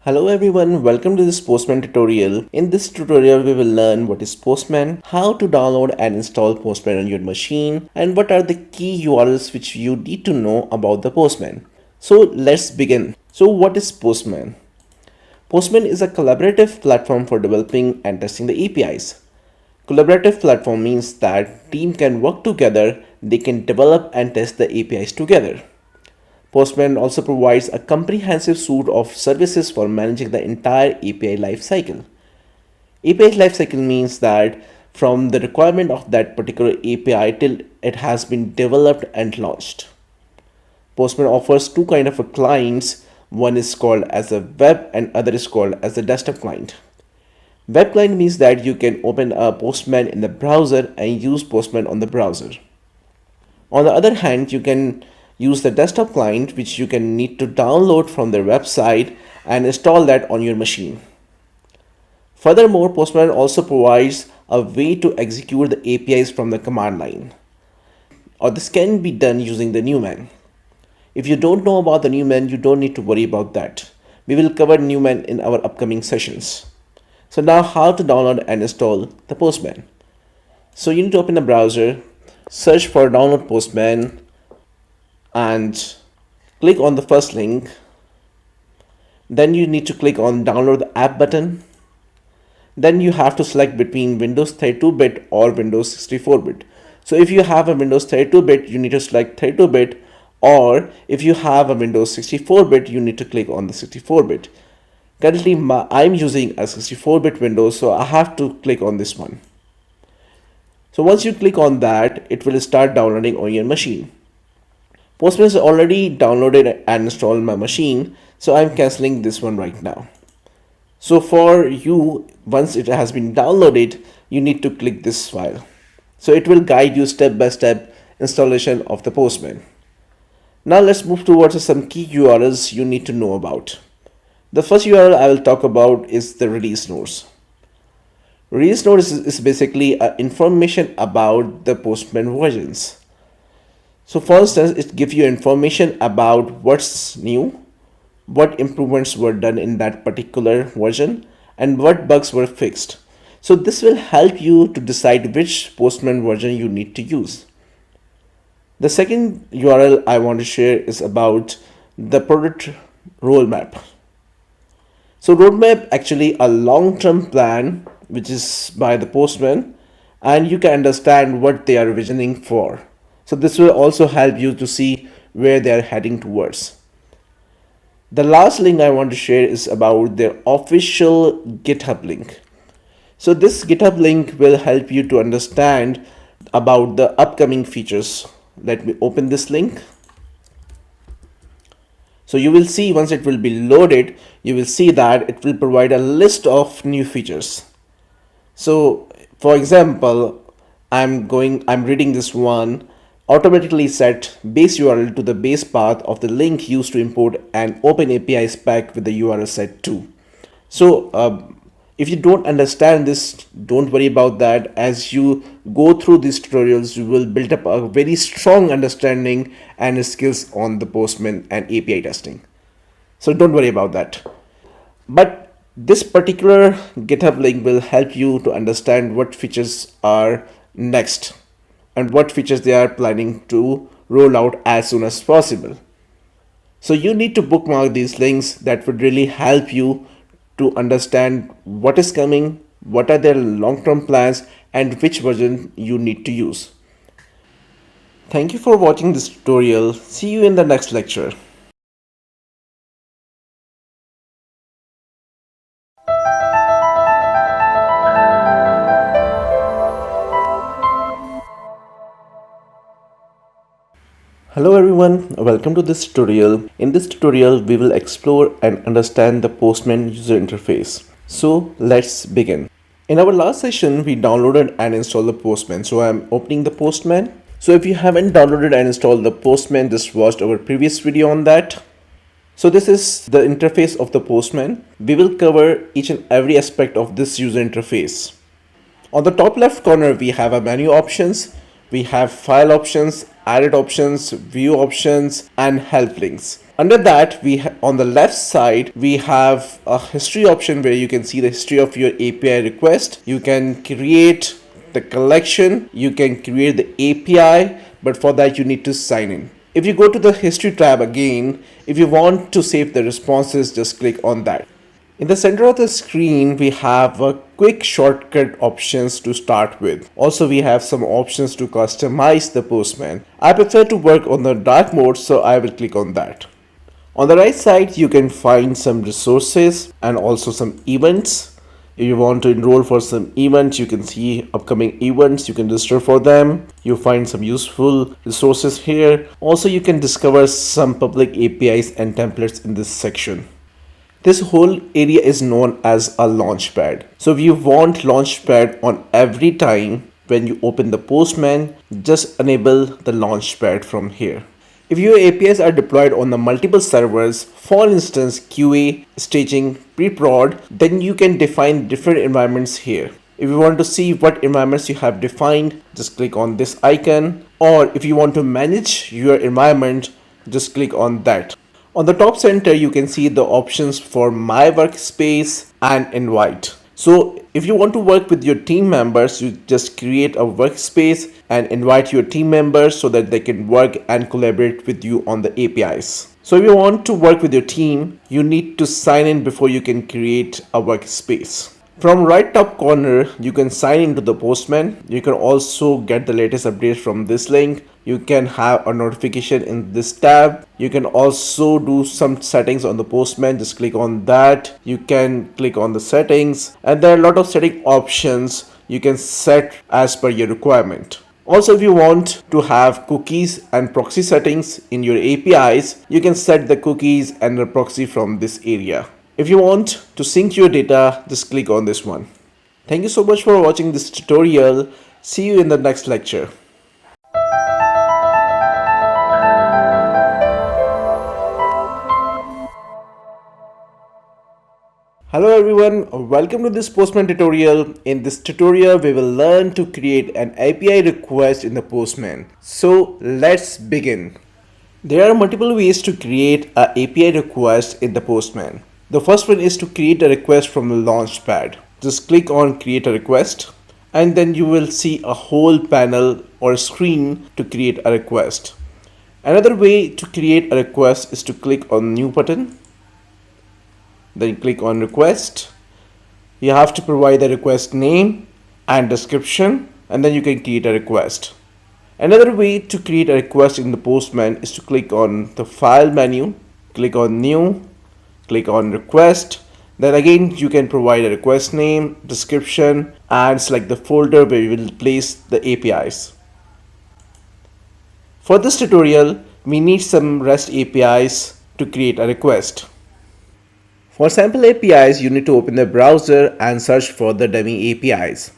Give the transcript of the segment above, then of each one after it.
Hello everyone, welcome to this Postman tutorial. In this tutorial, we will learn what is Postman, how to download and install Postman on your machine, and what are the key URLs which you need to know about the Postman. So let's begin. So what is Postman? Postman is a collaborative platform for developing and testing the APIs. Collaborative platform means that team can work together, they can develop and test the APIs together. Postman also provides a comprehensive suite of services for managing the entire API lifecycle. API lifecycle means that from the requirement of that particular API till it has been developed and launched. Postman offers two kinds of clients. One is called as a web and other is called as a desktop client. Web client means that you can open a Postman in the browser and use Postman on the browser. On the other hand, you can use the desktop client, which you can need to download from their website and install that on your machine. Furthermore, Postman also provides a way to execute the APIs from the command line. Or this can be done using the Newman. If you don't know about the Newman, you don't need to worry about that. We will cover Newman in our upcoming sessions. So now how to download and install the Postman. So you need to open the browser, search for download Postman, and click on the first link. Then you need to click on download the app button. Then you have to select between Windows 32-bit or Windows 64-bit. So if you have a Windows 32-bit, you need to select 32-bit, or if you have a Windows 64-bit, you need to click on the 64-bit. Currently, I'm using a 64-bit Windows, so I have to click on this one. So once you click on that, it will start downloading on your machine. Postman is already downloaded and installed on my machine, so I'm canceling this one right now. So for you, once it has been downloaded, you need to click this file. So it will guide you step-by-step installation of the Postman. Now let's move towards some key URLs you need to know about. The first URL I will talk about is the release notes. Release notes is basically information about the Postman versions. So for instance, it gives you information about what's new, what improvements were done in that particular version, and what bugs were fixed. So this will help you to decide which Postman version you need to use. The second URL I want to share is about the product roadmap. So roadmap actually a long-term plan which is by the Postman, and you can understand what they are visioning for. So this will also help you to see where they are heading towards. The last link I want to share is about their official GitHub link. So this GitHub link will help you to understand about the upcoming features. Let me open this link. So you will see once it will be loaded, you will see that it will provide a list of new features. So for example, I'm reading this one. Automatically set base URL to the base path of the link used to import an open API spec with the URL set to. So if you don't understand this, don't worry about that. As you go through these tutorials, you will build up a very strong understanding and skills on the Postman and API testing. So don't worry about that. But this particular GitHub link will help you to understand what features are next and what features they are planning to roll out as soon as possible. So you need to bookmark these links. That would really help you to understand what is coming, what are their long-term plans, and which version you need to use. Thank you for watching this tutorial. See you in the next lecture. Hello everyone, welcome to this tutorial. In this tutorial, we will explore and understand the Postman user interface. So let's begin. In our last session, we downloaded and installed the Postman. So I'm opening the Postman. So if you haven't downloaded and installed the Postman, just watched our previous video on that. So this is the interface of the Postman. We will cover each and every aspect of this user interface. On the top left corner, we have a menu options. We have file options, edit options, view options, and help links. Under that, on the left side, we have a history option where you can see the history of your API request. You can create the collection, you can create the API, but for that you need to sign in. If you go to the history tab again, if you want to save the responses, just click on that. In the center of the screen, we have a quick shortcut options to start with. Also, we have some options to customize the Postman. I prefer to work on the dark mode, so I will click on that. On the right side, you can find some resources and also some events. If you want to enroll for some events, you can see upcoming events, you can register for them. You find some useful resources here. Also, you can discover some public APIs and templates in this section. This whole area is known as a launchpad. So if you want launchpad on every time when you open the Postman, just enable the launchpad from here. If your APIs are deployed on the multiple servers, for instance QA, staging, pre-prod, then you can define different environments here. If you want to see what environments you have defined, just click on this icon. Or if you want to manage your environment, just click on that. On the top center, you can see the options for My Workspace and Invite. So if you want to work with your team members, you just create a workspace and invite your team members so that they can work and collaborate with you on the APIs. So if you want to work with your team, you need to sign in before you can create a workspace. From right top corner, you can sign into the Postman. You can also get the latest updates from this link. You can have a notification in this tab. You can also do some settings on the Postman. Just click on that. You can click on the settings, and there are a lot of setting options you can set as per your requirement. Also, if you want to have cookies and proxy settings in your APIs, you can set the cookies and the proxy from this area. If you want to sync your data, just click on this one. Thank you so much for watching this tutorial. See you in the next lecture. Hello everyone, welcome to this Postman tutorial. In this tutorial, we will learn to create an API request in the Postman. So let's begin. There are multiple ways to create an API request in the Postman. The first one is to create a request from the Launchpad. Just click on create a request and then you will see a whole panel or screen to create a request. Another way to create a request is to click on new button. Then click on request. You have to provide the request name and description and then you can create a request. Another way to create a request in the Postman is to click on the file menu, click on new, click on request. Then again you can provide a request name, description, and select the folder where you will place the APIs. For this tutorial, we need some REST APIs to create a request. For sample APIs, you need to open the browser and search for the dummy APIs.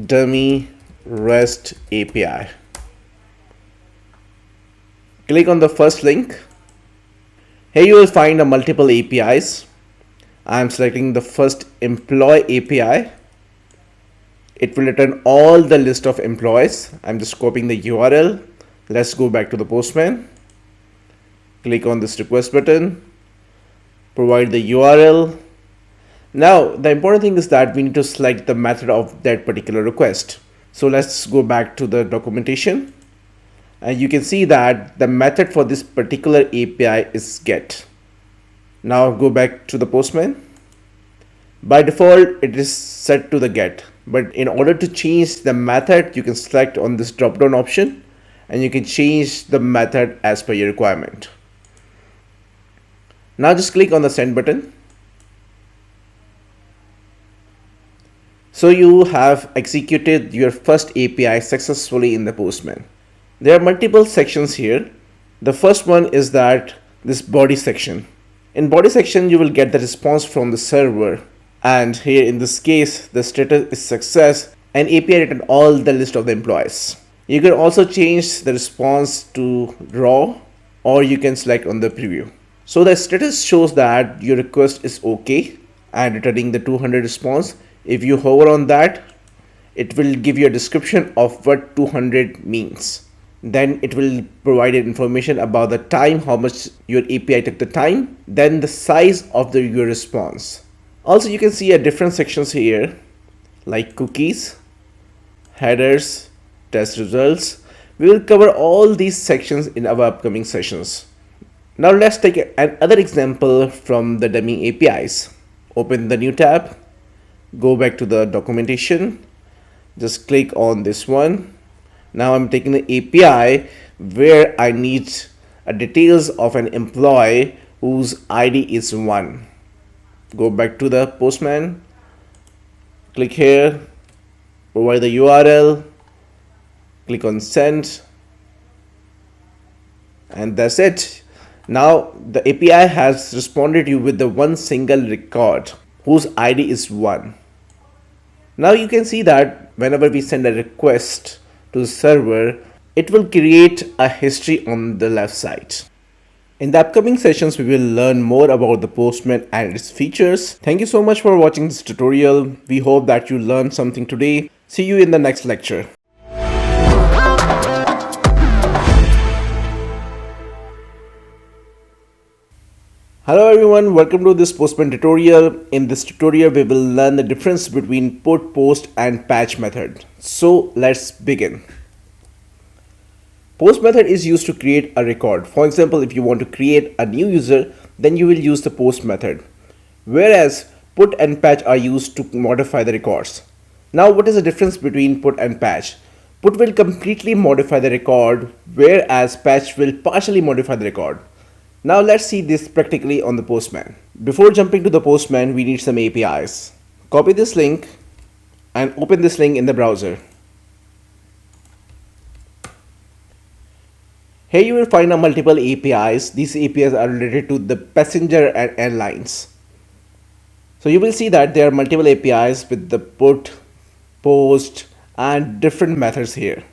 Dummy REST API. Click on the first link. Here you will find a multiple APIs. I am selecting the first employee API. It will return all the list of employees. I'm just copying the URL. Let's go back to the Postman. Click on this request button. Provide the URL. Now, the important thing is that we need to select the method of that particular request. So let's go back to the documentation. And you can see that the method for this particular API is get. Now go back to the Postman. By default, it is set to the get. But in order to change the method, you can select on this drop-down option and you can change the method as per your requirement. Now just click on the send button. So you have executed your first API successfully in the Postman. There are multiple sections here. The first one is that this body section. In body section, you will get the response from the server. And here in this case, the status is success and API returned all the list of the employees. You can also change the response to raw or you can select on the preview. So the status shows that your request is okay and returning the 200 response. If you hover on that, it will give you a description of what 200 means. Then it will provide information about the time, how much your API took the time, then the size of your response. Also, you can see a different sections here like cookies, headers, test results. We will cover all these sections in our upcoming sessions. Now let's take another example from the dummy APIs. Open the new tab, go back to the documentation, just click on this one. Now I'm taking the API where I need details of an employee whose ID is 1. Go back to the Postman, click here, provide the URL, click on send, and that's it. Now the API has responded you with the one single record whose ID is 1. Now you can see that whenever we send a request to the server, it will create a history on the left side. In the upcoming sessions, we will learn more about the Postman and its features. Thank you so much for watching this tutorial. We hope that you learned something today. See you in the next lecture. Hello everyone, welcome to this Postman tutorial. In this tutorial, we will learn the difference between put, post and patch method. So let's begin. Post method is used to create a record. For example, if you want to create a new user, then you will use the post method. Whereas put and patch are used to modify the records. Now what is the difference between put and patch? Put will completely modify the record, whereas patch will partially modify the record. Now let's see this practically on the Postman. Before jumping to the Postman, we need some APIs. Copy this link and open this link in the browser. Here you will find multiple APIs. These APIs are related to the passenger and airlines. So you will see that there are multiple APIs with the put, post and different methods here.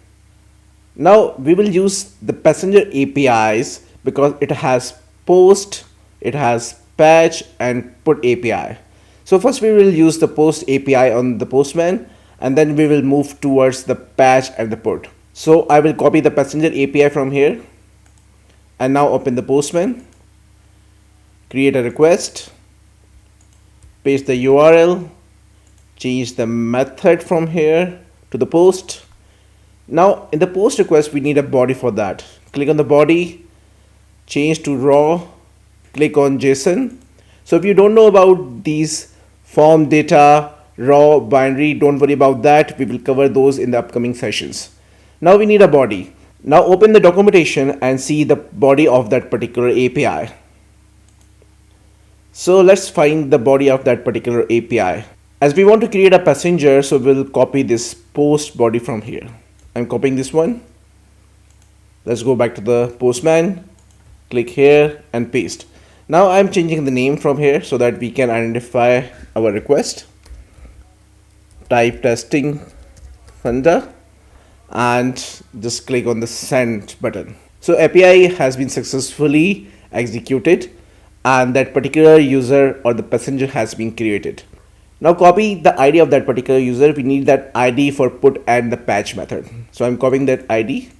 Now we will use the passenger APIs because it has post, it has patch and put API. So first we will use the post API on the Postman, and then we will move towards the patch and the put. So I will copy the passenger API from here and now open the Postman, create a request, paste the URL, change the method from here to the post. Now in the post request, we need a body for that. Click on the body, change to raw, click on JSON. So if you don't know about these form data, raw, binary, don't worry about that. We will cover those in the upcoming sessions. Now we need a body. Now open the documentation and see the body of that particular API. So let's find the body of that particular API. As we want to create a passenger, so we'll copy this post body from here. I'm copying this one. Let's go back to the Postman. Click here and paste. Now I'm changing the name from here so that we can identify our request. Type testing funda and just click on the send button. So API has been successfully executed and that particular user or the passenger has been created. Now copy the ID of that particular user. We need that ID for put and the patch method. So I'm copying that ID.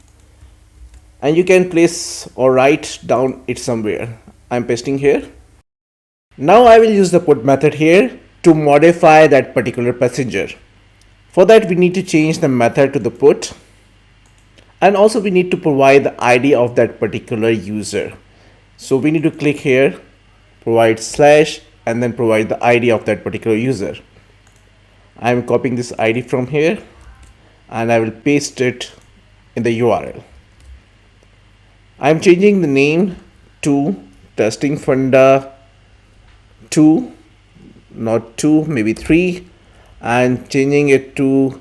And you can place or write down it somewhere. I'm pasting here. Now I will use the put method here to modify that particular passenger. For that we need to change the method to the put, and also we need to provide the ID of that particular user. So we need to click here, provide slash, and then provide the ID of that particular user. I'm copying this ID from here and I will paste it in the URL. I'm changing the name to testing funda 2, not 2, maybe 3, and changing it to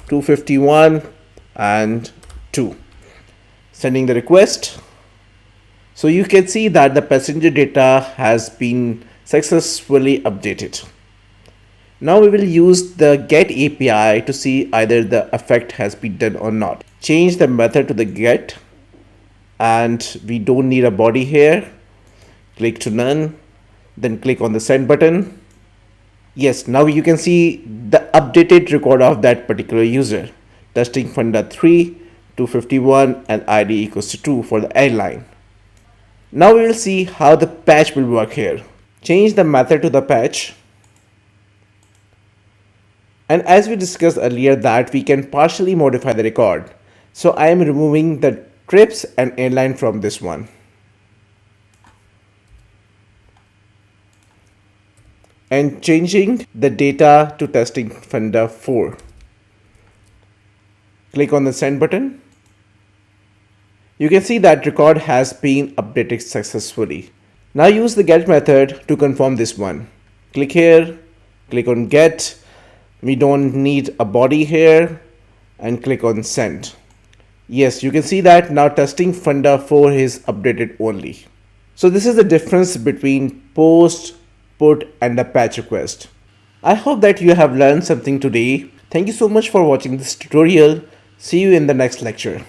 251 and 2. Sending the request. So you can see that the passenger data has been successfully updated. Now we will use the get API to see either the effect has been done or not. Change the method to the get. And we don't need a body here. Click to none, then click on the send button. Yes, now you can see the updated record of that particular user. Testing funda 3, 251 and ID equals to 2 for the airline. Now we will see how the patch will work here. Change the method to the patch. And as we discussed earlier that we can partially modify the record. So I am removing the trips and airline from this one. And changing the data to testing funder 4. Click on the send button. You can see that record has been updated successfully. Now use the get method to confirm this one. Click here, click on get. We don't need a body here and click on send. Yes, you can see that now testing funder 4 is updated only. So this is the difference between post, put and the patch request. I hope that you have learned something today. Thank you so much for watching this tutorial. See you in the next lecture.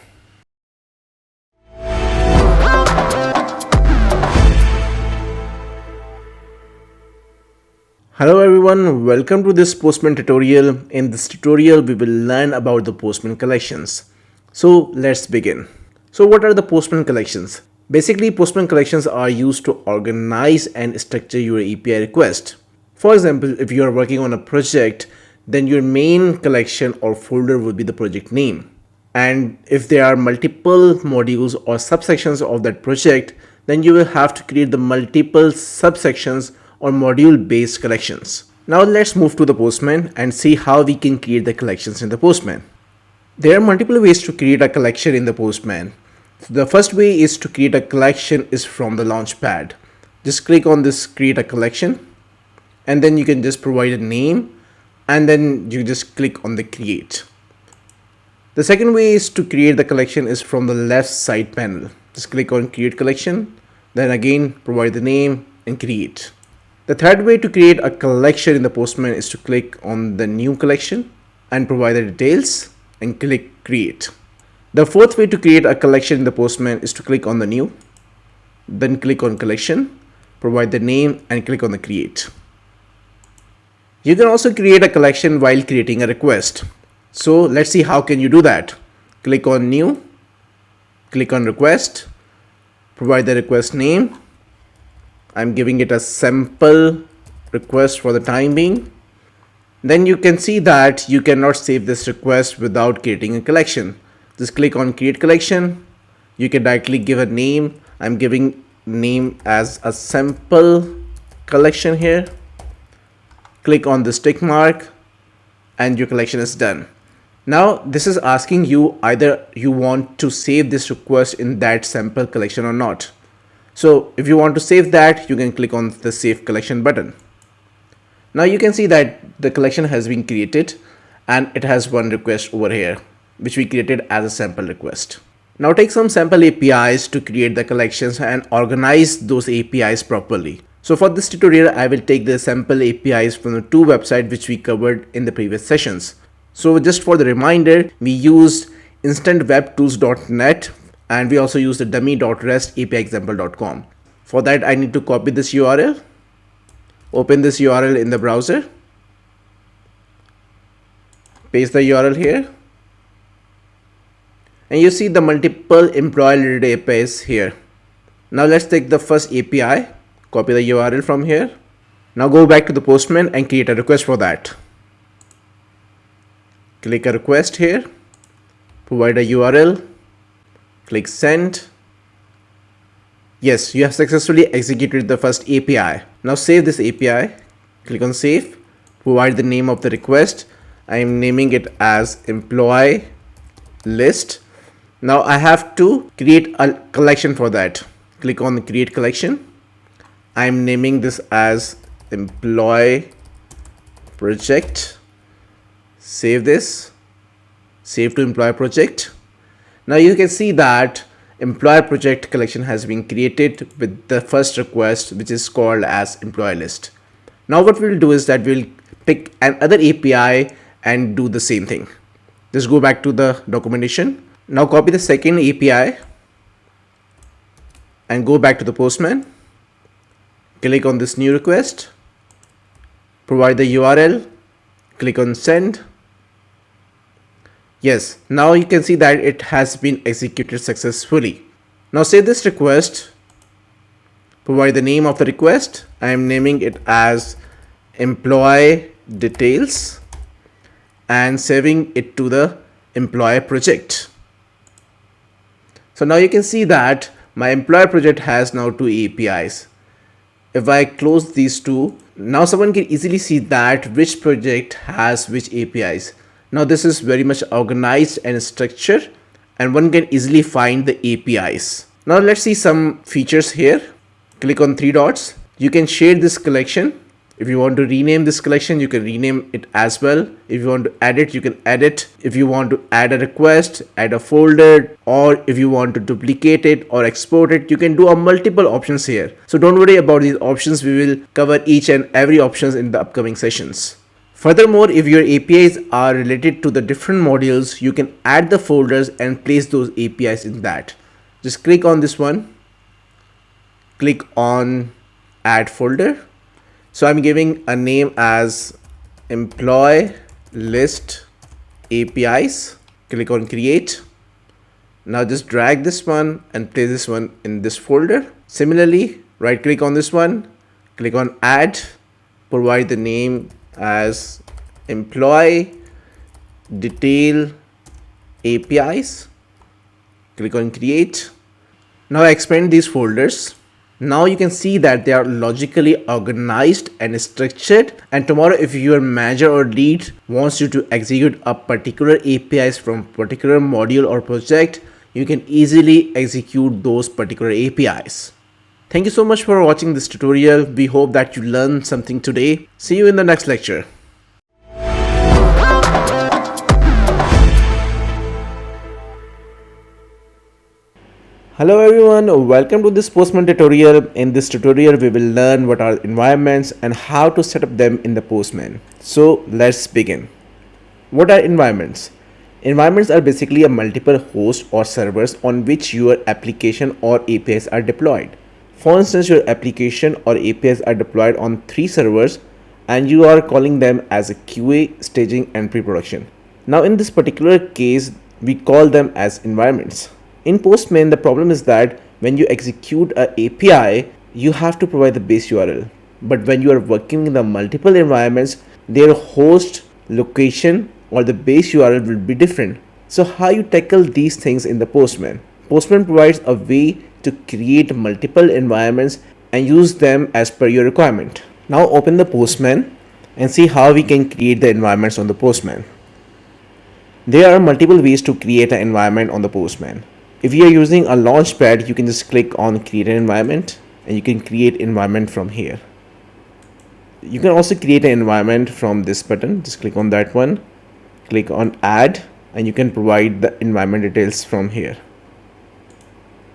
Hello everyone, welcome to this Postman tutorial. In this tutorial, we will learn about the Postman collections. So let's begin. So what are the Postman collections? Basically, Postman collections are used to organize and structure your API request. For example, if you are working on a project, then your main collection or folder will be the project name. And if there are multiple modules or subsections of that project, then you will have to create the multiple subsections or module-based collections. Now let's move to the Postman and see how we can create the collections in the Postman. There are multiple ways to create a collection in the Postman. So the first way is to create a collection is from the Launchpad. Just click on this create a collection and then you can just provide a name and then you just click on the create. The second way is to create the collection is from the left side panel. Just click on create collection, then again provide the name and create. The third way to create a collection in the Postman is to click on the new collection and provide the details and click create. The fourth way to create a collection in the Postman is to click on the new, then click on collection, provide the name and click on the create. You can also create a collection while creating a request. So let's see how can you do that. Click on new, click on request, provide the request name. I'm giving it a sample request for the time being. Then you can see that you cannot save this request without creating a collection. Just click on create collection. You can directly give a name. I'm giving name as a sample collection here. Click on this tick mark and your collection is done. Now this is asking you either you want to save this request in that sample collection or not. So if you want to save that, you can click on the save collection button. Now you can see that the collection has been created and it has one request over here, which we created as a sample request. Now take some sample APIs to create the collections and organize those APIs properly. So for this tutorial, I will take the sample APIs from the two websites which we covered in the previous sessions. So just for the reminder, we used instantwebtools.net and we also use the dummy.restapiexample.com. For that, I need to copy this URL, open this URL in the browser, paste the URL here, and you see the multiple employee-related APIs here. Now let's take the first API, copy the URL from here. Now go back to the Postman and create a request for that. Click a request here, provide a URL, click send. Yes, you have successfully executed the first API. Now save this API, click on save, provide the name of the request. I am naming it as employee list. Now I have to create a collection for that. Click on the create collection. I am naming this as employee project. Save this, save to employee project. Now you can see that employer project collection has been created with the first request, which is called as employee list. Now what we'll do is that we'll pick another API and do the same thing. Just go back to the documentation. Now copy the second API and go back to the Postman. Click on this new request, provide the URL, click on send. Yes, now you can see that it has been executed successfully. Now save this request, provide the name of the request. I am naming it as employee details and saving it to the employee project. So now you can see that my employee project has now two APIs. If I close these two, now someone can easily see that which project has which APIs. Now this is very much organized and structured, and one can easily find the APIs. Now let's see some features here. Click on three dots. You can share this collection. If you want to rename this collection, you can rename it as well. If you want to edit, you can edit. If you want to add a request, add a folder, or if you want to duplicate it or export it, you can do a multiple options here. So don't worry about these options. We will cover each and every options in the upcoming sessions. Furthermore, if your APIs are related to the different modules, you can add the folders and place those APIs in that. Just click on this one. Click on add folder. So I'm giving a name as employee list APIs. Click on create. Now just drag this one and place this one in this folder. Similarly, right click on this one, click on add, provide the name as employee detail APIs. Click on create. Now I expand these folders. Now you can see that they are logically organized and structured, and tomorrow if your manager or lead wants you to execute a particular APIs from particular module or project, you can easily execute those particular APIs. Thank you so much for watching this tutorial. We hope that you learned something today. See you in the next lecture. Hello everyone, welcome to this Postman tutorial. In this tutorial, we will learn what are environments and how to set up them in the Postman. So let's begin. What are environments? Environments are basically a multiple host or servers on which your application or APIs are deployed. For instance, your application or APIs are deployed on 3 servers and you are calling them as a QA, staging and pre-production. Now in this particular case, we call them as environments. In Postman, the problem is that when you execute an API, you have to provide the base URL. But when you are working in the multiple environments, their host, location or the base URL will be different. So how you tackle these things in the Postman? Postman provides a way to create multiple environments and use them as per your requirement. Now open the Postman and see how we can create the environments on the Postman. There are multiple ways to create an environment on the Postman. If you are using a launchpad, you can just click on create an environment and you can create environment from here. You can also create an environment from this button. Just click on that one, click on add, and you can provide the environment details from here.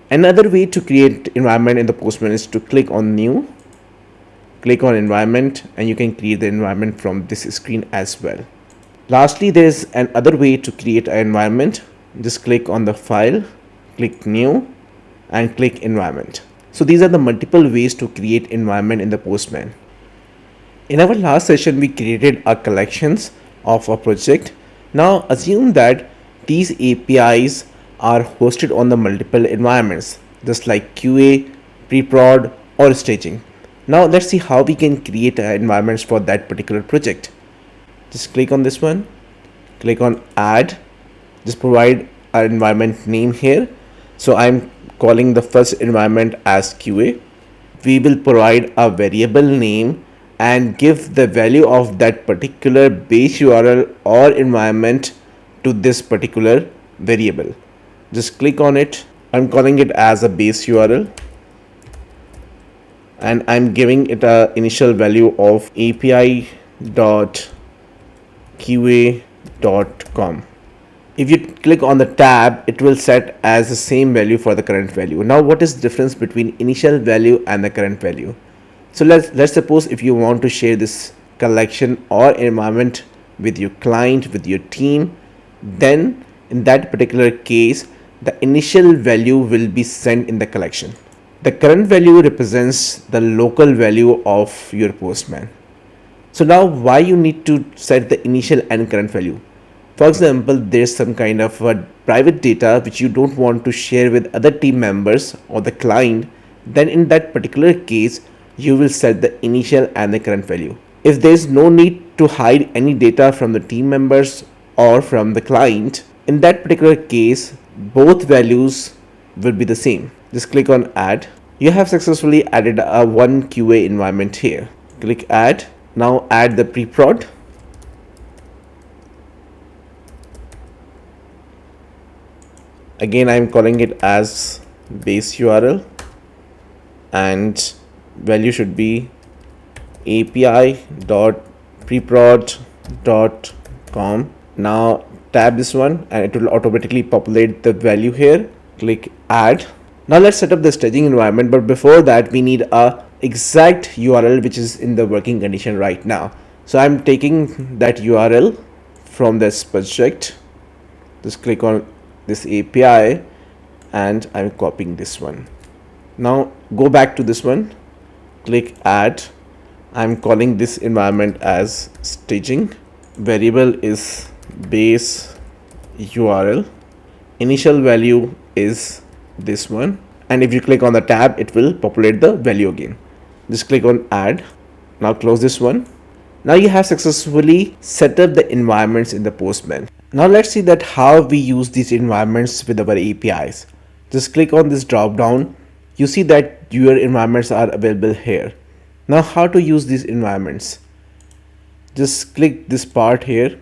Another way to create environment in the Postman is to click on new, click on environment, and you can create the environment from this screen as well. Lastly, there is another way to create an environment. Just click on the file, click new and click environment. So these are the multiple ways to create environment in the Postman. In our last session, we created a collections of a project. Now assume that these APIs are hosted on the multiple environments, just like QA, pre-prod or staging. Now let's see how we can create environments for that particular project. Just click on this one, click on add, just provide our environment name here. So I'm calling the first environment as QA. We will provide a variable name and give the value of that particular base URL or environment to this particular variable. Just click on it. I'm calling it as a base URL and I'm giving it a initial value of api.qa.com. If you click on the tab, it will set as the same value for the current value. Now what is the difference between initial value and the current value? So let's suppose if you want to share this collection or environment with your client, with your team, then in that particular case, the initial value will be sent in the collection. The current value represents the local value of your Postman. So now why you need to set the initial and current value? For example, there's some kind of private data which you don't want to share with other team members or the client, then in that particular case, you will set the initial and the current value. If there's no need to hide any data from the team members or from the client, in that particular case, both values will be the same. Just click on add. You have successfully added a one QA environment here. Click add. Now add the pre-prod. Again, I'm calling it as base URL, and value should be api.preprod.com. Now tab this one and it will automatically populate the value here. Click add. Now let's set up the staging environment, but before that we need a exact URL which is in the working condition right now. So I'm taking that URL from this project. Just click on this API and I'm copying this one. Now go back to this one, click add. I'm calling this environment as staging. Variable is base URL. Initial value is this one, and if you click on the tab it will populate the value again. Just click on add. Now close this one. Now you have successfully set up the environments in the Postman. Now let's see that how we use these environments with our APIs. Just click on this drop down. You see that your environments are available here. Now how to use these environments? Just click this part here,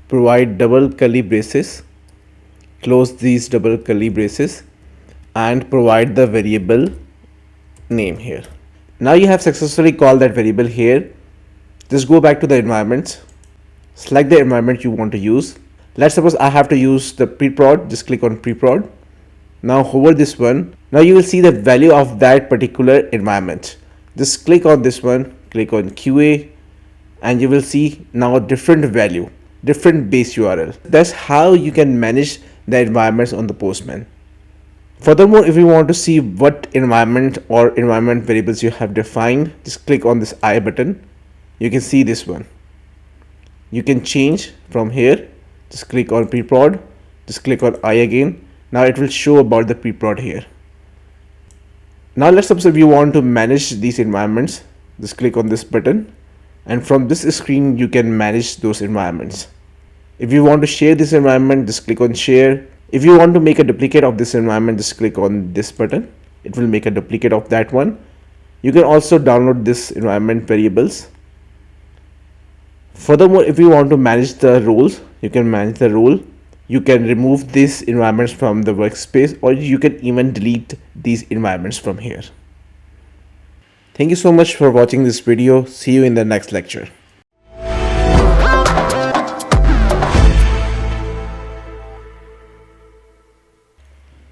provide double curly braces, close these double curly braces and provide the variable name here. Now you have successfully called that variable here. Just go back to the environments, select the environment you want to use. Let's suppose I have to use the preprod. Just click on preprod. Now hover this one. Now you will see the value of that particular environment. Just click on this one, click on QA, and you will see now a different value, different base URL. That's how you can manage the environments on the Postman. Furthermore, if you want to see what environment or environment variables you have defined, just click on this I button. You can see this one. You can change from here. Just click on preprod, just click on I again. Now it will show about the preprod here. Now let's suppose if you want to manage these environments, just click on this button, and from this screen you can manage those environments. If you want to share this environment, just click on share. If you want to make a duplicate of this environment, just click on this button. It will make a duplicate of that one. You can also download this environment variables. Furthermore, if you want to manage the roles, you can manage the role. You can remove these environments from the workspace, or you can even delete these environments from here. Thank you so much for watching this video. See you in the next lecture.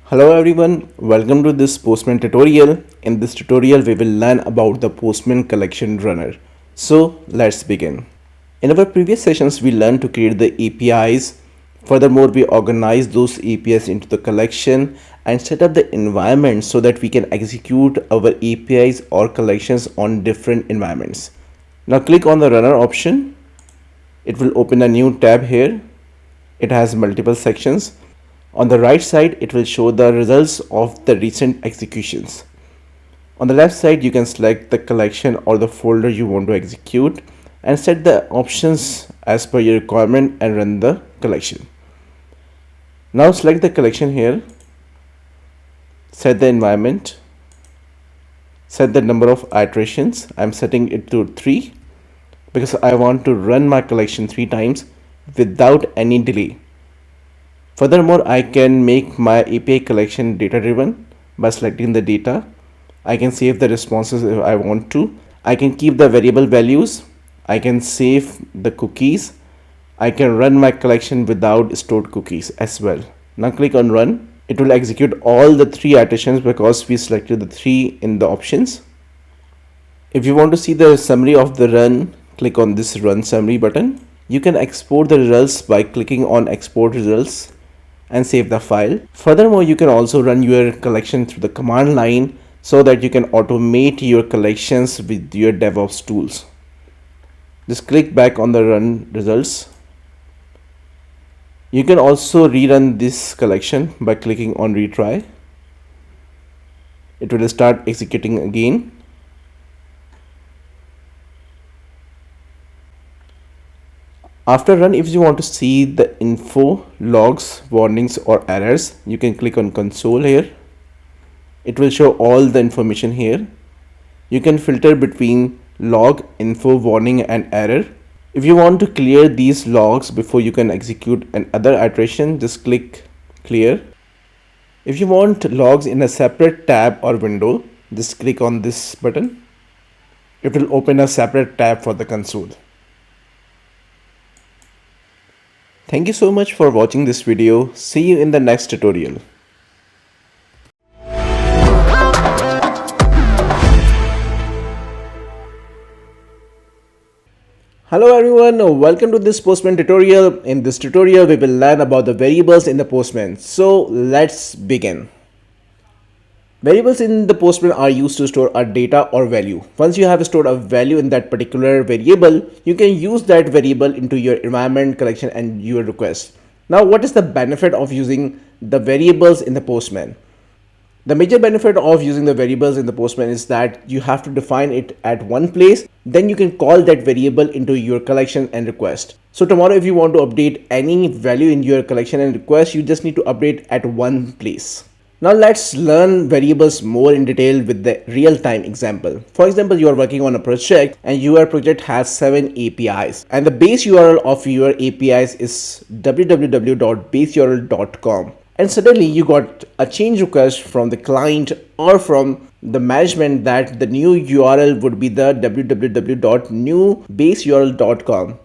Hello everyone, welcome to this Postman tutorial. In this tutorial we will learn about the Postman collection runner. So let's begin. In our previous sessions we learned to create the APIs. Furthermore, we organize those APIs into the collection and set up the environment so that we can execute our APIs or collections on different environments. Now click on the runner option. It will open a new tab here. It has multiple sections. On the right side, it will show the results of the recent executions. On the left side, you can select the collection or the folder you want to execute and set the options as per your requirement and run the collection. Now select the collection here, set the environment, set the number of iterations. I'm setting it to 3 because I want to run my collection 3 times without any delay. Furthermore, I can make my API collection data driven by selecting the data. I can save the responses if I want to. I can keep the variable values. I can save the cookies. I can run my collection without stored cookies as well. Now click on run. It will execute all the 3 iterations because we selected the 3 in the options. If you want to see the summary of the run, click on this run summary button. You can export the results by clicking on export results and save the file. Furthermore, you can also run your collection through the command line so that you can automate your collections with your DevOps tools. Just click back on the run results. You can also rerun this collection by clicking on retry. It will start executing again. After run, if you want to see the info, logs, warnings or errors, you can click on console here. It will show all the information here. You can filter between log, info, warning and error. If you want to clear these logs before you can execute another iteration, just click clear. If you want logs in a separate tab or window, just click on this button. It will open a separate tab for the console. Thank you so much for watching this video. See you in the next tutorial. Hello everyone, welcome to this Postman tutorial. In this tutorial, we will learn about the variables in the Postman. So let's begin. Variables in the Postman are used to store a data or value. Once you have stored a value in that particular variable, you can use that variable into your environment, collection and your request. Now, what is the benefit of using the variables in the Postman? The major benefit of using the variables in the Postman is that you have to define it at one place, then you can call that variable into your collection and request. So tomorrow, if you want to update any value in your collection and request, you just need to update at one place. Now let's learn variables more in detail with the real-time example. For example, you are working on a project and your project has 7 APIs and the base URL of your APIs is www.baseurl.com. And suddenly you got a change request from the client or from the management that the new URL would be the www.newbaseurl.com.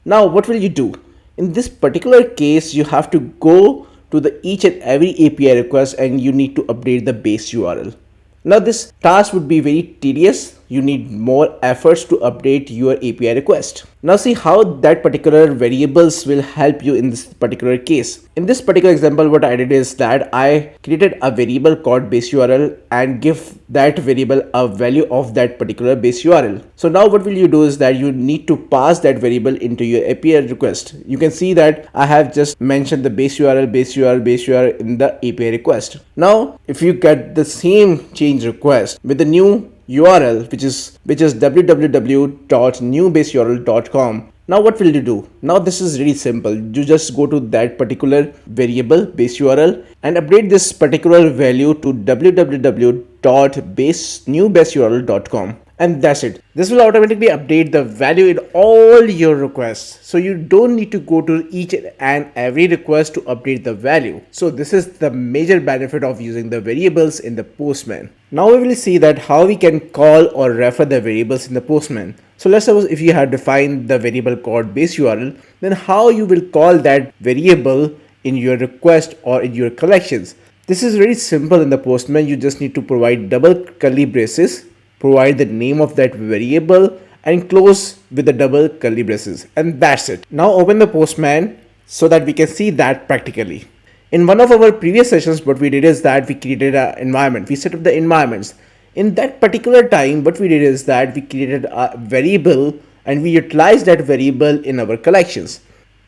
Now what will you do? In this particular case, you have to go to the each and every API request and you need to update the base URL. Now this task would be very tedious. You need more efforts to update your API request. Now see how that particular variables will help you in this particular case. In this particular example, what I did is that I created a variable called base URL and give that variable a value of that particular base URL. So now what will you do is that you need to pass that variable into your API request. You can see that I have just mentioned the base URL, base URL, base URL in the API request. Now, if you get the same change request with the new URL, which is www.newbaseurl.com. Now what will you do? Now this is really simple. You just go to that particular variable base URL and update this particular value to www.newbaseurl.com. And that's it. This will automatically update the value in all your requests. So you don't need to go to each and every request to update the value. So this is the major benefit of using the variables in the Postman. Now we will see that how we can call or refer the variables in the Postman. So let's suppose if you have defined the variable called base URL, then how you will call that variable in your request or in your collections. This is very simple in the Postman. You just need to provide double curly braces, provide the name of that variable and close with the double curly braces, and that's it. Now open the Postman so that we can see that practically. In one of our previous sessions, what we did is that we created an environment. We set up the environments. In that particular time, what we did is that we created a variable and we utilized that variable in our collections.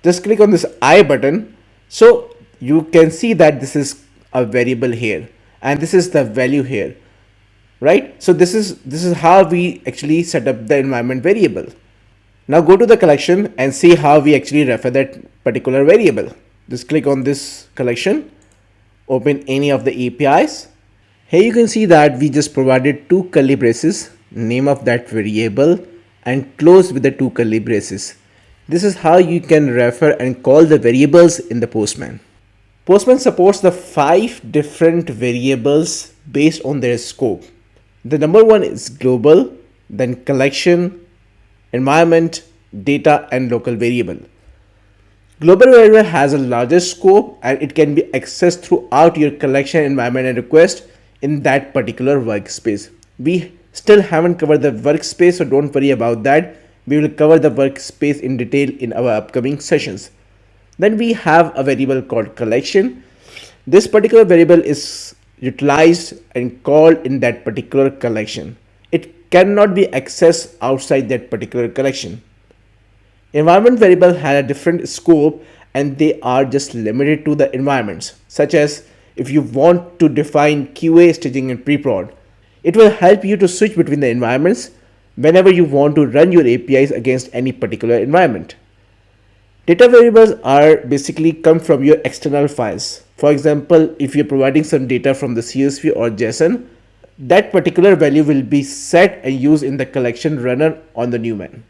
Just click on this I button. So you can see that this is a variable here and this is the value here. Right? So this is how we actually set up the environment variable. Now go to the collection and see how we actually refer that particular variable. Just click on this collection, open any of the APIs. Here you can see that we just provided two curly braces, name of that variable and close with the two curly braces. This is how you can refer and call the variables in the Postman. Postman supports the 5 different variables based on their scope. The number one is global, then collection, environment, data, and local variable. Global variable has a larger scope and it can be accessed throughout your collection, environment, and request in that particular workspace. We still haven't covered the workspace, so don't worry about that. We will cover the workspace in detail in our upcoming sessions. Then we have a variable called collection. This particular variable is utilized and called in that particular collection. It cannot be accessed outside that particular collection. Environment variable had a different scope and they are just limited to the environments, such as if you want to define QA, staging and pre-prod. It will help you to switch between the environments whenever you want to run your APIs against any particular environment. Data variables are basically come from your external files. For example, if you're providing some data from the CSV or JSON, that particular value will be set and used in the collection runner on the Newman.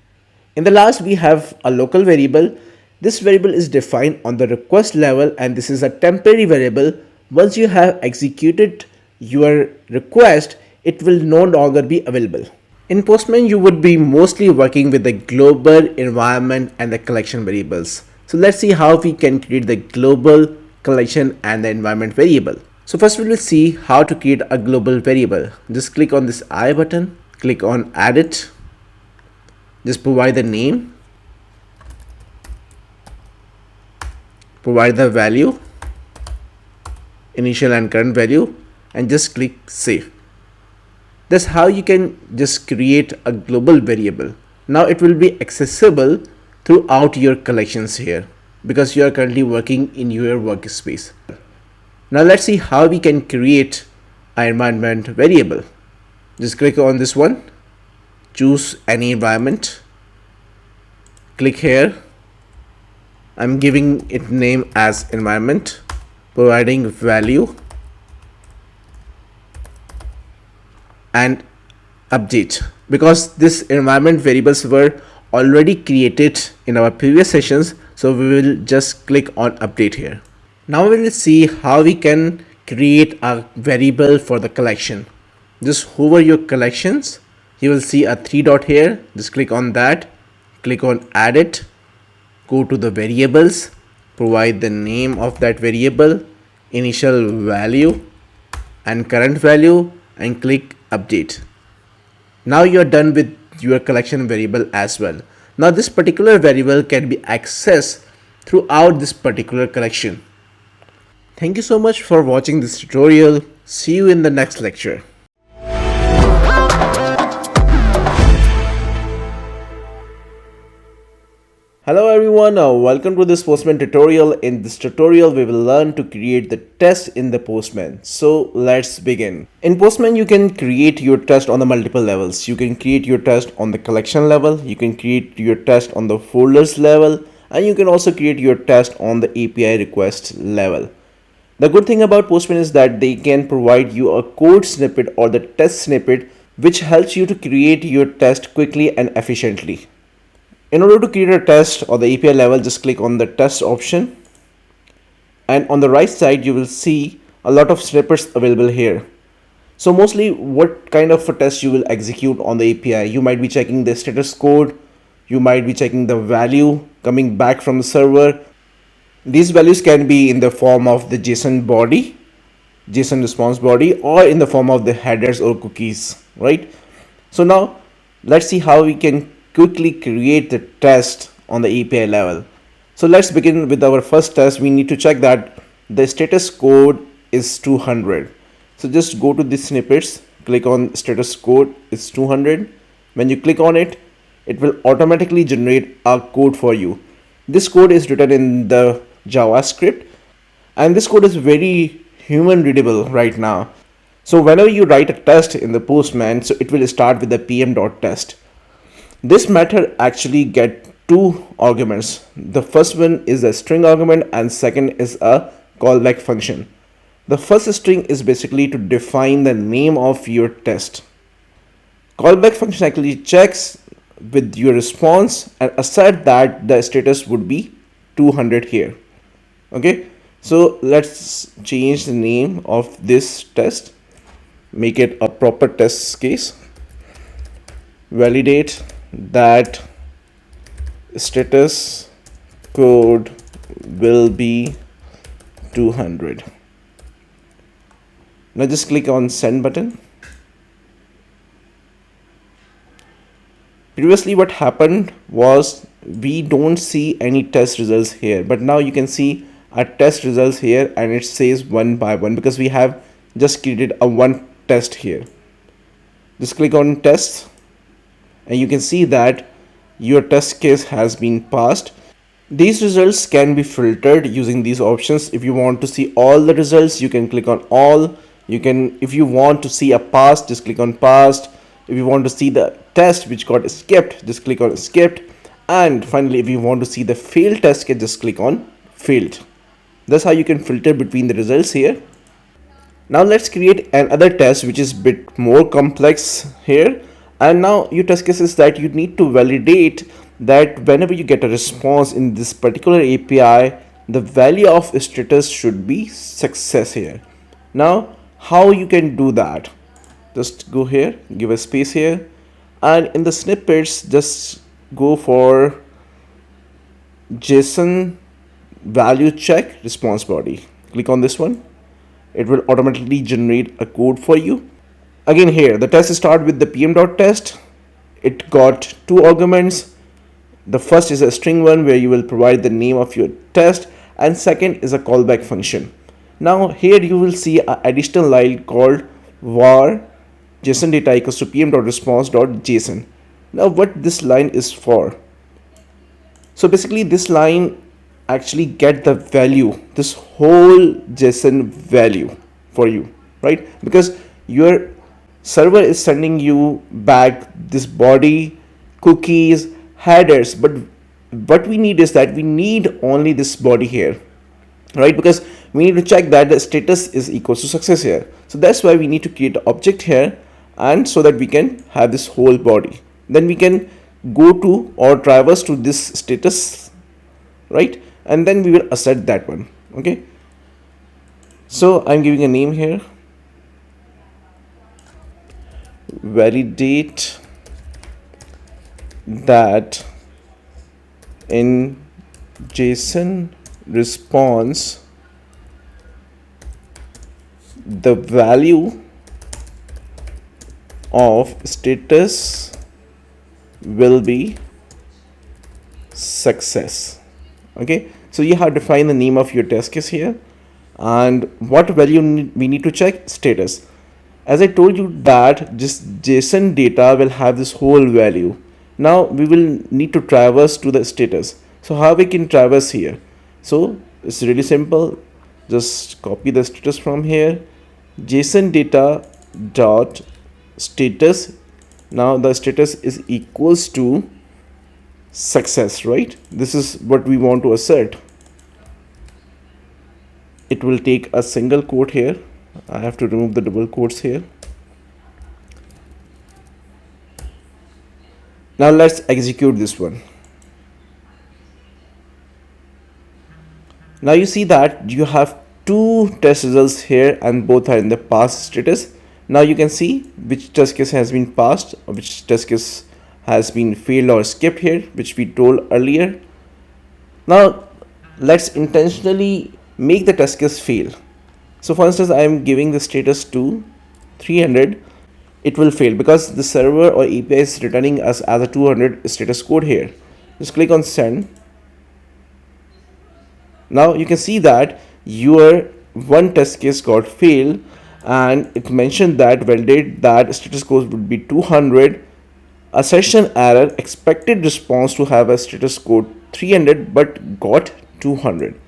In the last, we have a local variable. This variable is defined on the request level, and this is a temporary variable. Once you have executed your request, it will no longer be available. In Postman, you would be mostly working with the global, environment and the collection variables. So let's see how we can create the global, collection and the environment variable. So first we will see how to create a global variable. Just click on this I button, click on add it, just provide the name, provide the value, initial and current value, and just click save. That's how you can just create a global variable. Now it will be accessible throughout your collections here because you are currently working in your workspace. Now let's see how we can create an environment variable. Just click on this one, choose any environment, click here. I'm giving it name as environment, providing value and update, because this environment variables were already created in our previous sessions, so we will just click on update here. Now we will see how we can create a variable for the collection. Just hover your collections, you will see a 3 dot here, just click on that, click on add it, go to the variables, provide the name of that variable, initial value and current value, and click update. Now you are done with your collection variable as well. Now this particular variable can be accessed throughout this particular collection. Thank you so much for watching this tutorial. See you in the next lecture. Hello everyone, welcome to this Postman tutorial. In this tutorial, we will learn to create the test in the Postman. So let's begin. In Postman, you can create your test on the multiple levels. You can create your test on the collection level. You can create your test on the folders level. And you can also create your test on the API request level. The good thing about Postman is that they can provide you a code snippet or the test snippet, which helps you to create your test quickly and efficiently. In order to create a test or the API level, just click on the test option, and on the right side you will see a lot of snippets available here. So mostly what kind of a test you will execute on the API, you might be checking the status code, you might be checking the value coming back from the server. These values can be in the form of the JSON body, JSON response body, or in the form of the headers or cookies, right? So now let's see how we can quickly create the test on the API level. So let's begin with our first test. We need to check that the status code is 200. So just go to the snippets, click on status code is 200. When you click on it, it will automatically generate a code for you. This code is written in the JavaScript, and this code is very human readable right now. So whenever you write a test in the Postman, so it will start with the pm.test. This method actually get two arguments. The first one is a string argument and second is a callback function. The first string is basically to define the name of your test. Callback function actually checks with your response and assert that the status would be 200 here. Okay, so let's change the name of this test, make it a proper test case, validate that status code will be 200. Now just click on send button. Previously what happened was we don't see any test results here, but now you can see our test results here and it says 1 by 1 because we have just created a one test here. Just click on test and you can see that your test case has been passed. These results can be filtered using these options. If you want to see all the results, you can click on all. You can, if you want to see a past, just click on past. If you want to see the test which got skipped, just click on skipped. And finally, if you want to see the failed test case, just click on failed. That's how you can filter between the results here. Now let's create another test which is a bit more complex here. And now your test case is that you need to validate that whenever you get a response in this particular API, the value of status should be success here. Now, how you can do that? Just go here, give a space here, and in the snippets, just go for JSON value check response body. Click on this one. It will automatically generate a code for you. Again here, the test start with the pm.test. It got two arguments. The first is a string one where you will provide the name of your test, and second is a callback function. Now here you will see an additional line called var JSON data equals to pm.response.json. Now what this line is for? So basically this line actually get the value, this whole JSON value for you, right? Because your server is sending you back this body, cookies, headers, but what we need is that we need only this body here, right? Because we need to check that the status is equal to success here. So that's why we need to create an object here, and so that we can have this whole body. Then we can go to or traverse to this status, right? And then we will assert that one. Okay, so I'm giving a name here, validate that in JSON response the value of status will be success. Okay, so you have to define the name of your test case here, and what value we need to check? Status. As I told you that just JSON data will have this whole value. Now we will need to traverse to the status. So how we can traverse here? So it's really simple. Just copy the status from here. JSON data dot status. Now the status is equals to success, right? This is what we want to assert. It will take a single quote here. I have to remove the double quotes here. Now let's execute this one. Now you see that you have two test results here and both are in the pass status. Now you can see which test case has been passed or which test case has been failed or skipped here, which we told earlier. Now let's intentionally make the test case fail. So for instance, I am giving the status to 300. It will fail because the server or API is returning us as a 200 status code here. Just click on send. Now you can see that your one test case got failed, and it mentioned that validate that status code would be 200. Assertion error, expected response to have a status code 300 but got 200.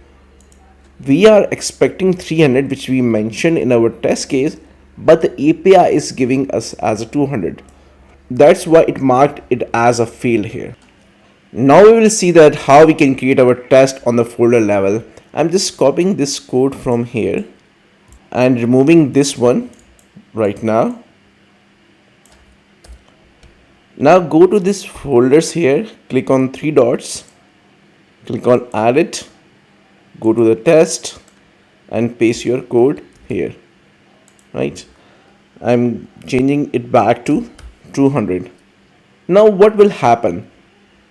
We are expecting 300, which we mentioned in our test case, but the API is giving us as a 200. That's why it marked it as a fail here. Now we will see that how we can create our test on the folder level. I'm just copying this code from here and removing this one right now. Now go to this folders here, click on three dots, click on add it, go to the test and paste your code here, right? I'm changing it back to 200. Now what will happen?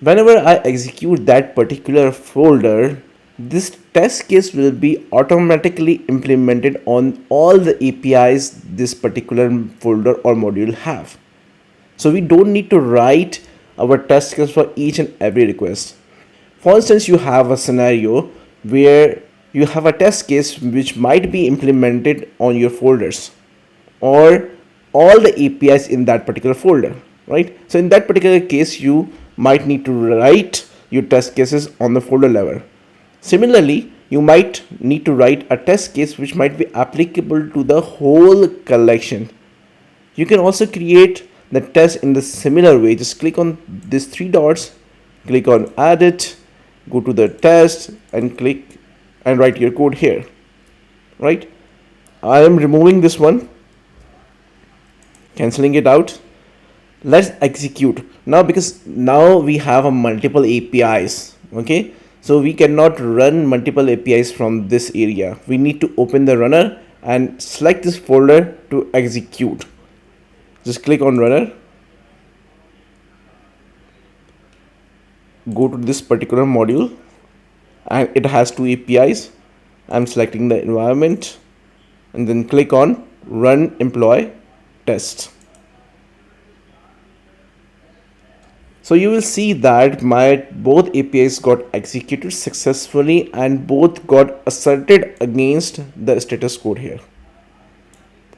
Whenever I execute that particular folder, this test case will be automatically implemented on all the APIs this particular folder or module have. So we don't need to write our test case for each and every request. For instance, you have a scenario where you have a test case which might be implemented on your folders or all the APIs in that particular folder, right? So in that particular case, you might need to write your test cases on the folder level. Similarly, you might need to write a test case which might be applicable to the whole collection. You can also create the test in the similar way. Just click on these three dots, click on add it, go to the test and click and write your code here. Right? I am removing this one, cancelling it out. Let's execute now, because now we have a multiple APIs. Okay, so we cannot run multiple APIs from this area. We need to open the runner and select this folder to execute. Just click on runner, go to this particular module, and it has two APIs. I'm selecting the environment and then click on run employee test. So you will see that my both APIs got executed successfully and both got asserted against the status code here.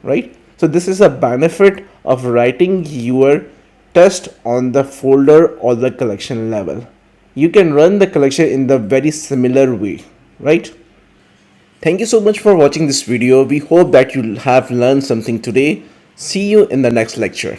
Right? So this is a benefit of writing your test on the folder or the collection level. You can run the collection in the very similar way, right? Thank you so much for watching this video. We hope that you have learned something today. See you in the next lecture.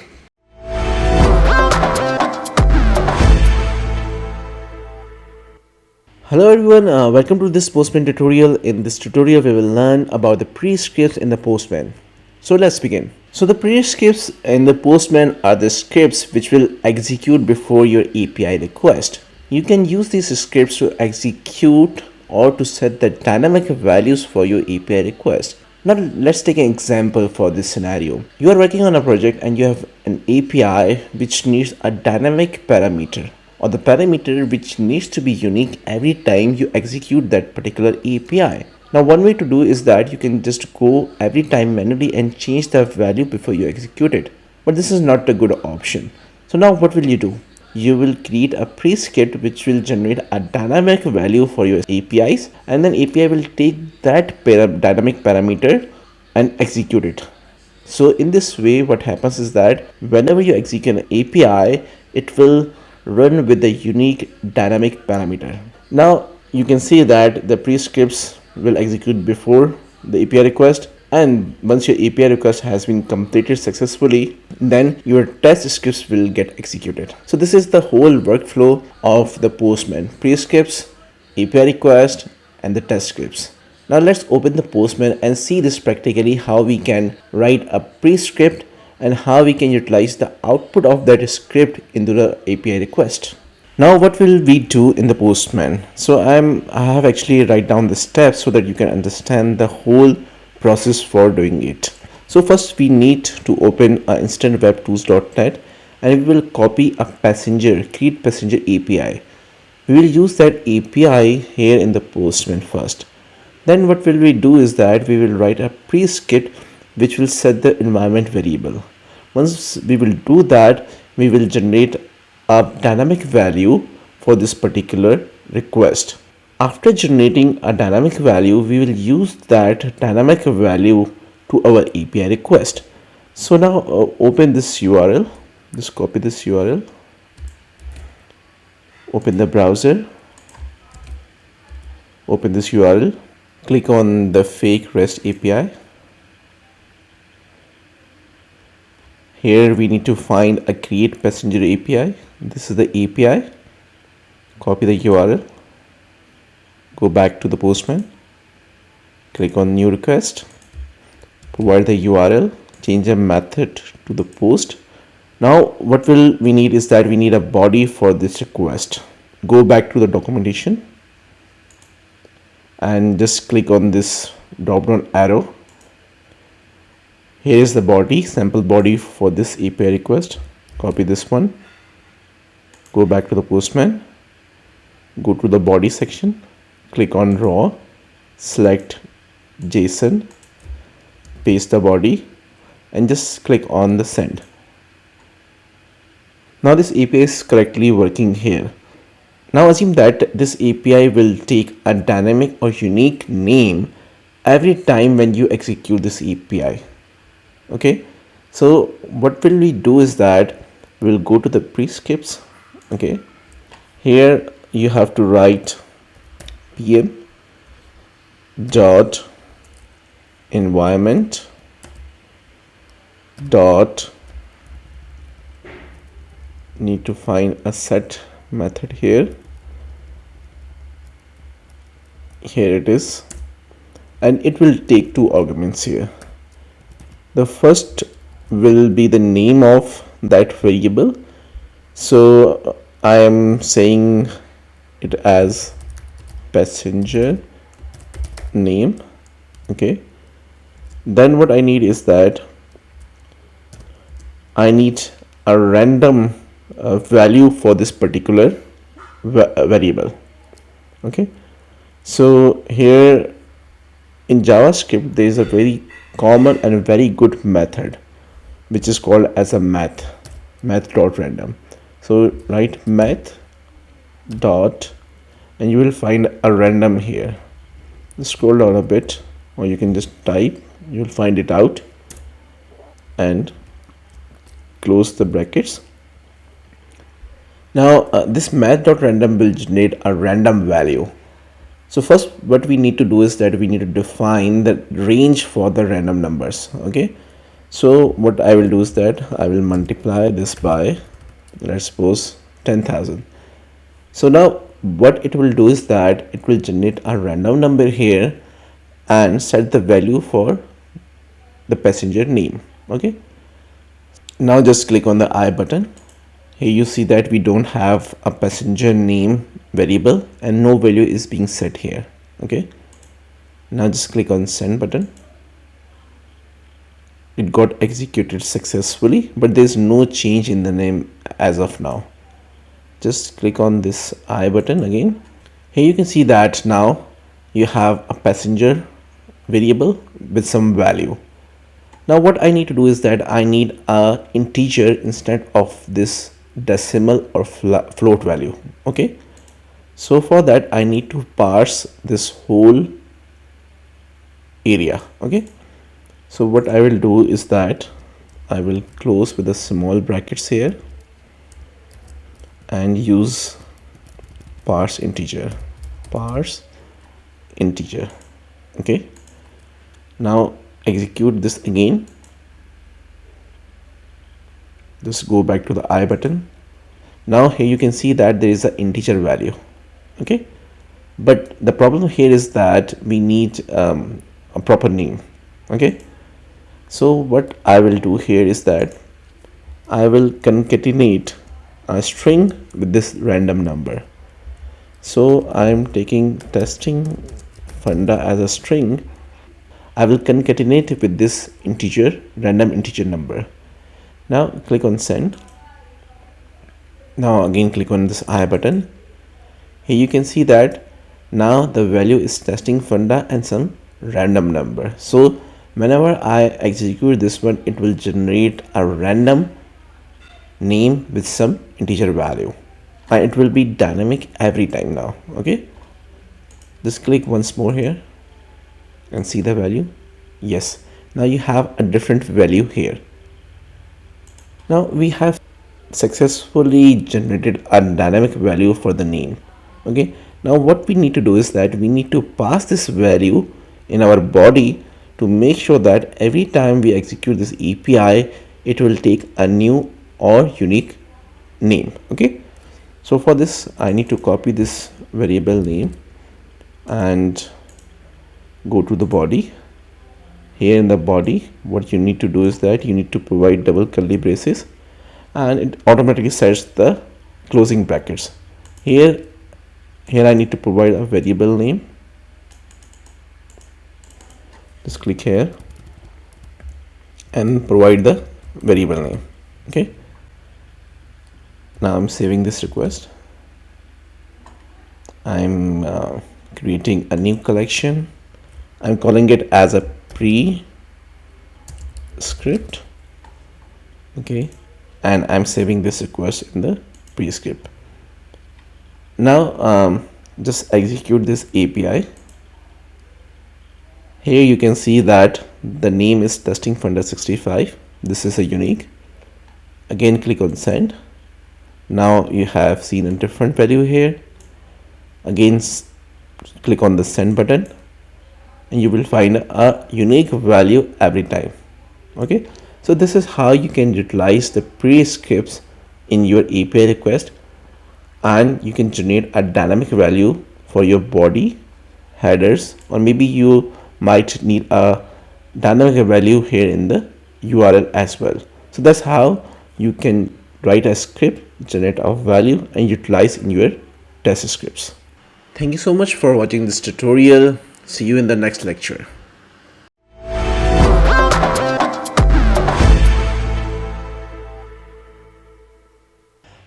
Hello everyone, welcome to this Postman tutorial. In this tutorial we will learn about the pre-scripts in the Postman. So let's begin. So the pre-scripts in the Postman are the scripts which will execute before your API request. You can use these scripts to execute or to set the dynamic values for your API request. Now let's take an example for this scenario. You are working on a project and you have an API which needs a dynamic parameter, or the parameter which needs to be unique every time you execute that particular API. Now one way to do is that you can just go every time manually and change the value before you execute it. But this is not a good option. So now what will you do? You will create a pre-script which will generate a dynamic value for your APIs, and then API will take that dynamic parameter and execute it. So in this way what happens is that whenever you execute an API, it will run with the unique dynamic parameter. Now you can see that the pre-scripts will execute before the API request, and once your API request has been completed successfully, then your test scripts will get executed. So this is the whole workflow of the Postman: pre-scripts, API request, and the test scripts. Now let's open the Postman and see this practically, how we can write a pre-script and how we can utilize the output of that script into the API request. Now what will we do in the Postman? So I have actually write down the steps so that you can understand the whole process for doing it. So first we need to open a instantwebtools.net and we will copy a create passenger API. We will use that API here in the Postman first. Then what will we do is that we will write a pre-script which will set the environment variable. Once we will do that, we will generate a dynamic value for this particular request. After generating a dynamic value, we will use that dynamic value to our API request. So now open this URL, just copy this URL, open the browser, open this URL, click on the fake REST API. Here we need to find a create passenger API. This is the API. Copy the URL. Go back to the Postman. Click on new request. Provide the URL. Change the method to the post. Now what we need is that we need a body for this request. Go back to the documentation and just click on this drop down arrow. Here is the body, sample body for this API request. Copy this one. Go back to the Postman. Go to the body section. Click on raw. Select JSON. Paste the body. And just click on the send. Now this API is correctly working here. Now assume that this API will take a dynamic or unique name every time when you execute this API. Okay, so what will we do is that we'll go to the pre-scripts. Okay, here you have to write pm dot environment dot, need to find a set method here. Here it is, and it will take two arguments here. The first will be the name of that variable, so I am saying it as passenger name. Okay, then what I need is that I need a random value for this particular variable. Okay, so here in JavaScript there is a very common and very good method which is called as a math.random. So write math dot, and you will find a random here. Just scroll down a bit, or you can just type, you'll find it out, and close the brackets. Now this math.random will generate a random value. So first what we need to do is that we need to define the range for the random numbers. Okay, so what I will do is that I will multiply this by, let's suppose, 10,000. So now what it will do is that it will generate a random number here and set the value for the passenger name. Okay, now just click on the I button. Here you see that we don't have a passenger name variable and no value is being set here. Okay, now just click on send button. It got executed successfully, but there's no change in the name as of now. Just click on this I button again. Here you can see that now you have a passenger variable with some value. Now what I need to do is that I need a integer instead of this decimal or float value. Okay, so for that I need to parse this whole area. Okay, so what I will do is that I will close with the small brackets here and use parse integer. Okay, now execute this again. Just go back to the I button. Now here you can see that there is an integer value. Okay, but the problem here is that we need a proper name. Okay, so what I will do here is that I will concatenate a string with this random number. So I am taking testing funda as a string. I will concatenate it with this random integer number. Now click on send. Now again click on this I button. Here you can see that now the value is testing funda and some random number. So whenever I execute this one, it will generate a random name with some integer value, and it will be dynamic every time now. Okay, just click once more here and see the value. Yes, now you have a different value here. Now we have successfully generated a dynamic value for the name. Okay, now what we need to do is that we need to pass this value in our body to make sure that every time we execute this API, it will take a new or unique name. Okay, so for this I need to copy this variable name and go to the body. Here in the body, what you need to do is that you need to provide double curly braces, and it automatically sets the closing brackets. Here I need to provide a variable name. Just click here and provide the variable name. Okay, now I'm saving this request. I'm creating a new collection. I'm calling it as a pre-script. Okay, and I'm saving this request in the pre-script. Now just execute this API. Here you can see that the name is testing funda 65. This is a unique. Again click on send. Now you have seen a different value here. Again, click on the send button and you will find a unique value every time. Okay, so this is how you can utilize the pre-scripts in your API request, and you can generate a dynamic value for your body, headers, or maybe you might need a dynamic value here in the URL as well. So that's how you can write a script, generate a value, and utilize in your test scripts. Thank you so much for watching this tutorial. See you in the next lecture.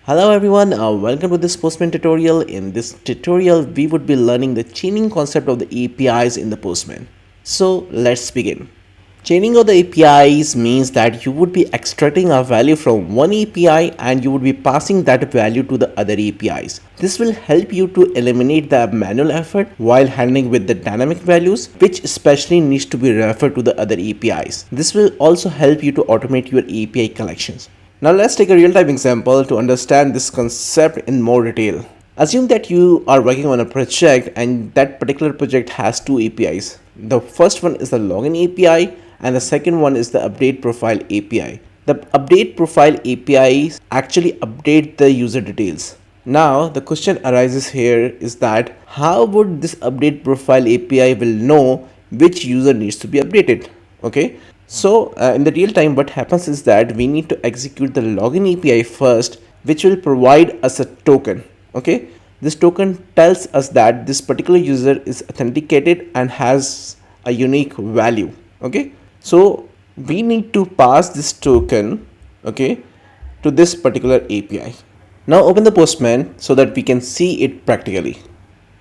Hello everyone, welcome to this Postman tutorial. In this tutorial, we would be learning the chaining concept of the APIs in the Postman. So let's begin. Chaining of the APIs means that you would be extracting a value from one API and you would be passing that value to the other APIs. This will help you to eliminate the manual effort while handling with the dynamic values, which especially needs to be referred to the other APIs. This will also help you to automate your API collections. Now let's take a real-time example to understand this concept in more detail. Assume that you are working on a project and that particular project has two APIs. The first one is the login API and the second one is the update profile API. The update profile API actually update the user details. Now the question arises here is that how would this update profile API will know which user needs to be updated? Okay. So in the real time, what happens is that we need to execute the login API first, which will provide us a token. Okay, this token tells us that this particular user is authenticated and has a unique value. Okay, so we need to pass this token, okay, to this particular API. Now open the Postman so that we can see it practically.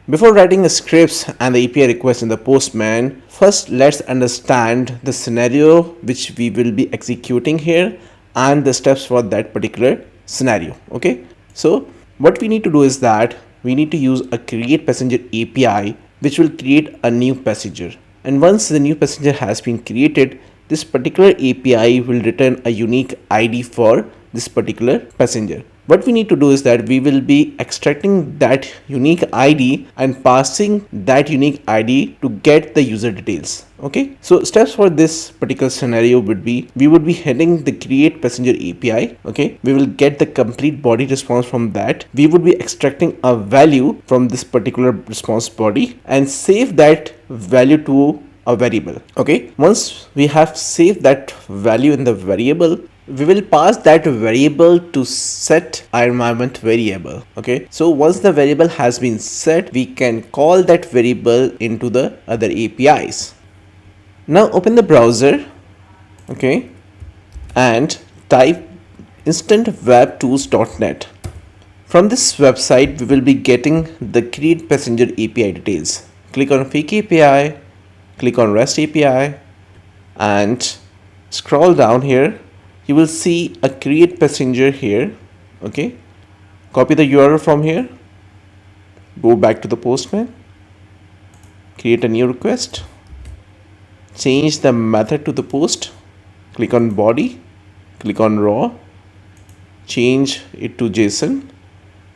Before writing the scripts and the API request in the Postman, first let's understand the scenario which we will be executing here and the steps for that particular scenario. Okay, so what we need to do is that we need to use a create passenger API which will create a new passenger, and once the new passenger has been created, this particular API will return a unique ID for this particular passenger. What we need to do is that we will be extracting that unique ID and passing that unique ID to get the user details. Okay, so steps for this particular scenario would be, we would be heading the create passenger API. Okay, we will get the complete body response from that. We would be extracting a value from this particular response body and save that value to a variable. Okay, once we have saved that value in the variable, we will pass that variable to set our environment variable. Okay, so once the variable has been set, we can call that variable into the other APIs. Now open the browser, okay, and type instantwebtools.net. From this website, we will be getting the create passenger API details. Click on fake API, click on REST API, and scroll down here. You will see a create passenger here. Okay, copy the URL from here, go back to the Postman, create a new request, change the method to the post, click on body, click on raw, change it to JSON.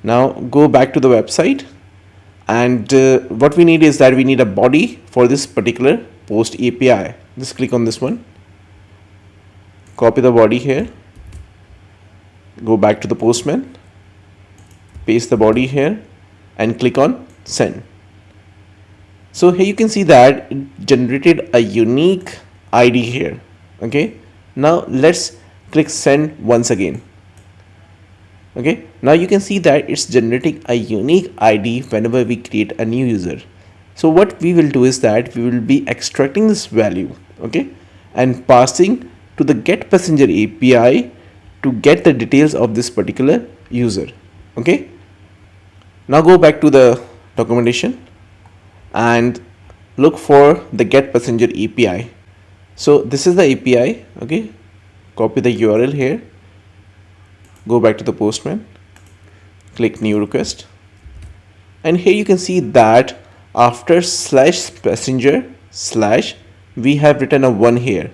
Now go back to the website, and what we need is that we need a body for this particular post API. Just click on this one, copy the body here, go back to the Postman, paste the body here, and click on send. So here you can see that it generated a unique ID here. Okay, now let's click send once again. Okay, now you can see that it's generating a unique ID whenever we create a new user. So what we will do is that we will be extracting this value, okay, and passing to the get passenger API to get the details of this particular user. Okay, now go back to the documentation and look for the get passenger API. So this is the API. Okay, copy the URL here, go back to the Postman, click new request, and here you can see that after /passenger/ we have written a 1 here.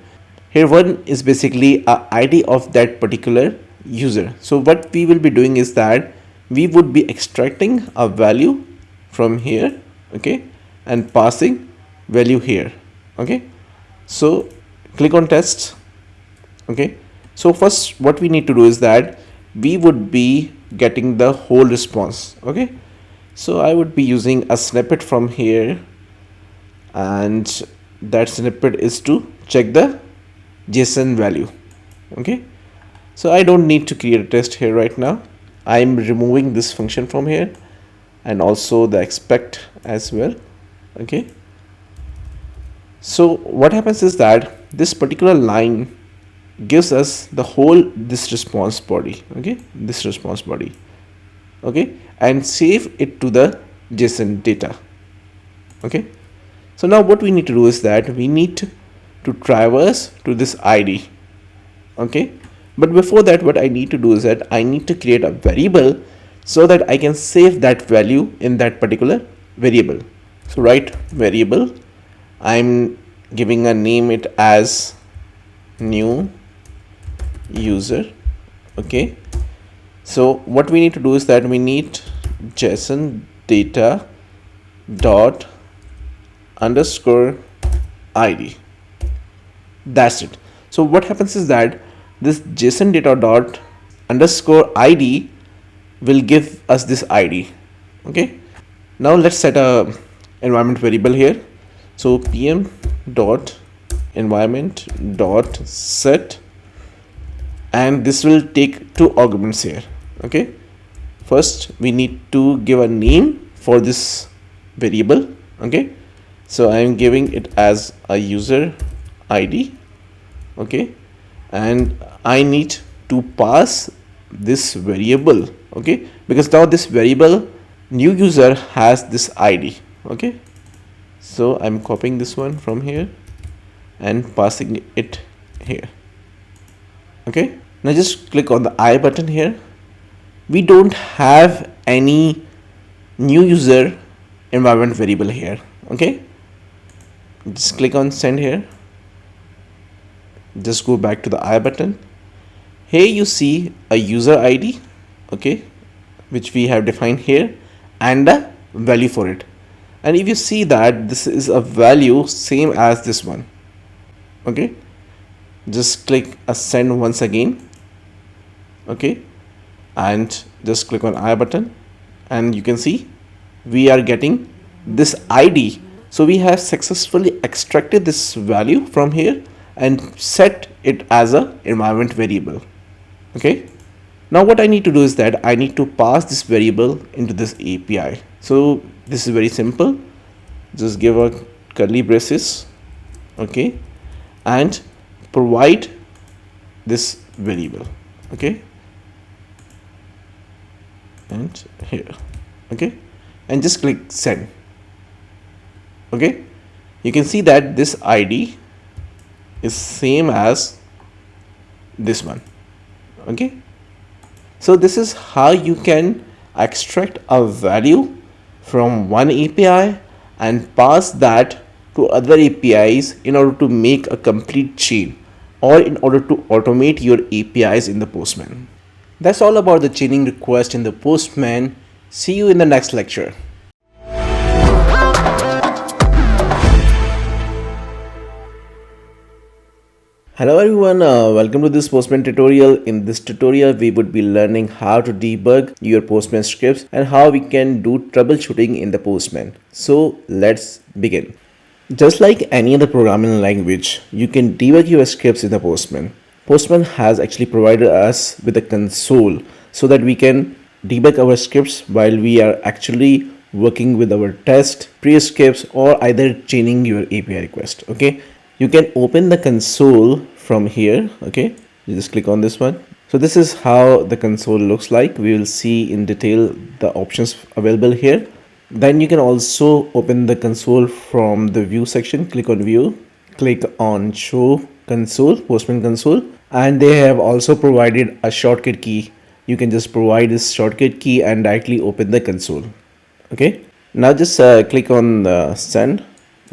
Here 1 is basically a ID of that particular user. So what we will be doing is that we would be extracting a value from here, okay, and passing value here, okay. So click on test, okay. So first what we need to do is that we would be getting the whole response, okay. So I would be using a snippet from here, and that snippet is to check the JSON value, okay. So I don't need to create a test here right now. I'm removing this function from here and also the expect as well, okay. So what happens is that this particular line gives us the whole this response body, okay, this response body, okay, and save it to the JSON data, okay. So now what we need to do is that we need to traverse to this ID, okay. But before that, what I need to do is that I need to create a variable so that I can save that value in that particular variable. So write variable, I'm giving a name it as new user, okay. So what we need to do is that we need JSON data dot underscore ID. That's it. So what happens is that this JSON data dot underscore ID will give us this ID, okay. Now let's set a environment variable here. So pm dot environment dot set, and this will take two arguments here, okay. First we need to give a name for this variable, okay. So I am giving it as a user ID, okay, and I need to pass this variable, okay, because now this variable new user has this ID, okay. So I'm copying this one from here and passing it here, okay. Now just click on the I button here. We don't have any new user environment variable here, okay. Just click on send here. Just go back to the I button. Here you see a user ID, okay, which we have defined here, and a value for it. And if you see that this is a value same as this one, okay, just click a send once again, okay, and just click on I button, and you can see we are getting this ID. So we have successfully extracted this value from here and set it as a environment variable, okay. Now what I need to do is that I need to pass this variable into this API. So this is very simple. Just give a curly braces, okay, and provide this variable, okay, and here, okay, and just click send, okay. You can see that this ID is same as this one, okay. So this is how you can extract a value from one API and pass that to other APIs in order to make a complete chain, or in order to automate your APIs in the Postman. That's all about the chaining request in the Postman. See you in the next lecture. Hello everyone, welcome to this Postman tutorial. In this tutorial, we would be learning how to debug your Postman scripts and how we can do troubleshooting in the Postman. So let's begin. Just like any other programming language, you can debug your scripts in the Postman. Postman has actually provided us with a console so that we can debug our scripts while we are actually working with our test, pre-scripts, or either chaining your API request, okay. You can open the console from here, okay. You just click on this one. So this is how the console looks like. We will see in detail the options available here. Then you can also open the console from the view section. Click on view, click on show console, Postman console, and they have also provided a shortcut key. You can just provide this shortcut key and directly open the console, okay. Now just click on send,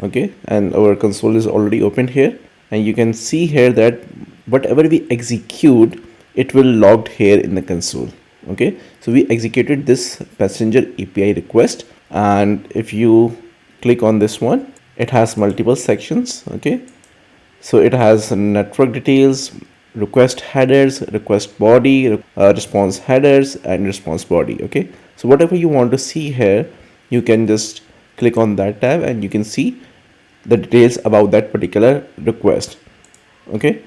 okay, and our console is already opened here, and you can see here that whatever we execute, it will logged here in the console, okay. So we executed this passenger API request, And if you click on this one, it has multiple sections. Okay, so it has network details, request headers, request body, response headers, and response body. Okay, so whatever you want to see here, you can just click on that tab and you can see the details about that particular request. Okay,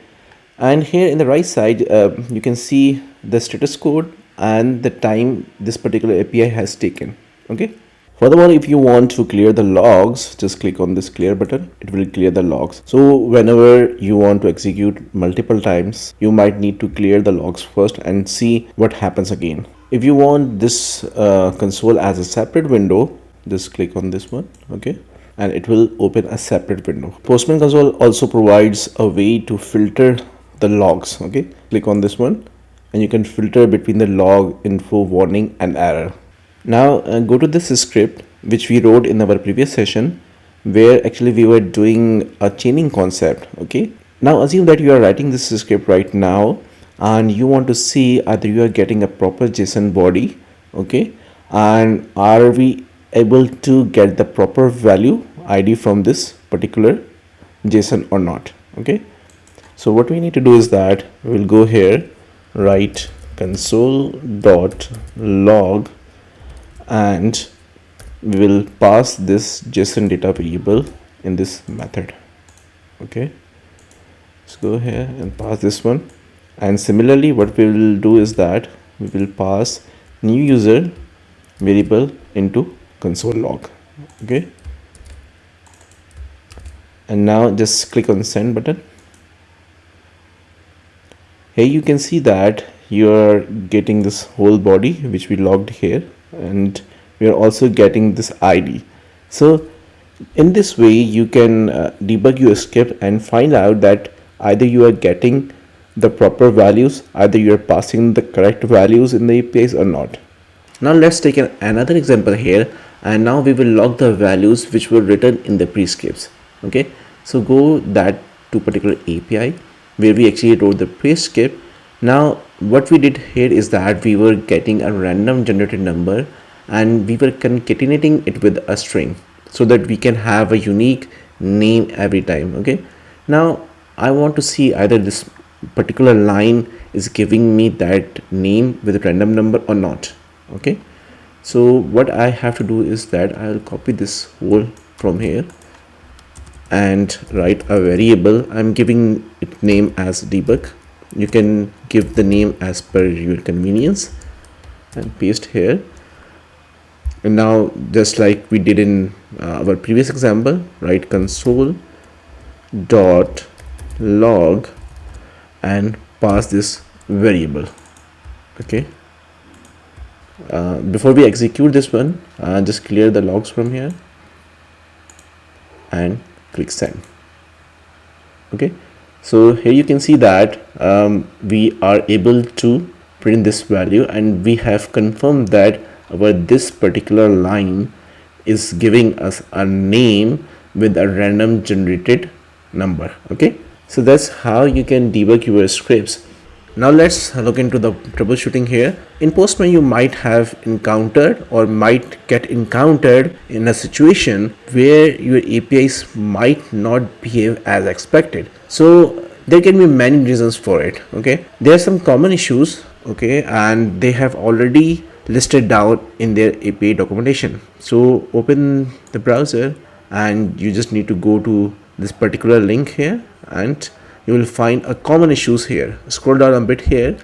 and here in the right side, you can see the status code and the time this particular API has taken. Okay, furthermore, if you want to clear the logs, just click on this clear button. It will clear the logs. So whenever you want to execute multiple times, you might need to clear the logs first and see what happens again. If you want this console as a separate window, just click on this one. Okay, and it will open a separate window. Postman console also provides a way to filter the logs. Okay, click on this one and you can filter between the log, info, warning, and error. Now go to this script which we wrote in our previous session, where actually we were doing a chaining concept. Okay, now assume that you are writing this script right now and you want to see either you are getting a proper JSON body, okay, and are we able to get the proper value ID from this particular JSON or not. Okay, so what we need to do is that we'll go here, write console.log, and we will pass this JSON data variable in this method. Okay, let's go here and pass this one. And similarly, what we will do is that we will pass new user variable into console log. Okay, and now just click on send button. Here you can see that you are getting this whole body which we logged here, and we are also getting this ID. So in this way you can debug your script and find out that either you are getting the proper values, either you are passing the correct values in the APIs or not. Now let's take another example here, and now we will log the values which were written in the pre-scripts. Okay, so go that to particular API where we actually wrote the pre-script. Now what we did here is that we were getting a random generated number and we were concatenating it with a string so that we can have a unique name every time. Okay, now I want to see either this particular line is giving me that name with a random number or not. Okay, so what I have to do is that I will copy this whole from here and write a variable. I'm giving it name as debug. You can give the name as per your convenience and paste here. And now just like we did in our previous example, write console.log and pass this variable. Okay, before we execute this one, just clear the logs from here and click send. Okay, so here you can see that we are able to print this value, and we have confirmed that this particular line is giving us a name with a random generated number. Okay, so that's how you can debug your scripts. Now let's look into the troubleshooting here. In Postman, you might have encountered or might get encountered in a situation where your APIs might not behave as expected. So there can be many reasons for it. Okay, there are some common issues. Okay, and they have already listed down in their API documentation. So open the browser and you just need to go to this particular link here and you will find a common issues here. Scroll down a bit here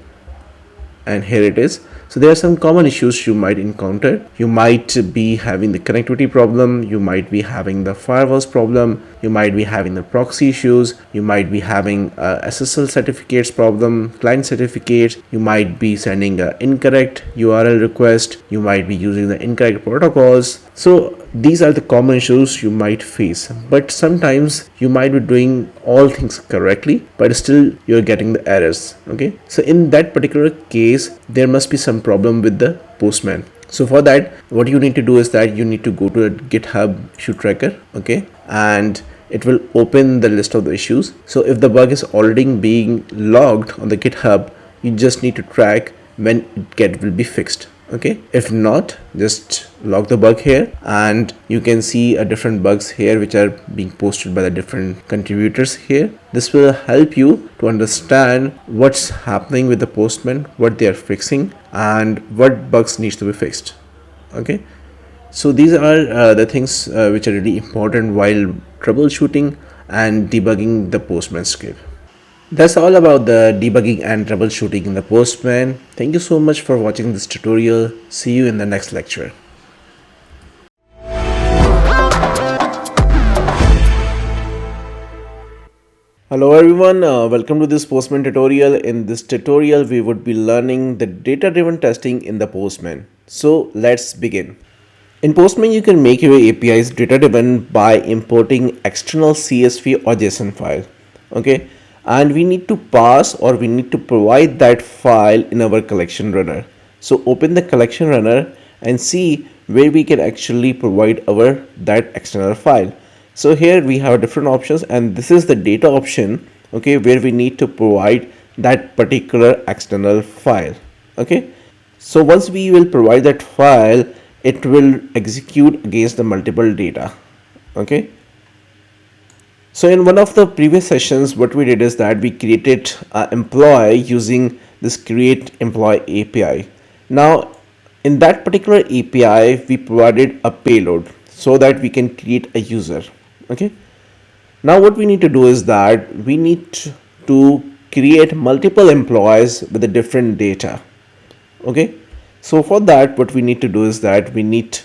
and here it is. So there are some common issues you might encounter. You might be having the connectivity problem, you might be having the firewalls problem, you might be having the proxy issues, you might be having SSL certificates problem, client certificates, you might be sending an incorrect URL request, you might be using the incorrect protocols. So these are the common issues you might face, but sometimes you might be doing all things correctly but still you're getting the errors. Okay, so in that particular case there must be some problem with the Postman. So for that, what you need to do is that you need to go to a GitHub issue tracker. Okay, and it will open the list of the issues. So if the bug is already being logged on the GitHub, you just need to track when it will be fixed. Okay, if not, just log the bug here, and you can see a different bugs here which are being posted by the different contributors here. This will help you to understand what's happening with the Postman, what they are fixing, and what bugs needs to be fixed. Okay, so these are the things which are really important while troubleshooting and debugging the Postman script. That's all about the debugging and troubleshooting in the Postman. Thank you so much for watching this tutorial. See you in the next lecture. Hello everyone, welcome to this Postman tutorial. In this tutorial, we would be learning the data-driven testing in the Postman. So let's begin. In Postman, you can make your APIs data-driven by importing external CSV or JSON file. Okay, and we need to pass or we need to provide that file in our collection runner. So open the collection runner and see where we can actually provide that external file. So here we have different options, and this is the data option, okay, where we need to provide that particular external file. Okay, so once we will provide that file, it will execute against the multiple data. Okay, so in one of the previous sessions, what we did is that we created an employee using this create employee API. Now in that particular API, we provided a payload so that we can create a user. Okay, now what we need to do is that we need to create multiple employees with the different data. Okay, so for that, what we need to do is that we need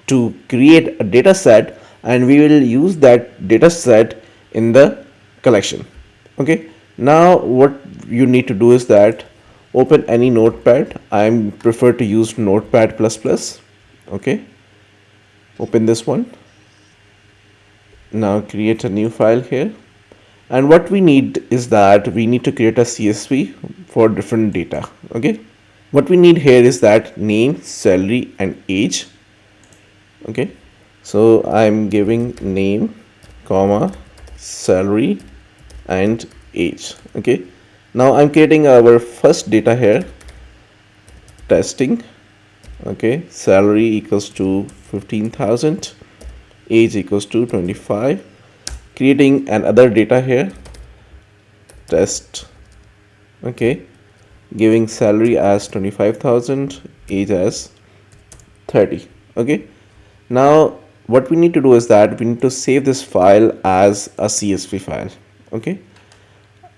to create a data set, and we will use that data set in the collection. Okay, now what you need to do is that open any notepad. I prefer to use Notepad++. Okay, open this one. Now create a new file here, and what we need is that we need to create a CSV for different data. Okay, what we need here is that name, salary, and age. Okay, so I'm giving name, comma, salary, and age. Okay, now I'm creating our first data here, testing. Okay, salary equals to 15,000, age equals to 25. Creating another data here, test. Okay, giving salary as 25,000, age as 30. Okay, now what we need to do is that we need to save this file as a CSV file. Okay,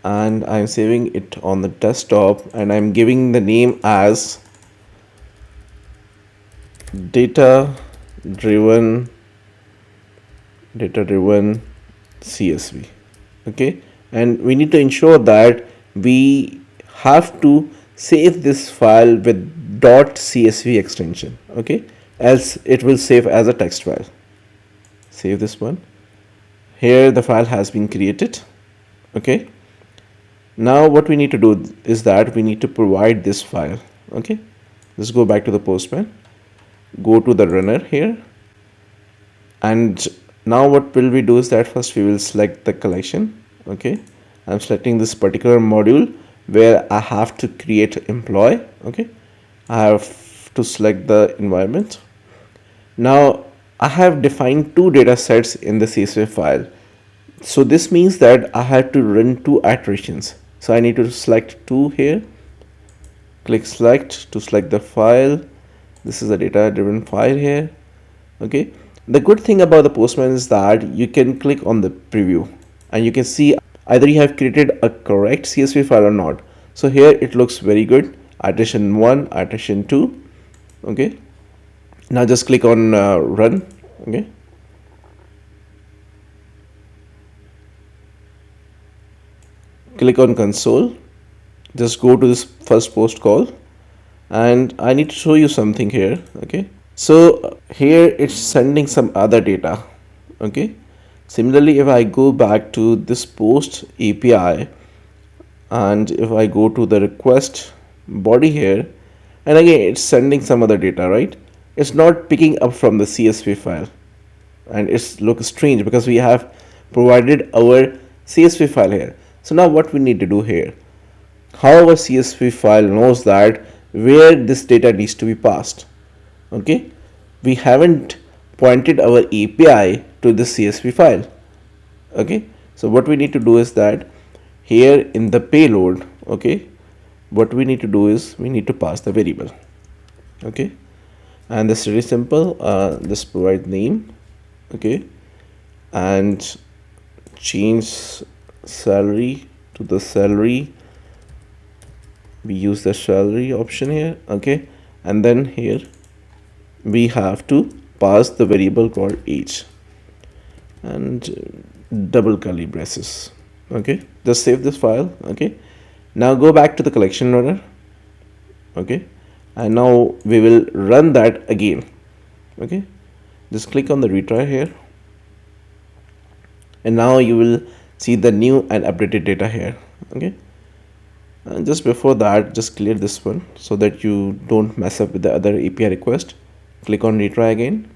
and I'm saving it on the desktop, and I'm giving the name as data-driven CSV. Okay, and we need to ensure that we have to save this file with .csv extension. Okay, else it will save as a text file. Save this one. Here the file has been created. Okay, now what we need to do is that we need to provide this file. Okay, let's go back to the Postman, go to the runner here, and now what will we do is that first we will select the collection. Okay, I'm selecting this particular module where I have to create employee. Okay, I have to select the environment. Now I have defined two data sets in the CSV file, so this means that I have to run two iterations. So I need to select two here, click select to select the file. This is a data driven file here. Okay, the good thing about the Postman is that you can click on the preview and you can see either you have created a correct CSV file or not. So here it looks very good, iteration 1, iteration 2. Okay, now just click on run. Okay, click on console, just go to this first post call, and I need to show you something here. Okay, so here it's sending some other data. Okay, similarly, if I go back to this post API, and if I go to the request body here, and again it's sending some other data, right? It's not picking up from the CSV file, and it's looks strange because we have provided our CSV file here. So now what we need to do here, how our CSV file knows that where this data needs to be passed. Okay, we haven't pointed our API to the CSV file. Okay, so what we need to do is that here in the payload, okay, what we need to do is we need to pass the variable. Okay, and this is really simple. Just provide name, okay, and change salary to the salary. We use the salary option here, okay, and then here we have to pass the variable called age and double curly braces. Okay, just save this file. Okay, now go back to the collection runner. Okay, and now we will run that again. Okay, just click on the retry here, and now you will see the new and updated data here. Okay, and just before that, just clear this one so that you don't mess up with the other API request. Click on retry again,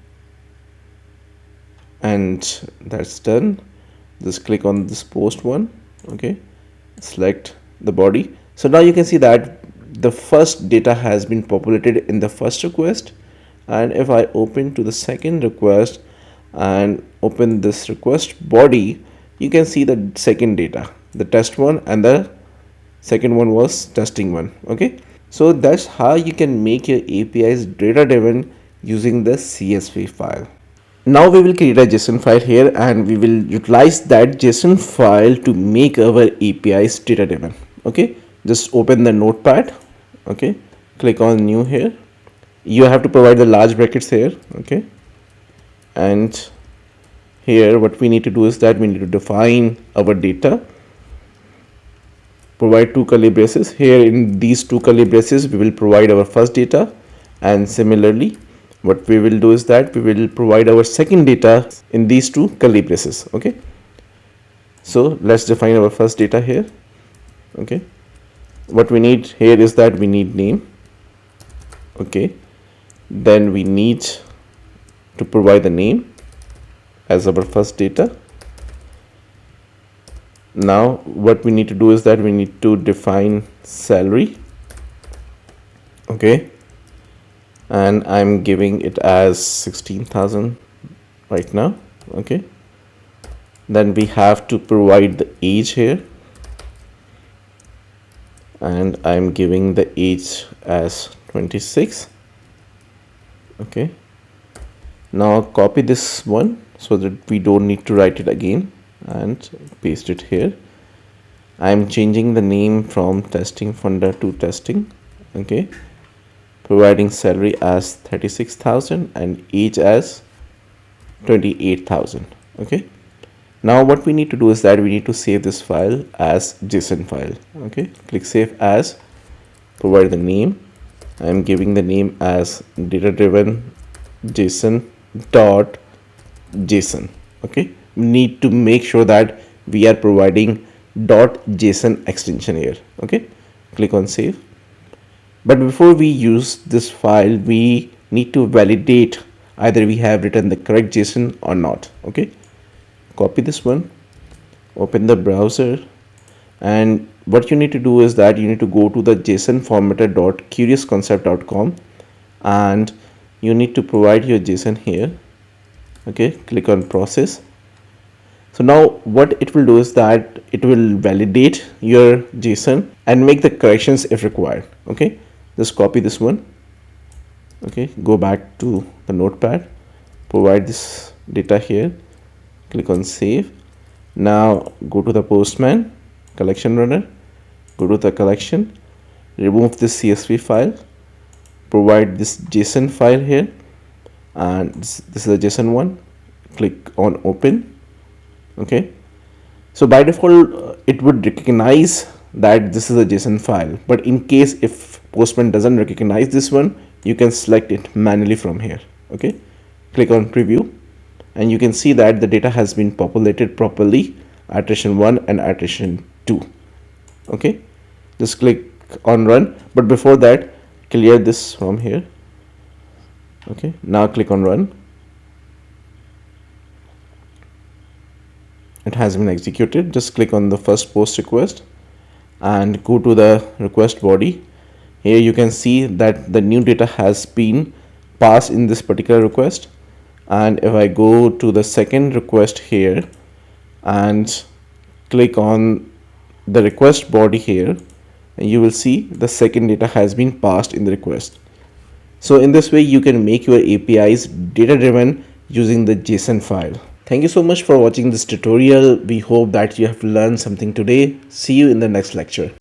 and that's done. Just click on this post one. Okay, select the body. So now you can see that the first data has been populated in the first request, and if I open to the second request and open this request body, you can see the second data, the test one, and the second one was testing one. Okay, so that's how you can make your APIs data driven using the CSV file. Now we will create a JSON file here, and we will utilize that JSON file to make our APIs data driven. Okay, just open the notepad. Okay, click on new here. You have to provide the large brackets here. Okay, and here what we need to do is that we need to define our data, provide two curly braces. Here in these two curly braces we will provide our first data, and similarly what we will do is that we will provide our second data in these two curly braces. Okay, so let's define our first data here. Okay, what we need here is that we need name. Okay, then we need to provide the name as our first data. Now what we need to do is that we need to define salary. Okay, and I'm giving it as 16,000 right now. Okay, then we have to provide the age here, and I'm giving the age as 26. Okay, now copy this one so that we don't need to write it again, and paste it here. I'm changing the name from testing funder to testing. Okay, providing salary as 36,000 and age as 28,000. Okay, now what we need to do is that we need to save this file as JSON file. Okay, click save as, provide the name. I'm giving the name as data driven JSON dot JSON. Okay, we need to make sure that we are providing .json extension here. Okay, click on save. But before we use this file, we need to validate either we have written the correct JSON or not. Okay, copy this one, open the browser, and what you need to do is that you need to go to the JSON formatter.curiousconcept.com, and you need to provide your JSON here. Okay, click on process. So now what it will do is that it will validate your JSON and make the corrections if required. Okay, just copy this one. Okay, go back to the notepad, provide this data here, click on save. Now go to the Postman collection runner, go to the collection, remove this CSV file, provide this JSON file here, and this is the JSON one. Click on open. Okay, so by default it would recognize that this is a JSON file, but in case if Postman doesn't recognize this one, you can select it manually from here. Okay, click on preview, and you can see that the data has been populated properly, iteration 1 and iteration 2. Okay, just click on run, but before that clear this from here. Okay, now click on run. It has been executed. Just click on the first post request and go to the request body. Here you can see that the new data has been passed in this particular request. And if I go to the second request here and click on the request body here, you will see the second data has been passed in the request. So in this way you can make your APIs data driven using the JSON file. Thank you so much for watching this tutorial. We hope that you have learned something today. See you in the next lecture.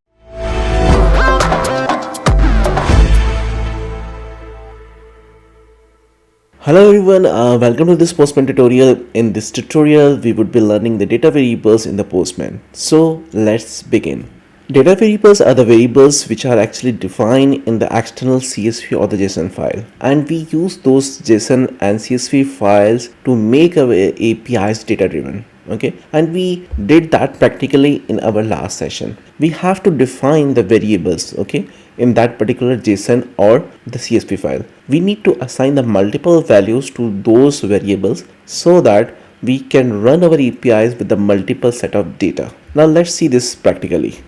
Hello everyone, welcome to this Postman tutorial. In this tutorial, we would be learning the data variables in the Postman. So let's begin. Data variables are the variables which are actually defined in the external CSV or the JSON file. And we use those JSON and CSV files to make our APIs data driven. Okay, and we did that practically in our last session. We have to define the variables, okay, in that particular JSON or the CSV file. We need to assign the multiple values to those variables so that we can run our APIs with the multiple set of data. Now let's see this practically.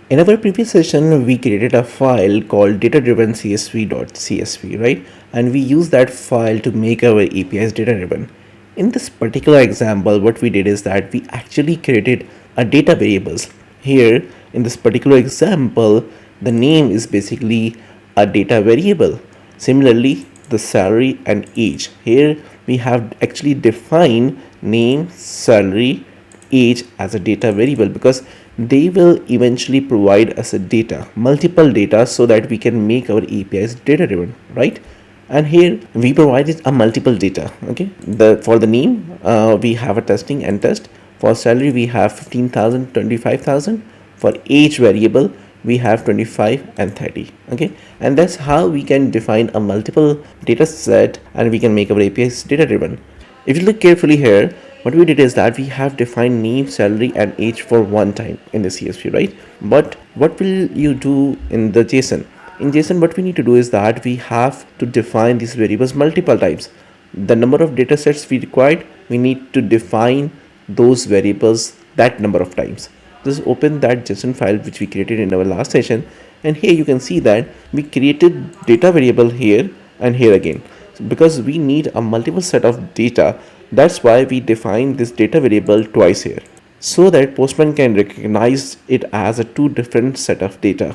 In our previous session, we created a file called data-driven-csv.csv, right? And we use that file to make our APIs data driven. In this particular example, what we did is that we actually created a data variables. Here in this particular example, the name is basically a data variable. Similarly, the salary and age. Here we have actually defined name, salary, age as a data variable because they will eventually provide us a data, multiple data, so that we can make our APIs data driven, right? And here we provided a multiple data. Okay, for the name we have a testing and test. For salary we have 15,000, 25,000. For age variable we have 25 and 30. Okay, and that's how we can define a multiple data set and we can make our APIs data driven. If you look carefully here, what we did is that we have defined name, salary and age for one time in the CSV, right? But what will you do in the JSON? In JSON, what we need to do is that we have to define these variables multiple times. The number of data sets we required, we need to define those variables that number of times. Just open that JSON file which we created in our last session, and here you can see that we created data variable here and here again. So because we need a multiple set of data, that's why we define this data variable twice here, so that Postman can recognize it as a two different set of data.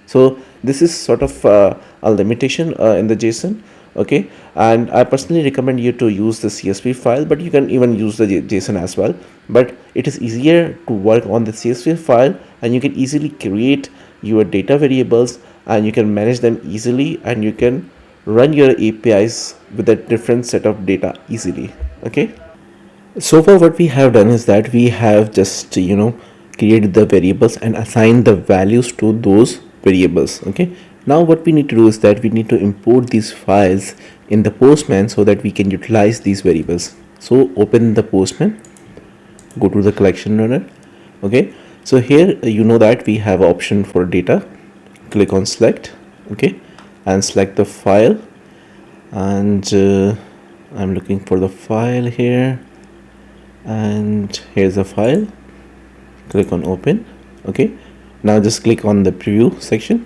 So this is sort of a limitation in the JSON. Okay, and I personally recommend you to use the CSV file, but you can even use the JSON as well. But it is easier to work on the CSV file, and you can easily create your data variables and you can manage them easily, and you can run your APIs with a different set of data easily. Okay, so far what we have done is that we have just created the variables and assigned the values to those variables. Okay, now what we need to do is that we need to import these files in the Postman so that we can utilize these variables. So open the Postman, go to the collection runner. Okay, so here that we have option for data. Click on select, okay, and select the file, and I'm looking for the file here, and here's the file. Click on open. Okay, now just click on the preview section.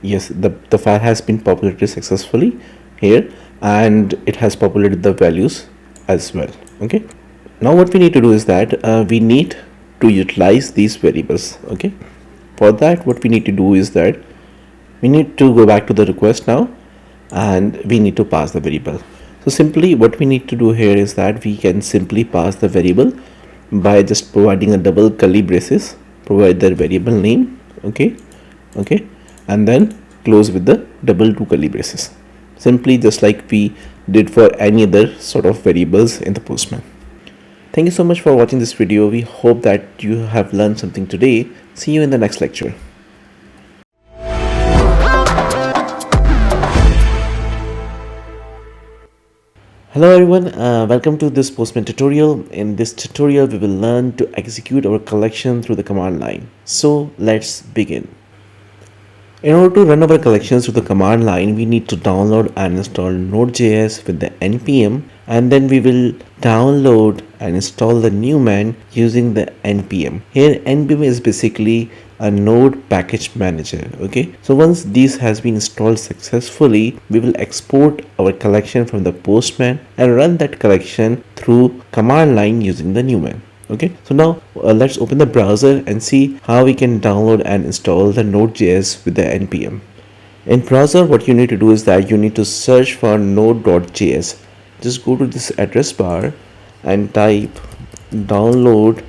Yes, the file has been populated successfully here, and it has populated the values as well. Okay, now what we need to do is that we need to utilize these variables. Okay, for that what we need to do is that we need to go back to the request now, and we need to pass the variable. So simply what we need to do here is that we can simply pass the variable by just providing a double curly braces. Provide the variable name, okay, and then close with the double two curly braces, simply just like we did for any other sort of variables in the Postman. Thank you so much for watching this video. We hope that you have learned something today. See you in the next lecture. Hello everyone, welcome to this Postman tutorial. In this tutorial we will learn to execute our collection through the command line. So let's begin. In order to run our collections through the command line, we need to download and install Node.js with the npm, and then we will download and install the Newman using the npm. Here npm is basically a node package manager. Okay, so once this has been installed successfully, we will export our collection from the Postman and run that collection through command line using the Newman. Okay, so now let's open the browser and see how we can download and install the Node.js with the npm. In browser, what you need to do is that you need to search for node.js. Just go to this address bar and type download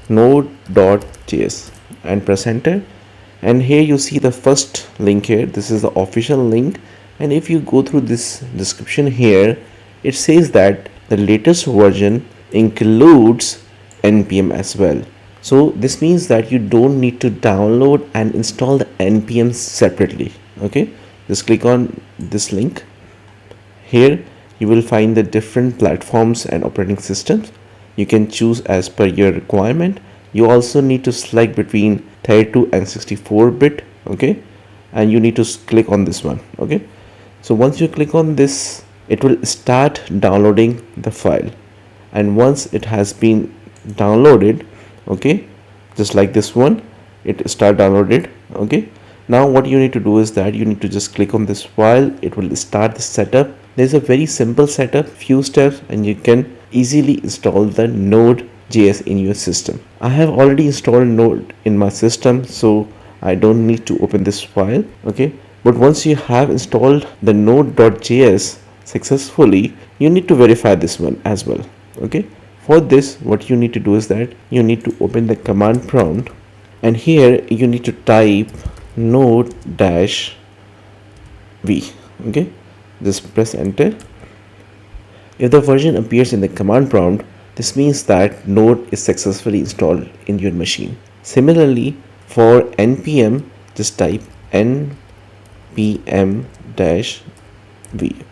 node.js and press enter, and here you see the first link here. This is the official link, and if you go through this description here, it says that the latest version includes npm as well. So this means that you don't need to download and install the npm separately. Okay, just click on this link. Here you will find the different platforms and operating systems. You can choose as per your requirement. You also need to select between 32 and 64-bit. Okay, and you need to click on this one. Okay, so once you click on this, it will start downloading the file, and once it has been downloaded, okay, just like this one, it start downloaded. Okay, now what you need to do is that you need to just click on this file. It will start the setup. There's a very simple setup, few steps, and you can easily install the Node.js in your system. I have already installed Node in my system, so I don't need to open this file. Okay, but once you have installed the Node.js successfully, you need to verify this one as well. Okay, for this, what you need to do is that you need to open the command prompt, and here you need to type node-v. Okay, just press enter. If the version appears in the command prompt, this means that Node is successfully installed in your machine. Similarly, for npm, just type npm-v.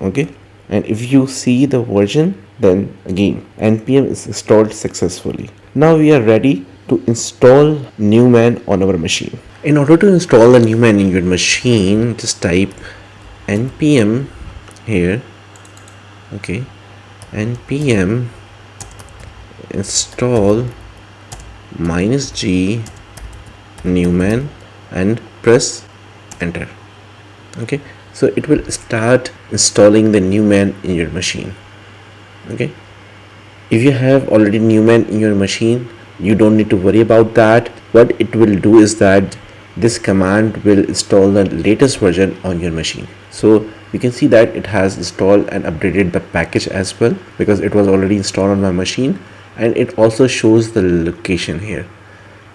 Okay, and if you see the version, then again npm is installed successfully. Now we are ready to install Newman on our machine. In order to install the Newman in your machine, just type npm here. Okay, npm install -g Newman and press enter. Okay, so it will start installing the Newman in your machine. Okay, if you have already Newman in your machine, you don't need to worry about that. What it will do is that this command will install the latest version on your machine. So you can see that it has installed and updated the package as well, because it was already installed on my machine, and it also shows the location here.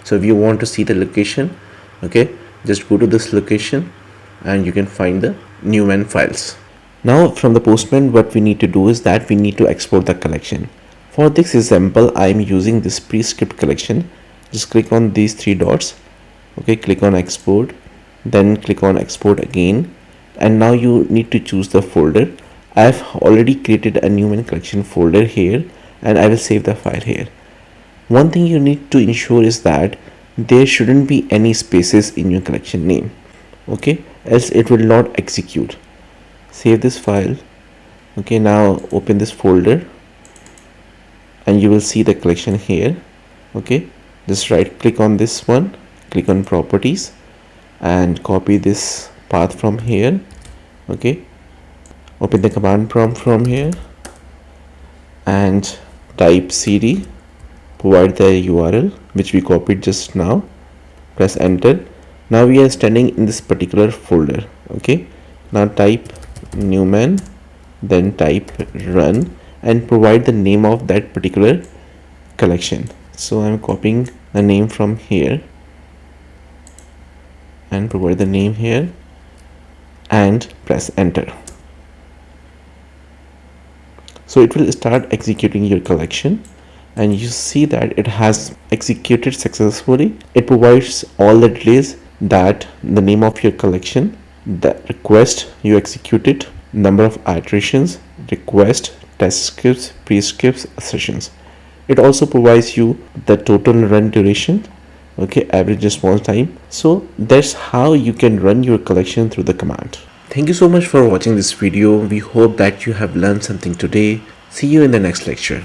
So if you want to see the location, okay, just go to this location and you can find the Newman files. Now from the Postman, what we need to do is that we need to export the collection. For this example, I am using this prescript collection. Just click on these three dots. Okay, click on export, then click on export again, and now you need to choose the folder. I have already created a Newman collection folder here, and I will save the file here. One thing you need to ensure is that there shouldn't be any spaces in your collection name. Okay, else it will not execute. Save this file. Okay, now open this folder and you will see the collection here. Okay, just right click on this one, click on properties and copy this path from here. Okay, open the command prompt from here and type cd, provide the URL which we copied just now, press enter. Now we are standing in this particular folder. Okay, now type Newman, then type run and provide the name of that particular collection. So I'm copying the name from here and provide the name here and press enter. So it will start executing your collection, and you see that it has executed successfully. It provides all the details, that the name of your collection, the request you executed, number of iterations, request, test scripts, prescripts, sessions. It also provides you the total run duration, okay, average response time. So that's how you can run your collection through the command. Thank you so much for watching this video. We hope that you have learned something today. See you in the next lecture.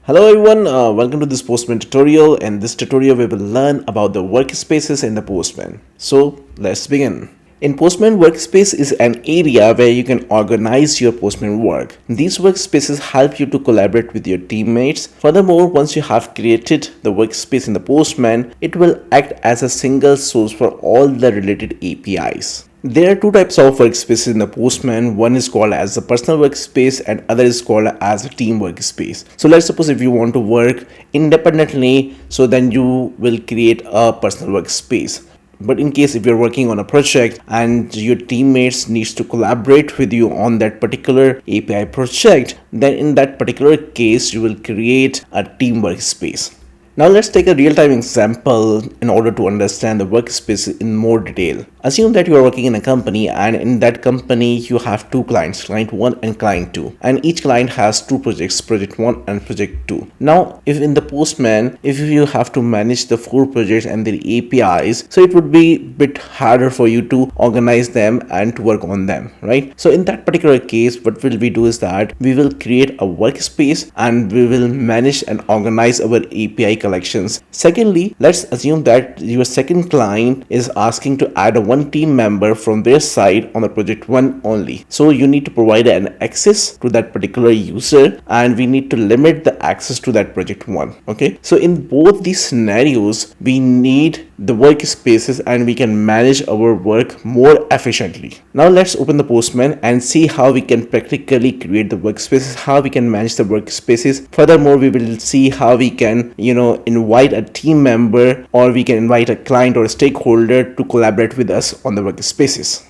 Hello everyone, welcome to this Postman tutorial. In this tutorial we will learn about the workspaces in the Postman. So let's begin. In Postman, workspace is an area where you can organize your Postman work. These workspaces help you to collaborate with your teammates. Furthermore, once you have created the workspace in the Postman, it will act as a single source for all the related APIs. There are two types of workspaces in the Postman. One is called as a personal workspace and other is called as a team workspace. So let's suppose if you want to work independently, so then you will create a personal workspace. But in case if you're working on a project and your teammates needs to collaborate with you on that particular API project, then in that particular case you will create a team workspace. Now let's take a real-time example in order to understand the workspace in more detail. Assume that you are working in a company and in that company you have two clients, client 1 and client 2, and each client has two projects, project 1 and project 2. Now if in the Postman, if you have to manage the 4 projects and their APIs, so it would be a bit harder for you to organize them and to work on them, right? So in that particular case, what will we do is that we will create a workspace and we will manage and organize our API collections. Secondly, let's assume that your second client is asking to add a one team member from their side on the project 1 only. So you need to provide an access to that particular user and we need to limit the access to that project 1. Okay, so in both these scenarios we need the workspaces and we can manage our work more efficiently. Now let's open the Postman and see how we can practically create the workspaces, how we can manage the workspaces. Furthermore, we will see how we can invite a team member or we can invite a client or a stakeholder to collaborate with us on the workspaces.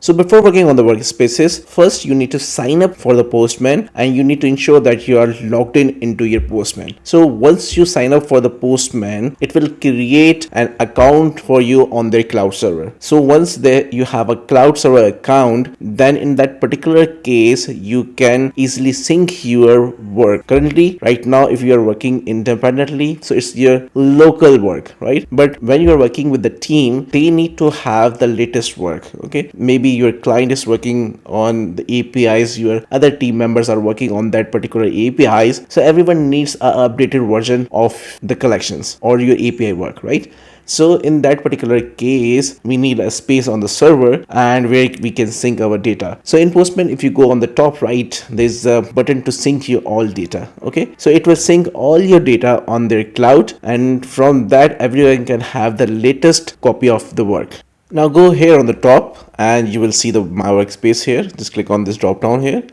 So before working on the workspaces, first you need to sign up for the Postman and you need to ensure that you are logged in into your Postman. So once you sign up for the Postman, it will create an account for you on their cloud server. So once you have a cloud server account, then in that particular case, you can easily sync your work. Currently, right now, if you are working independently, so it's your local work, right? But when you are working with the team, they need to have the latest work, okay? Maybe your client is working on the APIs, your other team members are working on that particular APIs, so everyone needs an updated version of the collections or your API work, right? So in that particular case, we need a space on the server and where we can sync our data. So in Postman, if you go on the top right, there's a button to sync your all data. Okay, so it will sync all your data on their cloud, and from that everyone can have the latest copy of the work. Now go here on the top and you will see the my workspace here. Just click on this drop down here.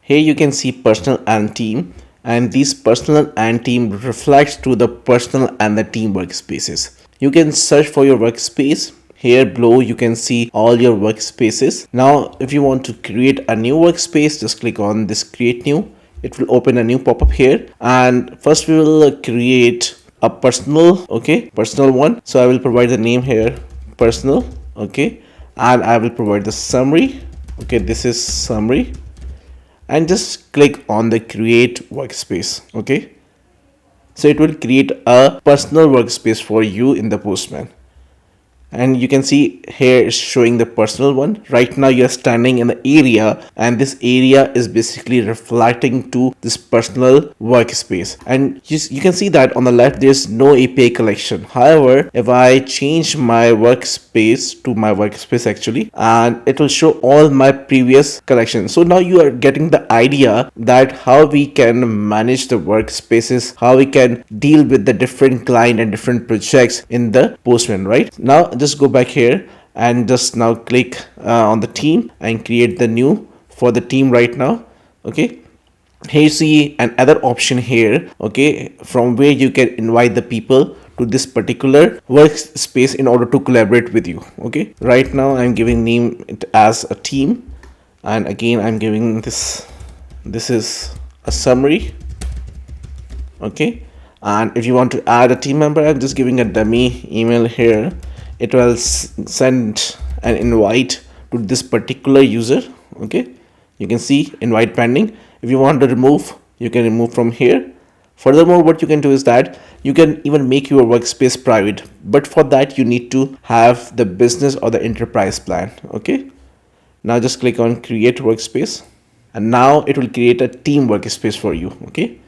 Here you can see personal and team, and these personal and team reflects to the personal and the team workspaces. You can search for your workspace. Here below you can see all your workspaces. Now if you want to create a new workspace, just click on this create new. It will open a new pop-up here, and first we will create a personal, okay, personal one. So I will provide the name here, personal, okay, and I will provide the summary. Okay, this is summary, and just click on the create workspace. Okay, so it will create a personal workspace for you in the Postman. And you can see here is showing the personal one. Right now you're standing in the area, and this area is basically reflecting to this personal workspace. And you can see that on the left there's no API collection. However, if I change my workspace to my workspace actually, and it will show all my previous collections. So now you are getting the idea that how we can manage the workspaces, how we can deal with the different client and different projects in the Postman, right? Now just go back here and just now click on the team and create the new for the team right now. Okay, here you see another option here, okay, from where you can invite the people to this particular workspace in order to collaborate with you. Okay, right now I'm giving name it as a team, and again I'm giving this is a summary. Okay, and if you want to add a team member, I'm just giving a dummy email here. It will send an invite to this particular user. Okay, you can see invite pending. If you want to remove, you can remove from here. Furthermore, what you can do is that you can even make your workspace private, but for that you need to have the business or the enterprise plan. Okay, now just click on create workspace, and now it will create a team workspace for you. Okay,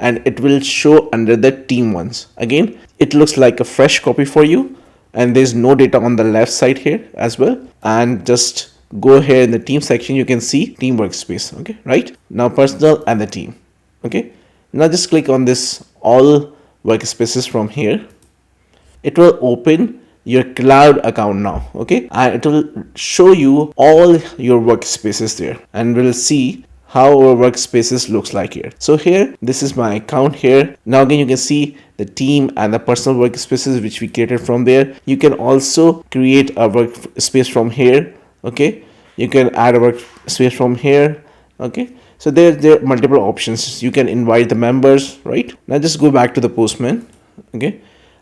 and it will show under the team ones. Again, it looks like a fresh copy for you, and there's no data on the left side here as well. And just go here in the team section, you can see team workspace. Okay, right now personal and the team. Okay, now just click on this all workspaces from here. It will open your cloud account now. Okay, and it will show you all your workspaces there, and we'll see how our workspaces looks like here. So here, this is my account here. Now again, you can see the team and the personal workspaces which we created from there. You can also create a workspace from here. Okay, you can add a workspace from here. Okay, so there are multiple options. You can invite the members, right? Now just go back to the Postman. Okay,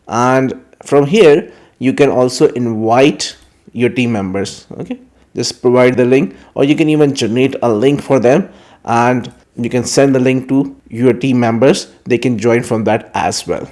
and from here you can also invite your team members. Okay, just provide the link, or you can even generate a link for them, and you can send the link to your team members. They can join from that as well.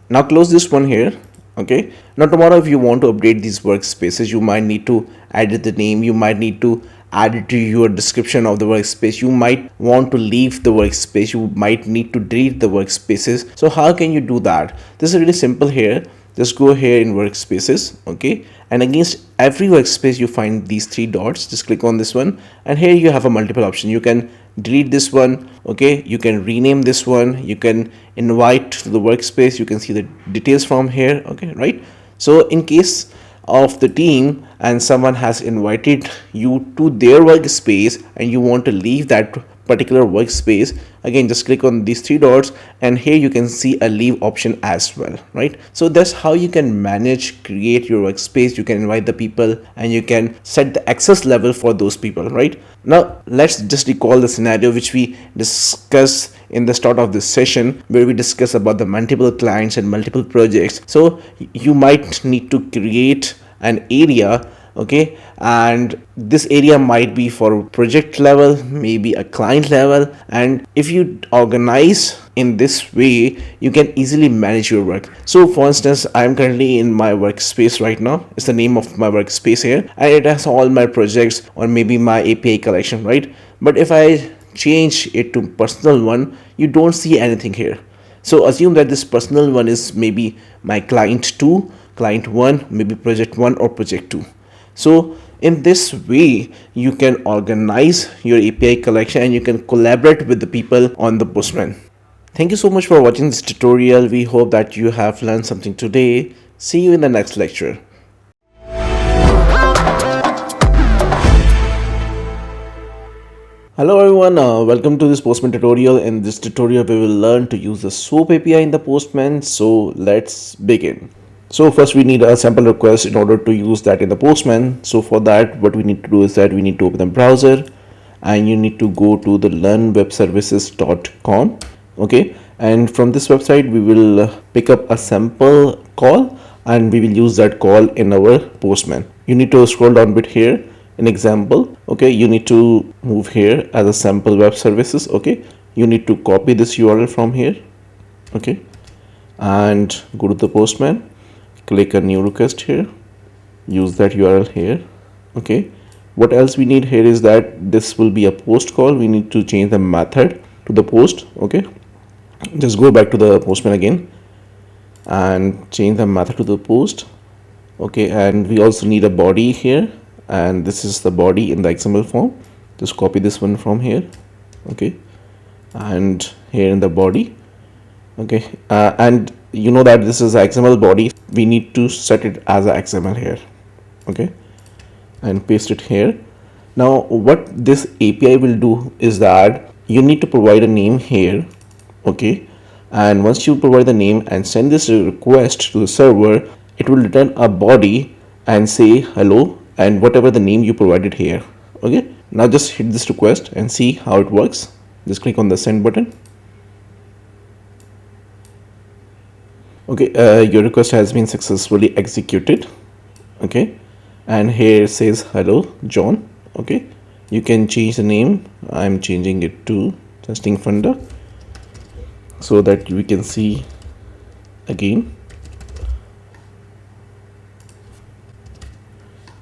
Now close this one here. Okay, now tomorrow if you want to update these workspaces, you might need to edit the name, you might need to add it to your description of the workspace, you might want to leave the workspace, you might need to delete the workspaces. So how can you do that? This is really simple here. Just go here in workspaces. Okay, and against every workspace you find these three dots. Just click on this one, and here you have a multiple option. You can delete this one. Okay, you can rename this one, you can invite to the workspace, you can see the details from here. Okay, right? So in case of the team and someone has invited you to their workspace and you want to leave that particular workspace, again just click on these three dots, and here you can see a leave option as well, right? So that's how you can manage, create your workspace. You can invite the people and you can set the access level for those people, right? Now let's just recall the scenario which we discussed in the start of this session, where we discuss about the multiple clients and multiple projects. So you might need to create an area. Okay, and this area might be for project level, maybe a client level, and if you organize in this way, you can easily manage your work. So for instance, I am currently in my workspace right now. It's the name of my workspace here, and it has all my projects or maybe my API collection, right? But if I change it to personal one, you don't see anything here. So assume that this personal one is maybe my client 2, client 1, maybe project 1 or project 2. So in this way, you can organize your API collection and you can collaborate with the people on the Postman. Thank you so much for watching this tutorial. We hope that you have learned something today. See you in the next lecture. Hello everyone, welcome to this Postman tutorial. In this tutorial, we will learn to use the SOAP API in the Postman. So let's begin. So first we need a sample request in order to use that in the Postman. So for that, what we need to do is that we need to open the browser and you need to go to the learnwebservices.com. Okay, and from this website we will pick up a sample call and we will use that call in our Postman. You need to scroll down a bit here in example. Okay, you need to move here as a sample web services. Okay, you need to copy this URL from here. Okay, and go to the Postman, click a new request here, use that URL here. Okay, what else we need here is that this will be a post call. We need to change the method to the post. Okay, just go back to the Postman again and change the method to the post. Okay, and we also need a body here, and this is the body in the XML form. Just copy this one from here. Okay, and here in the body. Okay, and you know that this is XML body. We need to set it as a XML here. Okay, and paste it here. Now what this API will do is that you need to provide a name here. Okay, and once you provide the name and send this request to the server, it will return a body and say hello and whatever the name you provided here. Okay, now just hit this request and see how it works. Just click on the send button. Okay, your request has been successfully executed. Okay, and here it says hello John. Okay, You can change the name. I'm changing it to testing funder so that we can see again.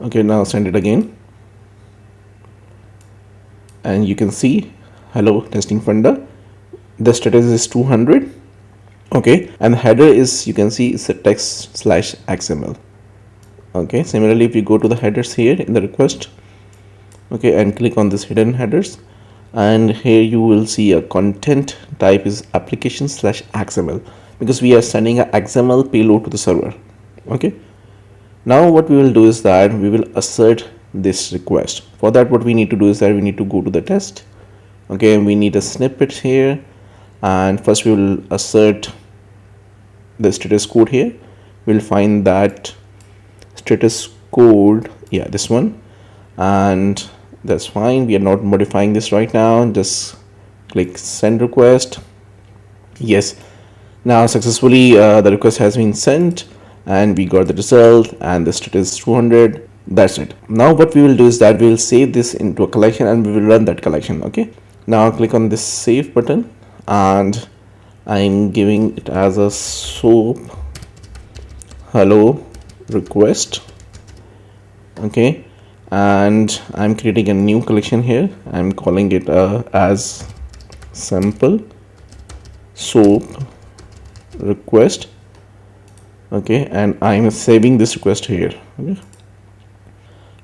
Okay, now send it again. And you can see hello testing funder. The status is 200. Okay, and the header is, you can see, it's a text/XML. Okay, similarly, if you go to the headers here in the request, okay, and click on this hidden headers, and here you will see a content type is application/XML, because we are sending a XML payload to the server. Okay, now what we will do is that we will assert this request. For that, what we need to do is that we need to go to the test. Okay, and we need a snippet here, and first we will assert the status code here. We'll find that status code, yeah, this one, and that's fine. We are not modifying this right now. Just click send request. Yes, now successfully the request has been sent and we got the result, and the status is 200. That's it. Now what we will do is that we will save this into a collection and we will run that collection. Okay, now click on this save button, and I'm giving it as a soap hello request. Okay, and I'm creating a new collection here. I'm calling it as sample soap request. Okay, and I'm saving this request here. Okay,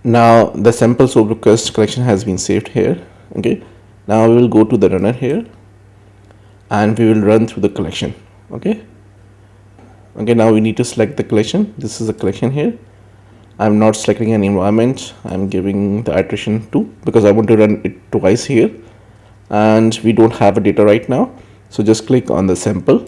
now the sample soap request collection has been saved here. Okay, now we will go to the runner here and we will run through the collection. Okay, now we need to select the collection. This is the collection here. I'm not selecting an environment. I'm giving the iteration 2 because I want to run it twice here, and we don't have a data right now. So just click on the sample.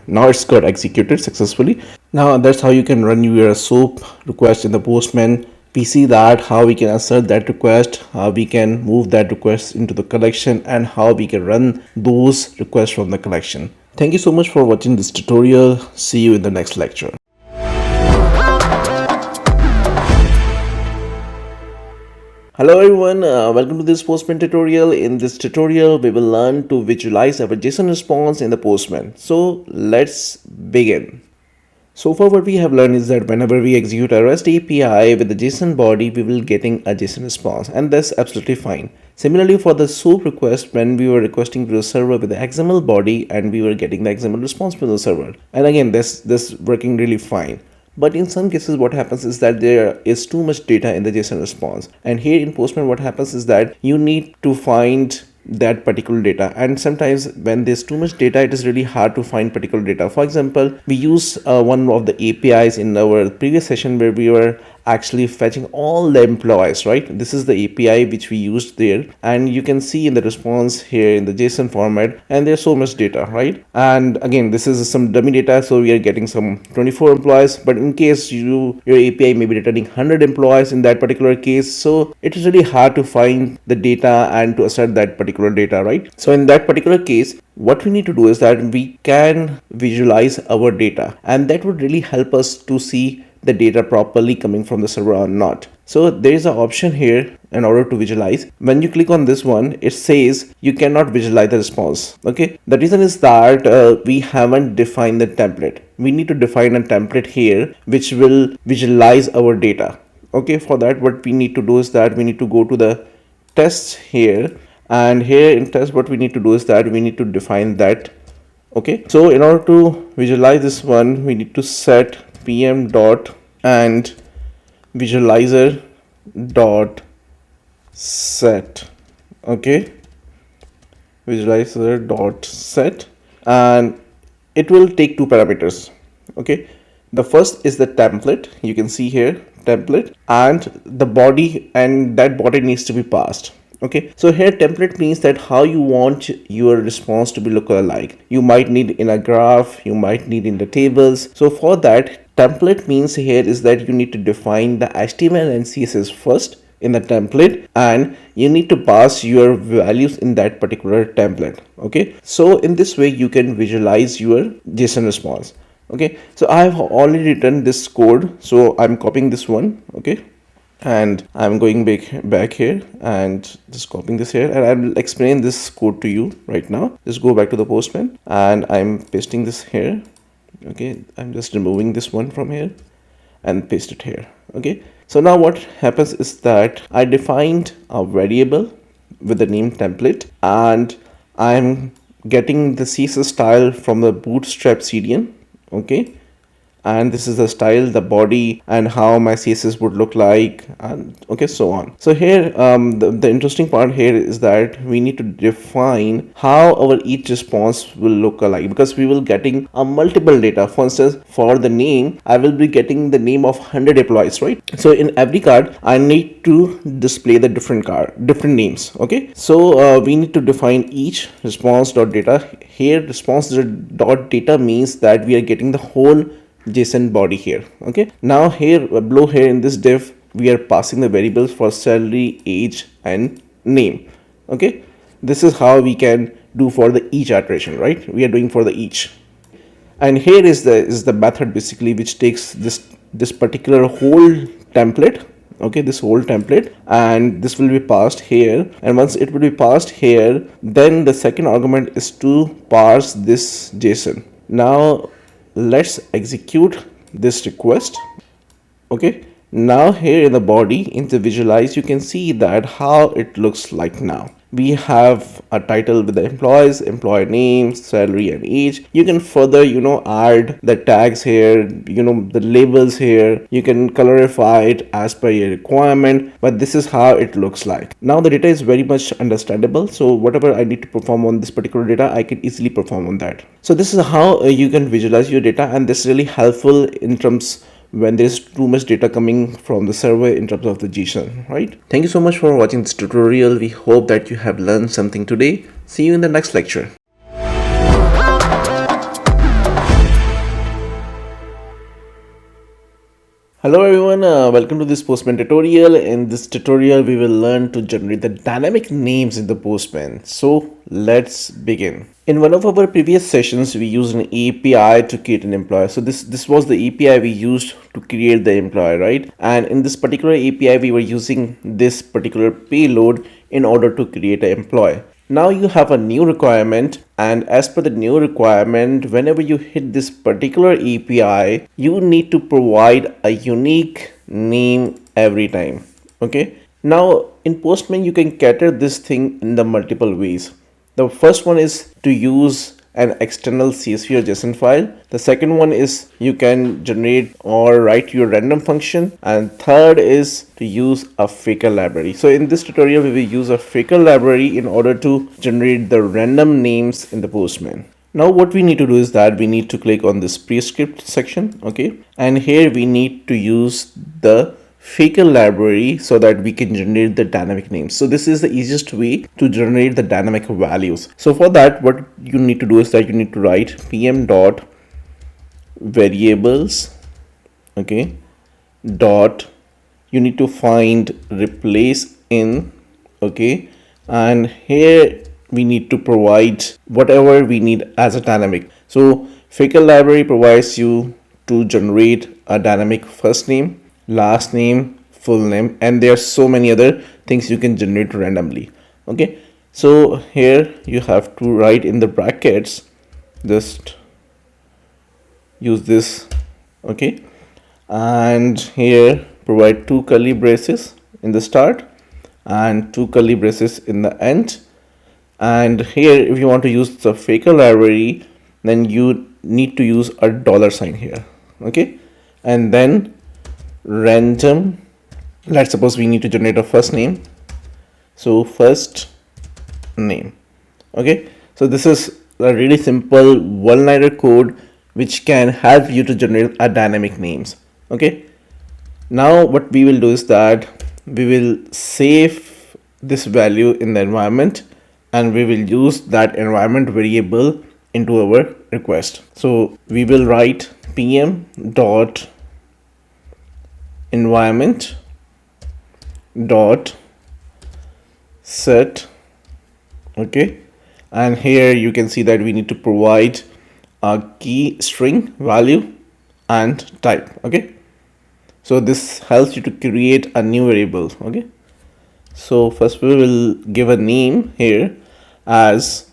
Now it's got executed successfully. Now that's how you can run your SOAP request in the Postman. We see that how we can assert that request, how we can move that request into the collection, and how we can run those requests from the collection. Thank you so much for watching this tutorial. See you in the next lecture. Hello everyone, welcome to this Postman tutorial. In this tutorial, we will learn to visualize our JSON response in the Postman. So let's begin. So far what we have learned is that whenever we execute a REST API with the JSON body, we will getting a JSON response, and that's absolutely fine. Similarly, for the SOAP request, when we were requesting to the server with the XML body, and we were getting the XML response from the server. And again, this working really fine. But in some cases, what happens is that there is too much data in the JSON response. And here in Postman, what happens is that you need to find that particular data, and sometimes when there's too much data, it is really hard to find particular data. For example, we use one of the APIs in our previous session where we were actually fetching all the employees, right? This is the API which we used there, and you can see in the response here in the JSON format, and there's so much data, right? And again, this is some dummy data, so we are getting some 24 employees, but in case your API may be returning 100 employees in that particular case, so it is really hard to find the data and to assert that particular data, right? So in that particular case, what we need to do is that we can visualize our data, and that would really help us to see the data properly coming from the server or not. So there is an option here in order to visualize. When you click on this one, it says you cannot visualize the response. Okay, the reason is that we haven't defined the template. We need to define a template here which will visualize our data. Okay, for that what we need to do is that we need to go to the tests here, and here in test what we need to do is that we need to define that. Okay, so in order to visualize this one, we need to set pm dot and visualizer dot set. Okay, visualizer dot set, and it will take two parameters. Okay, the first is the template. You can see here template, and the body, and that body needs to be passed. Okay, so here template means that how you want your response to be look alike. You might need in a graph, you might need in the tables. So for that, template means here is that you need to define the HTML and CSS first in the template, and you need to pass your values in that particular template. Okay, so in this way you can visualize your JSON response. Okay, so I have already written this code, so I'm copying this one. Okay, and I'm going back here and just copying this here, and I'll explain this code to you right now. Just go back to the Postman and I'm pasting this here. Okay, I'm just removing this one from here and paste it here. Okay, so now what happens is that I defined a variable with the name template, and I'm getting the CSS style from the bootstrap CDN. Okay, and this is the style, the body, and how my CSS would look like, and okay, so on. So here the interesting part here is that we need to define how our each response will look alike, because we will getting a multiple data. For instance, for the name, I will be getting the name of 100 employees, right? So in every card I need to display the different names. Okay, so we need to define each response dot data. Here response dot data means that we are getting the whole JSON body here. Okay, now here below here in this div we are passing the variables for salary, age, and name. Okay, this is how we can do for the each iteration, right? We are doing for the each, and here is the method basically which takes this particular whole template. Okay, this whole template, and this will be passed here, and once it will be passed here, then the second argument is to parse this JSON. Now let's execute this request. Okay, now here in the body, in the visualize, you can see that how it looks like. Now we have a title with the employees, employee name, salary, and age. You can further add the tags here, the labels here. You can colorify it as per your requirement, but this is how it looks like. Now the data is very much understandable, so whatever I need to perform on this particular data, I can easily perform on that. So this is how you can visualize your data, and this is really helpful in terms when there's too much data coming from the server in terms of the JSON, right? Thank you so much for watching this tutorial. We hope that you have learned something today. See you in the next lecture. Hello everyone, welcome to this Postman tutorial. In this tutorial, we will learn to generate the dynamic names in the Postman. So let's begin. In one of our previous sessions, we used an API to create an employee. So this was the API we used to create the employee, right? And in this particular API, we were using this particular payload in order to create an employee. Now you have a new requirement, and as per the new requirement, whenever you hit this particular API, you need to provide a unique name every time. Okay, now in Postman you can cater this thing in the multiple ways. The first one is to use an external CSV or JSON file. The second one is you can generate or write your random function, and third is to use a faker library. So in this tutorial we will use a faker library in order to generate the random names in the Postman. Now what we need to do is that we need to click on this prescript section. Okay, and here we need to use the faker library so that we can generate the dynamic names. So this is the easiest way to generate the dynamic values. So for that, what you need to do is that you need to write pm dot variables. Okay, dot, you need to find replace in. Okay, and here we need to provide whatever we need as a dynamic. So faker library provides you to generate a dynamic first name, last name, full name, and there are so many other things you can generate randomly. Okay, so here you have to write in the brackets, just use this. Okay, and here provide two curly braces in the start and two curly braces in the end. And here if you want to use the faker library, then you need to use a $sign here. Okay, and then random, let's suppose we need to generate a first name, so first name. Okay, so this is a really simple one-liner code which can help you to generate a dynamic names. Okay, now what we will do is that we will save this value in the environment, and we will use that environment variable into our request. So we will write pm dot environment dot set. Okay, and here you can see that we need to provide a key string value and type. Okay, So this helps you to create a new variable. Okay, so first we will give a name here as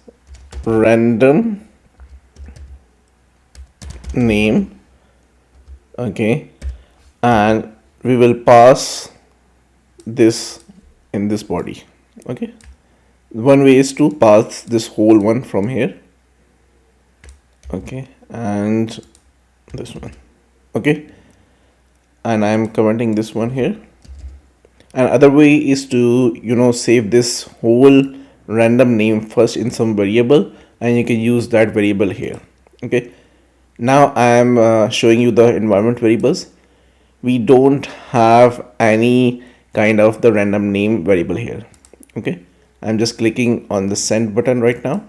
random name. Okay, and we will pass this in this body. Okay, one way is to pass this whole one from here. Okay, and this one. Okay, and I'm commenting this one here. And other way is to save this whole random name first in some variable, and you can use that variable here. Okay, now I am showing you the environment variables. We don't have any kind of the random name variable here. Okay, I'm just clicking on the send button right now.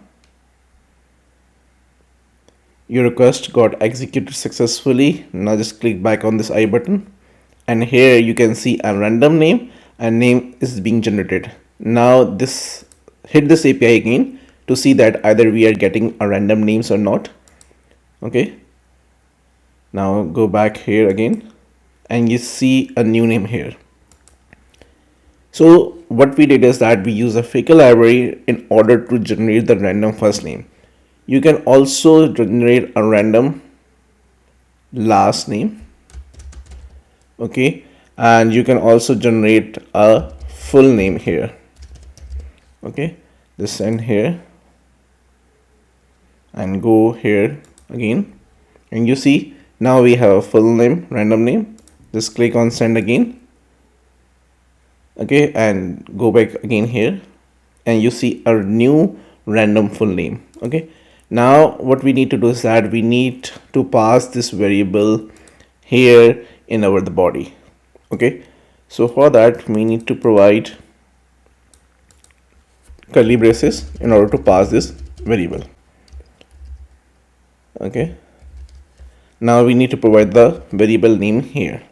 Your request got executed successfully. Now just click back on this I button, and here you can see a random name and name is being generated. Now this hit this API again to see that either we are getting a random names or not. Okay, now go back here again and you see a new name here. So what we did is that we use a fake library in order to generate the random first name. You can also generate a random last name. Okay, and you can also generate a full name here. Okay, just send here and go here again, and you see now we have a full name, random name. Just click on send again. Okay, and go back again here, and you see a new random full name. Okay, now what we need to do is that we need to pass this variable here in our the body. Okay, so for that we need to provide curly braces in order to pass this variable. Okay, now we need to provide the variable name here,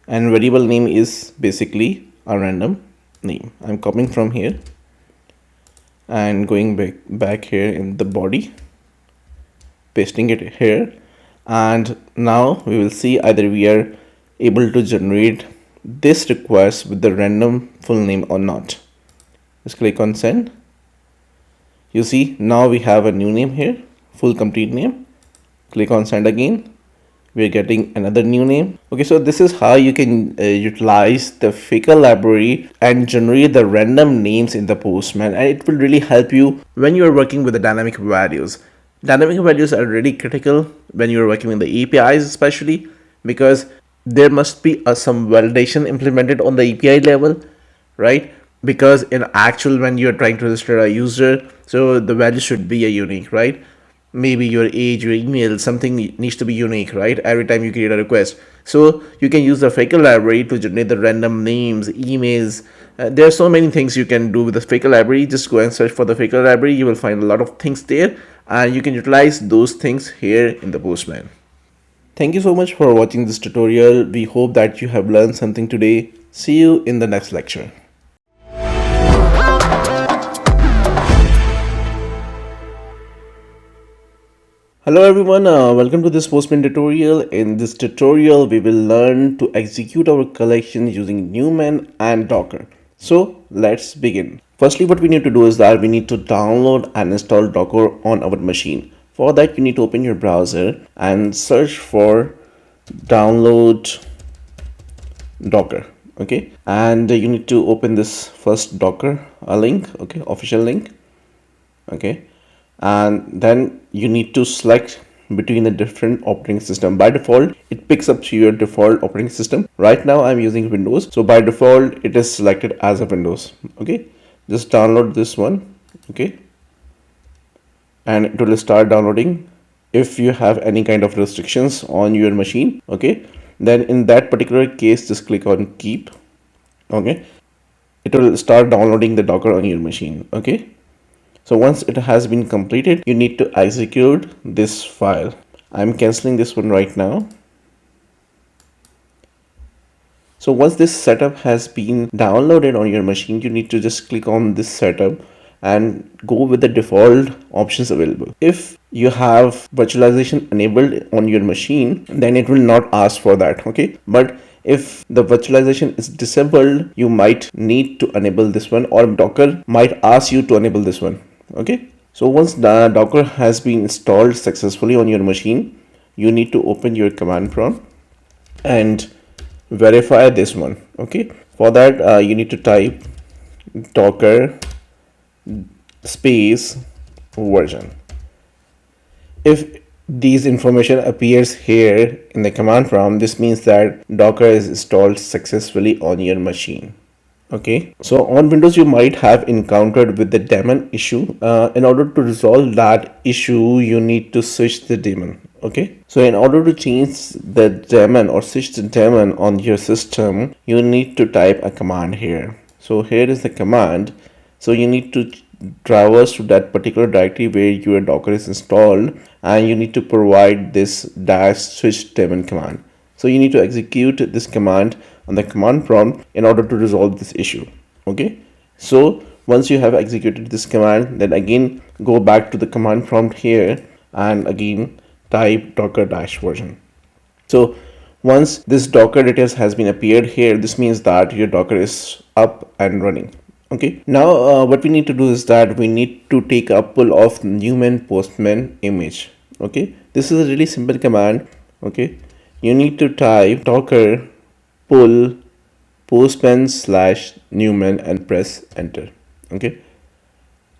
and variable name is basically a random name. I'm copying from here and going back here in the body, pasting it here, and now we will see either we are able to generate this request with the random full name or not. Just click on send. You see now we have a new name here, full complete name. Click on send again. We're getting another new name. Okay, so this is how you can utilize the Faker library and generate the random names in the Postman, and it will really help you when you are working with the dynamic values. Dynamic values are really critical when you are working with the APIs, especially because there must be some validation implemented on the API level, right? Because in actual, when you're trying to register a user, so the value should be a unique, right? Maybe your age, your email, something needs to be unique, right? Every time you create a request. So you can use the Faker library to generate the random names, emails. There are so many things you can do with the Faker library. Just go and search for the Faker library. You will find a lot of things there, and you can utilize those things here in the Postman. Thank you so much for watching this tutorial. We hope that you have learned something today. See you in the next lecture. Hello everyone, welcome to this Postman tutorial. In this tutorial, we will learn to execute our collection using Newman and Docker. So let's begin. Firstly, what we need to do is that we need to download and install Docker on our machine. For that, you need to open your browser and search for download Docker. Okay, and you need to open this first Docker link. Okay, official link. Okay, and then you need to select between the different operating system. By default, it picks up to your default operating system. Right now I'm using Windows, so by default it is selected as a Windows. Okay, just download this one. Okay, and it will start downloading. If you have any kind of restrictions on your machine, okay, then in that particular case just click on keep. Okay, it will start downloading the Docker on your machine. Okay, so once it has been completed, you need to execute this file. I'm canceling this one right now. So once this setup has been downloaded on your machine, you need to just click on this setup and go with the default options available. If you have virtualization enabled on your machine, then it will not ask for that, okay? But if the virtualization is disabled, you might need to enable this one, or Docker might ask you to enable this one, okay? So once the Docker has been installed successfully on your machine, you need to open your command prompt and verify this one, okay? For that, you need to type Docker space version. If these information appears here in the command prompt, this means that Docker is installed successfully on your machine. Okay, so on Windows you might have encountered with the daemon issue. In order to resolve that issue, you need to switch the daemon. Okay, so in order to change the daemon or switch the daemon on your system, you need to type a command here. So here is the command. So you need to traverse to that particular directory where your Docker is installed, and you need to provide this -switch daemon command. So you need to execute this command on the command prompt in order to resolve this issue. Okay, so once you have executed this command, then again go back to the command prompt here and again type docker -version. So once this Docker details has been appeared here, this means that your Docker is up and running. Okay, now what we need to do is that we need to take a pull of Newman Postman image. Okay, this is a really simple command. Okay, you need to type docker pull postman /Newman and press enter. Okay,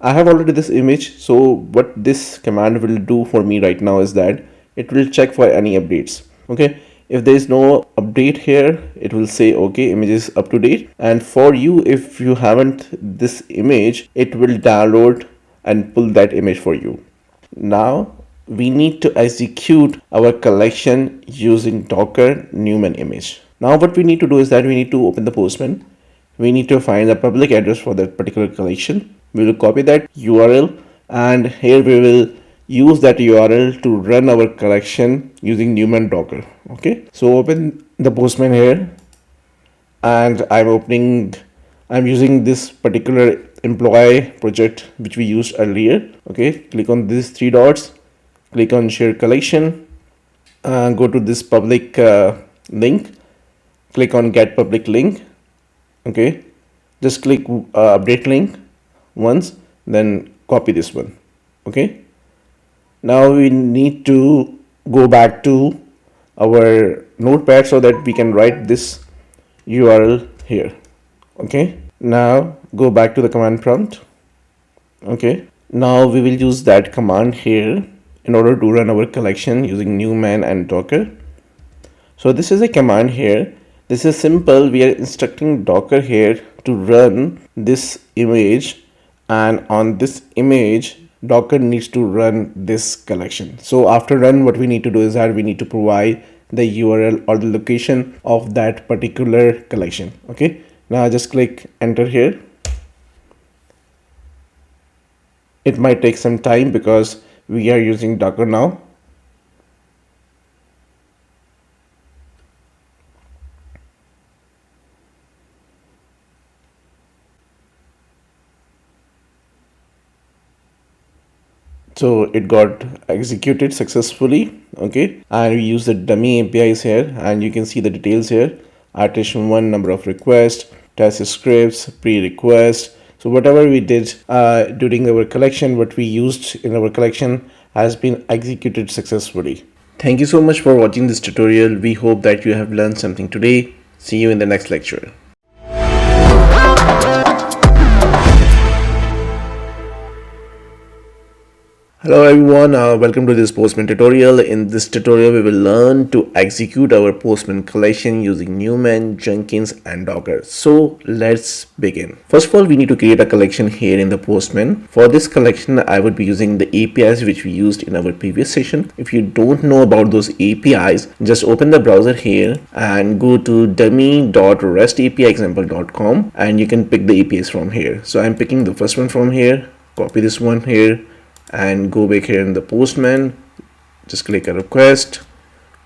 I have already this image. So what this command will do for me right now is that it will check for any updates. Okay, if there is no update here, it will say okay, image is up to date. And for you, if you haven't this image, it will download and pull that image for you. Now we need to execute our collection using docker Newman image. Now what we need to do is that we need to open the Postman. We need to find the public address for that particular collection. We will copy that URL, and here we will use that URL to run our collection using Newman Docker. Okay, so open the Postman here, and I'm using this particular employee project which we used earlier. Okay, click on these three dots, click on share collection, go to this public link, click on get public link. Okay, just click update link once, then copy this one. Okay, now we need to go back to our notepad so that we can write this URL here. Okay, now go back to the command prompt. Okay, now we will use that command here in order to run our collection using Newman and Docker. So this is a command here. This is simple. We are instructing Docker here to run this image, and on this image Docker needs to run this collection. So after run, what we need to do is that we need to provide the URL or the location of that particular collection. Okay, now just click enter here. It might take some time because we are using Docker now. So it got executed successfully. Okay, and we use the dummy APIs here, and you can see the details here: @1, number of requests, test scripts, pre-request. So whatever we did during our collection, what we used in our collection has been executed successfully. Thank you so much for watching this tutorial. We hope that you have learned something today. See you in the next lecture. Hello everyone, welcome to this Postman tutorial. In this tutorial, we will learn to execute our Postman collection using Newman, Jenkins and Docker. So let's begin. First of all, we need to create a collection here in the Postman. For this collection, I would be using the APIs which we used in our previous session. If you don't know about those APIs, just open the browser here and go to dummy.restapiexample.com and you can pick the APIs from here. So I'm picking the first one from here, copy this one here, and go back here in the Postman, just click a request,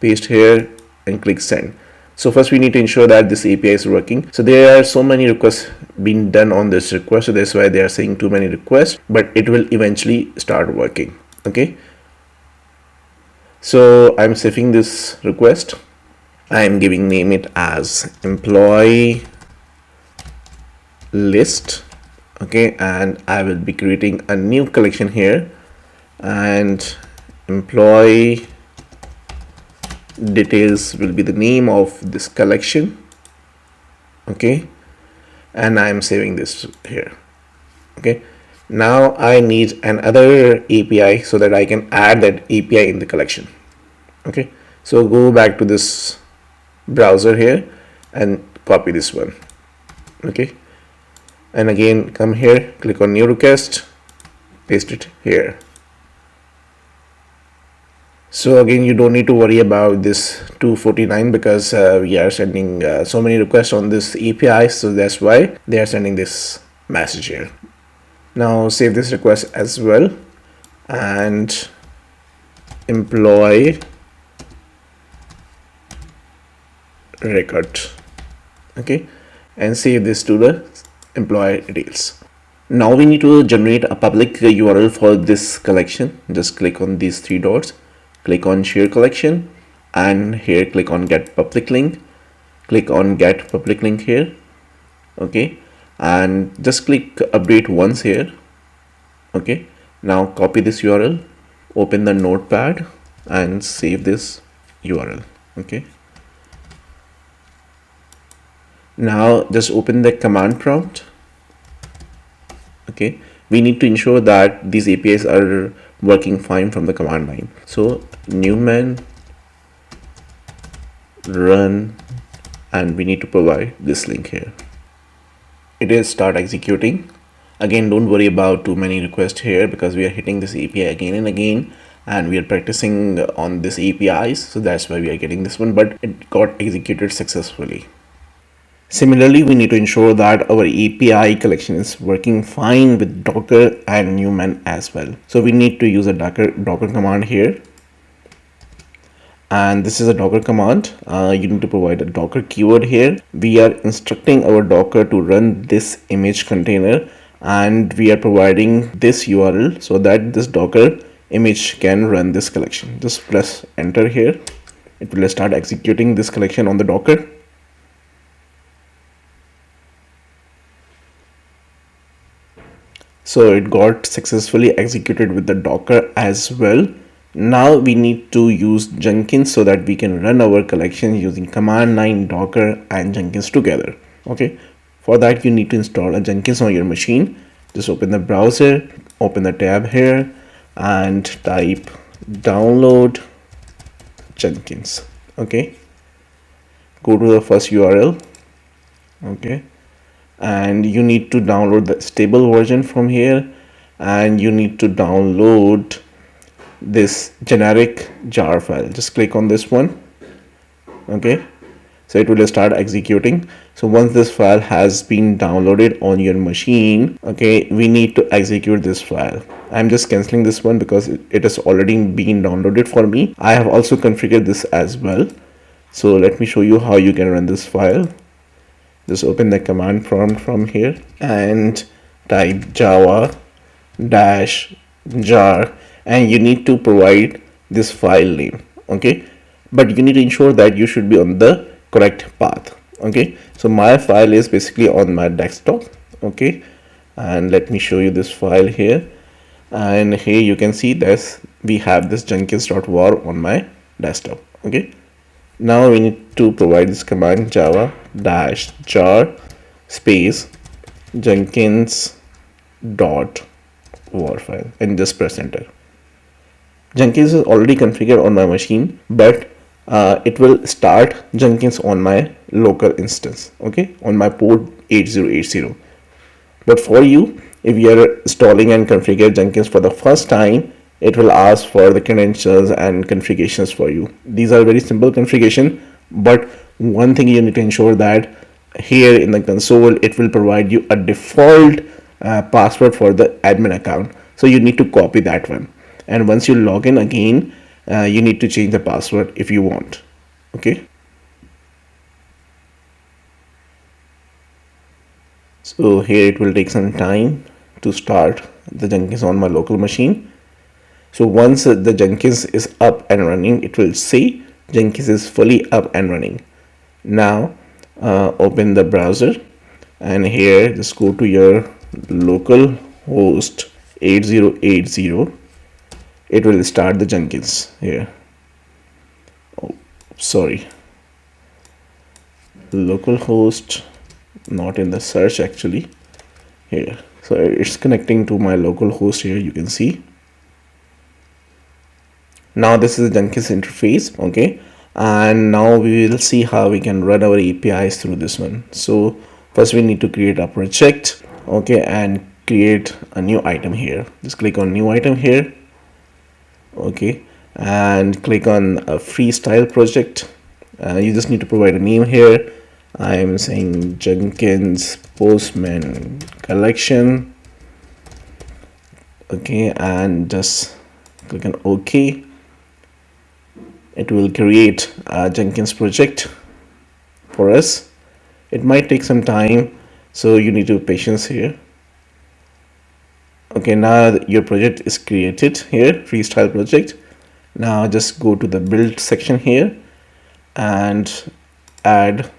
paste here and click send. So first we need to ensure that this API is working. So there are so many requests being done on this request, so that's why they are saying too many requests, but it will eventually start working. Okay, so I'm saving this request. I'm giving name it as employee list. Okay, and I will be creating a new collection here, and employee details will be the name of this collection. Okay, and I'm saving this here. Okay, now I need another API so that I can add that API in the collection. Okay, so go back to this browser here and copy this one. Okay, and again come here, click on new request, paste it here. So again, you don't need to worry about this 249 because we are sending so many requests on this API, so that's why they are sending this message here. Now save this request as well, and employee record. Okay, and save this to the employee details. Now we need to generate a public URL for this collection. Just click on these three dots, click on share collection, and here click on get public link. Click on get public link here. Okay, and just click update once here. Okay, now copy this URL, open the notepad and save this URL. Okay, now just open the command prompt. Okay, we need to ensure that these APIs are working fine from the command line. So Newman run, and we need to provide this link here. It is start executing. Again, don't worry about too many requests here because we are hitting this API again and again, and we are practicing on this APIs, so that's why we are getting this one, but it got executed successfully. Similarly, we need to ensure that our API collection is working fine with Docker and Newman as well. So we need to use a Docker command here. And this is a Docker command. You need to provide a Docker keyword here. We are instructing our Docker to run this image container, and we are providing this URL so that this Docker image can run this collection. Just press enter here. It will start executing this collection on the Docker. So it got successfully executed with the Docker as well. Now we need to use Jenkins so that we can run our collection using command line, Docker and Jenkins together. Okay, for that you need to install a Jenkins on your machine. Just open the browser, open the tab here and type download Jenkins. Okay, go to the first URL. Okay, and you need to download the stable version from here, and you need to download this generic jar file. Just click on this one. Okay, so it will start executing. So once this file has been downloaded on your machine, okay, we need to execute this file. I'm just canceling this one because it has already been downloaded for me. I have also configured this as well, so let me show you how you can run this file. Just open the command prompt from here and type java -jar, and you need to provide this file name. Okay, but you need to ensure that you should be on the correct path. Okay, so my file is basically on my desktop. Okay, and let me show you this file here, and here you can see this, we have this jenkins.war on my desktop. Okay, now we need to provide this command java -jar space jenkins.war file and just press enter. Jenkins is already configured on my machine, but it will start Jenkins on my local instance, okay, on my port 8080. But for you, if you are installing and configure Jenkins for the first time, it will ask for the credentials and configurations for you. These are very simple configuration, but one thing you need to ensure that here in the console, it will provide you a default password for the admin account. So you need to copy that one. And once you log in again, you need to change the password if you want. Okay. So here it will take some time to start the Jenkins on my local machine. So once the Jenkins is up and running, it will say Jenkins is fully up and running. Now open the browser, and here just go to your local host 8080. It will start the Jenkins here. Oh, sorry, localhost, not in the search actually, here. So it's connecting to my local host here, you can see. Now this is the Jenkins interface, okay, and now we will see how we can run our APIs through this one. So first we need to create a project, okay, and create a new item here. Just click on new item here, okay, and click on a freestyle project. You just need to provide a name here. I'm saying Jenkins Postman Collection, okay, and just click on OK. It will create a Jenkins project for us. It might take some time, so you need to be patient here. Okay, now your project is created here, freestyle project. Now just go to the build section here and add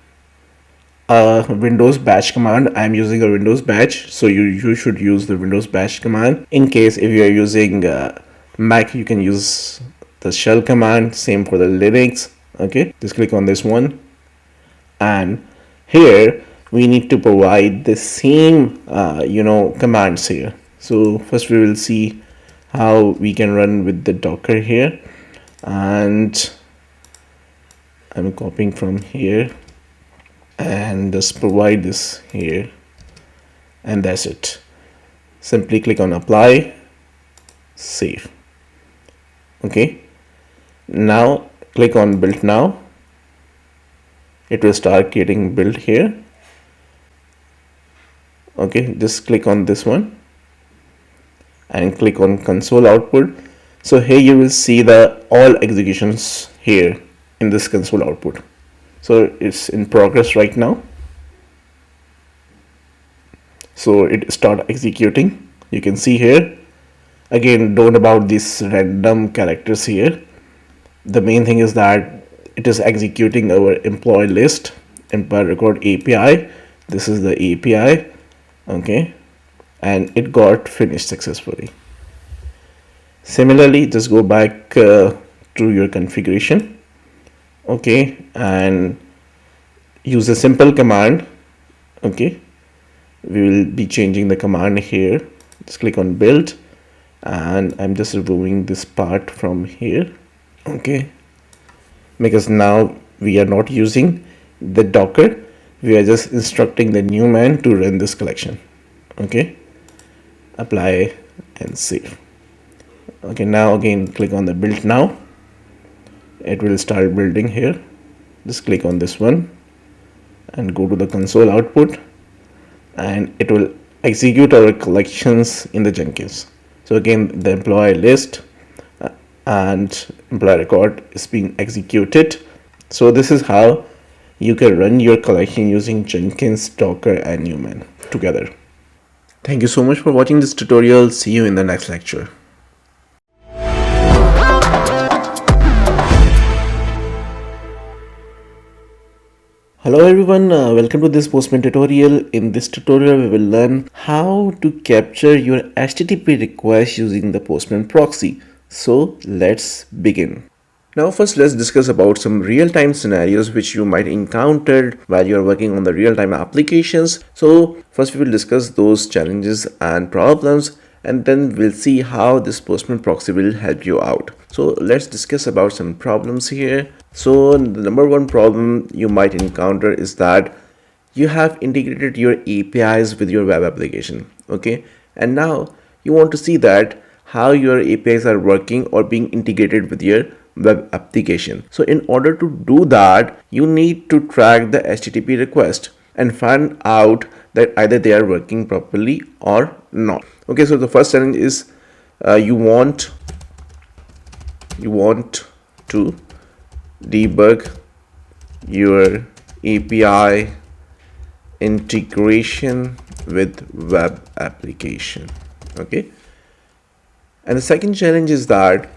a Windows bash command. I'm using a Windows bash, so you should use the Windows bash command. In case if you are using Mac, you can use the shell command. Same for the Linux. Okay, just click on this one, and here we need to provide the same commands here. So first we will see how we can run with the Docker here, and I'm copying from here and just provide this here, and that's it. Simply click on apply, save. Okay, now click on build now. It will start getting built here. Okay, just click on this one and click on console output. So here you will see the all executions here in this console output. So it's in progress right now. So it start executing. You can see here. Again, don't about these random characters here. The main thing is that it is executing our employee list, employee record API. This is the API, okay, and it got finished successfully. Similarly, just go back to your configuration, okay, and use a simple command. Okay, we will be changing the command here. Just click on build, and I'm just removing this part from here, okay, because now we are not using the Docker, we are just instructing the Newman to run this collection. Okay, apply and save. Okay, now again click on the build now. It will start building here. Just click on this one and go to the console output, and it will execute our collections in the Jenkins. So again, the employee list and employee record is being executed. So this is how you can run your collection using Jenkins, Docker, and Newman together. Thank you so much for watching this tutorial. See you in the next lecture. Hello everyone, welcome to this Postman tutorial. In this tutorial, we will learn how to capture your HTTP request using the Postman proxy. So let's begin. Now first let's discuss about some real-time scenarios which you might encounter while you're working on the real-time applications. So first we will discuss those challenges and problems, and then we'll see how this Postman proxy will help you out. So let's discuss about some problems here. So the number one problem you might encounter is that you have integrated your APIs with your web application, okay, and now you want to see that how your APIs are working or being integrated with your web application. So in order to do that, you need to track the HTTP request and find out that either they are working properly or not. Okay, so the first challenge is you want to debug your API integration with web application. Okay. And the second challenge is that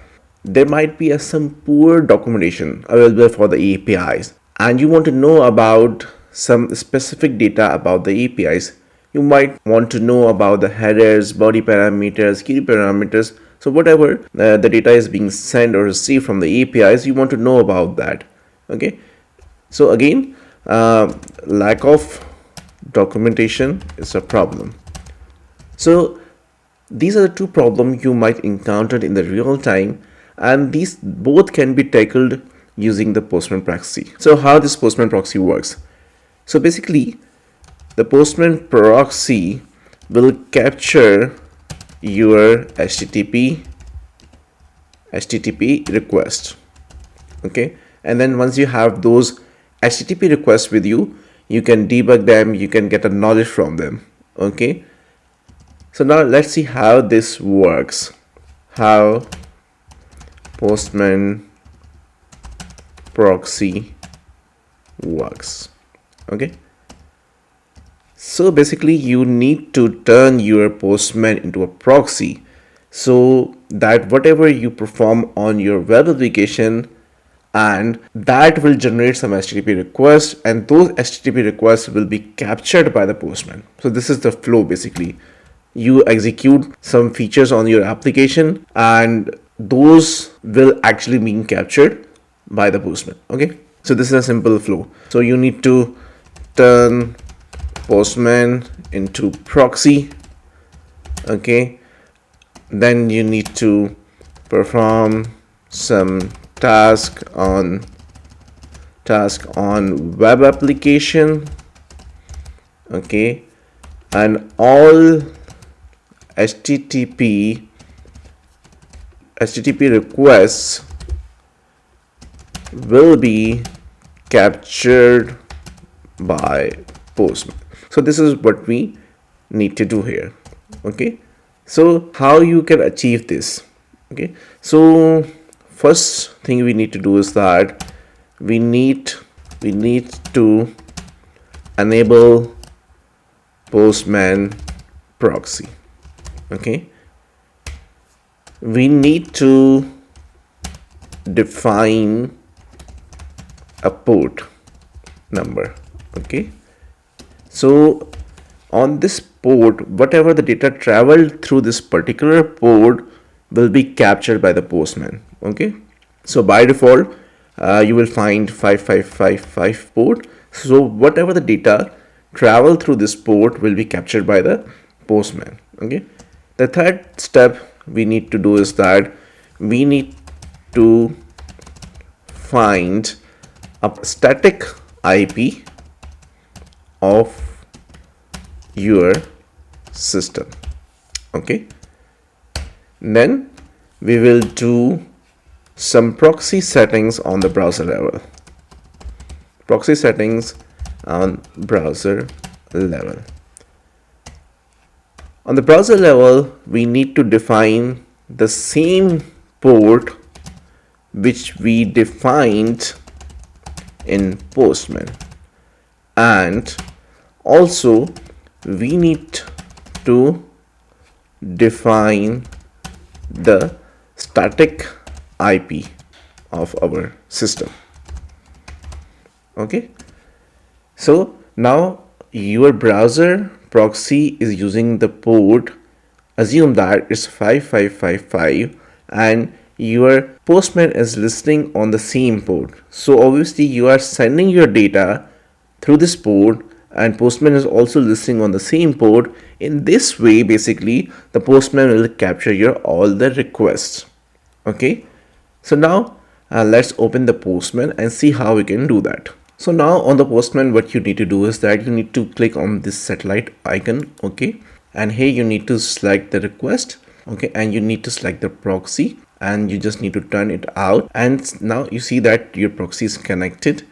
there might be some poor documentation available for the APIs, and you want to know about some specific data about the APIs. You might want to know about the headers, body parameters, key parameters. So whatever the data is being sent or received from the APIs, you want to know about that. Okay. So again, lack of documentation is a problem. So these are the two problems you might encounter in the real time, and these both can be tackled using the Postman proxy. So how this Postman proxy works? So basically, the Postman proxy will capture your HTTP request. Okay, and then once you have those HTTP requests with you, you can debug them, you can get a knowledge from them. Okay, so now let's see how this works, how Postman proxy works. Okay, so basically you need to turn your Postman into a proxy so that whatever you perform on your web application, and that will generate some HTTP requests, and those HTTP requests will be captured by the Postman. So this is the flow. Basically, you execute some features on your application and those will actually be captured by the Postman. Okay, so this is a simple flow. So you need to turn Postman into proxy. Okay, then you need to perform some task on web application. Okay, and all HTTP requests will be captured by Postman. So this is what we need to do here. Okay, so how you can achieve this? Okay, so first thing we need to do is that we need to enable Postman proxy. Okay, we need to define a port number. Okay, so on this port, whatever the data traveled through this particular port will be captured by the Postman. Okay, so by default you will find 5555 port. So whatever the data travel through this port will be captured by the Postman. Okay, the third step we need to do is that we need to find a static IP of your system. Okay, then we will do some proxy settings on the browser level. Proxy settings on browser level. On the browser level, we need to define the same port which we defined in Postman, and also we need to define the static IP of our system. Okay, so now your browser proxy is using the port, assume that it's 5555, and your Postman is listening on the same port. So obviously you are sending your data through this port, and Postman is also listening on the same port. In this way, basically the Postman will capture your all the requests. Okay, so now let's open the Postman and see how we can do that. So now on the Postman, what you need to do is that you need to click on this satellite icon. Okay, and here you need to select the request. Okay, and you need to select the proxy, and you just need to turn it out, and now you see that your proxy is connected.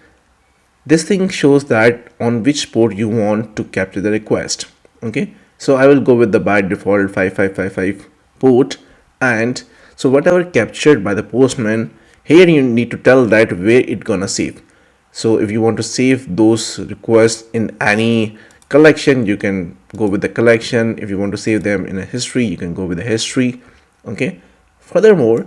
This thing shows that on which port you want to capture the request. Okay, so I will go with the by default 5555 port, and so whatever captured by the Postman, here you need to tell that where it gonna save. So if you want to save those requests in any collection, you can go with the collection. If you want to save them in a history, you can go with the history. Okay. Furthermore,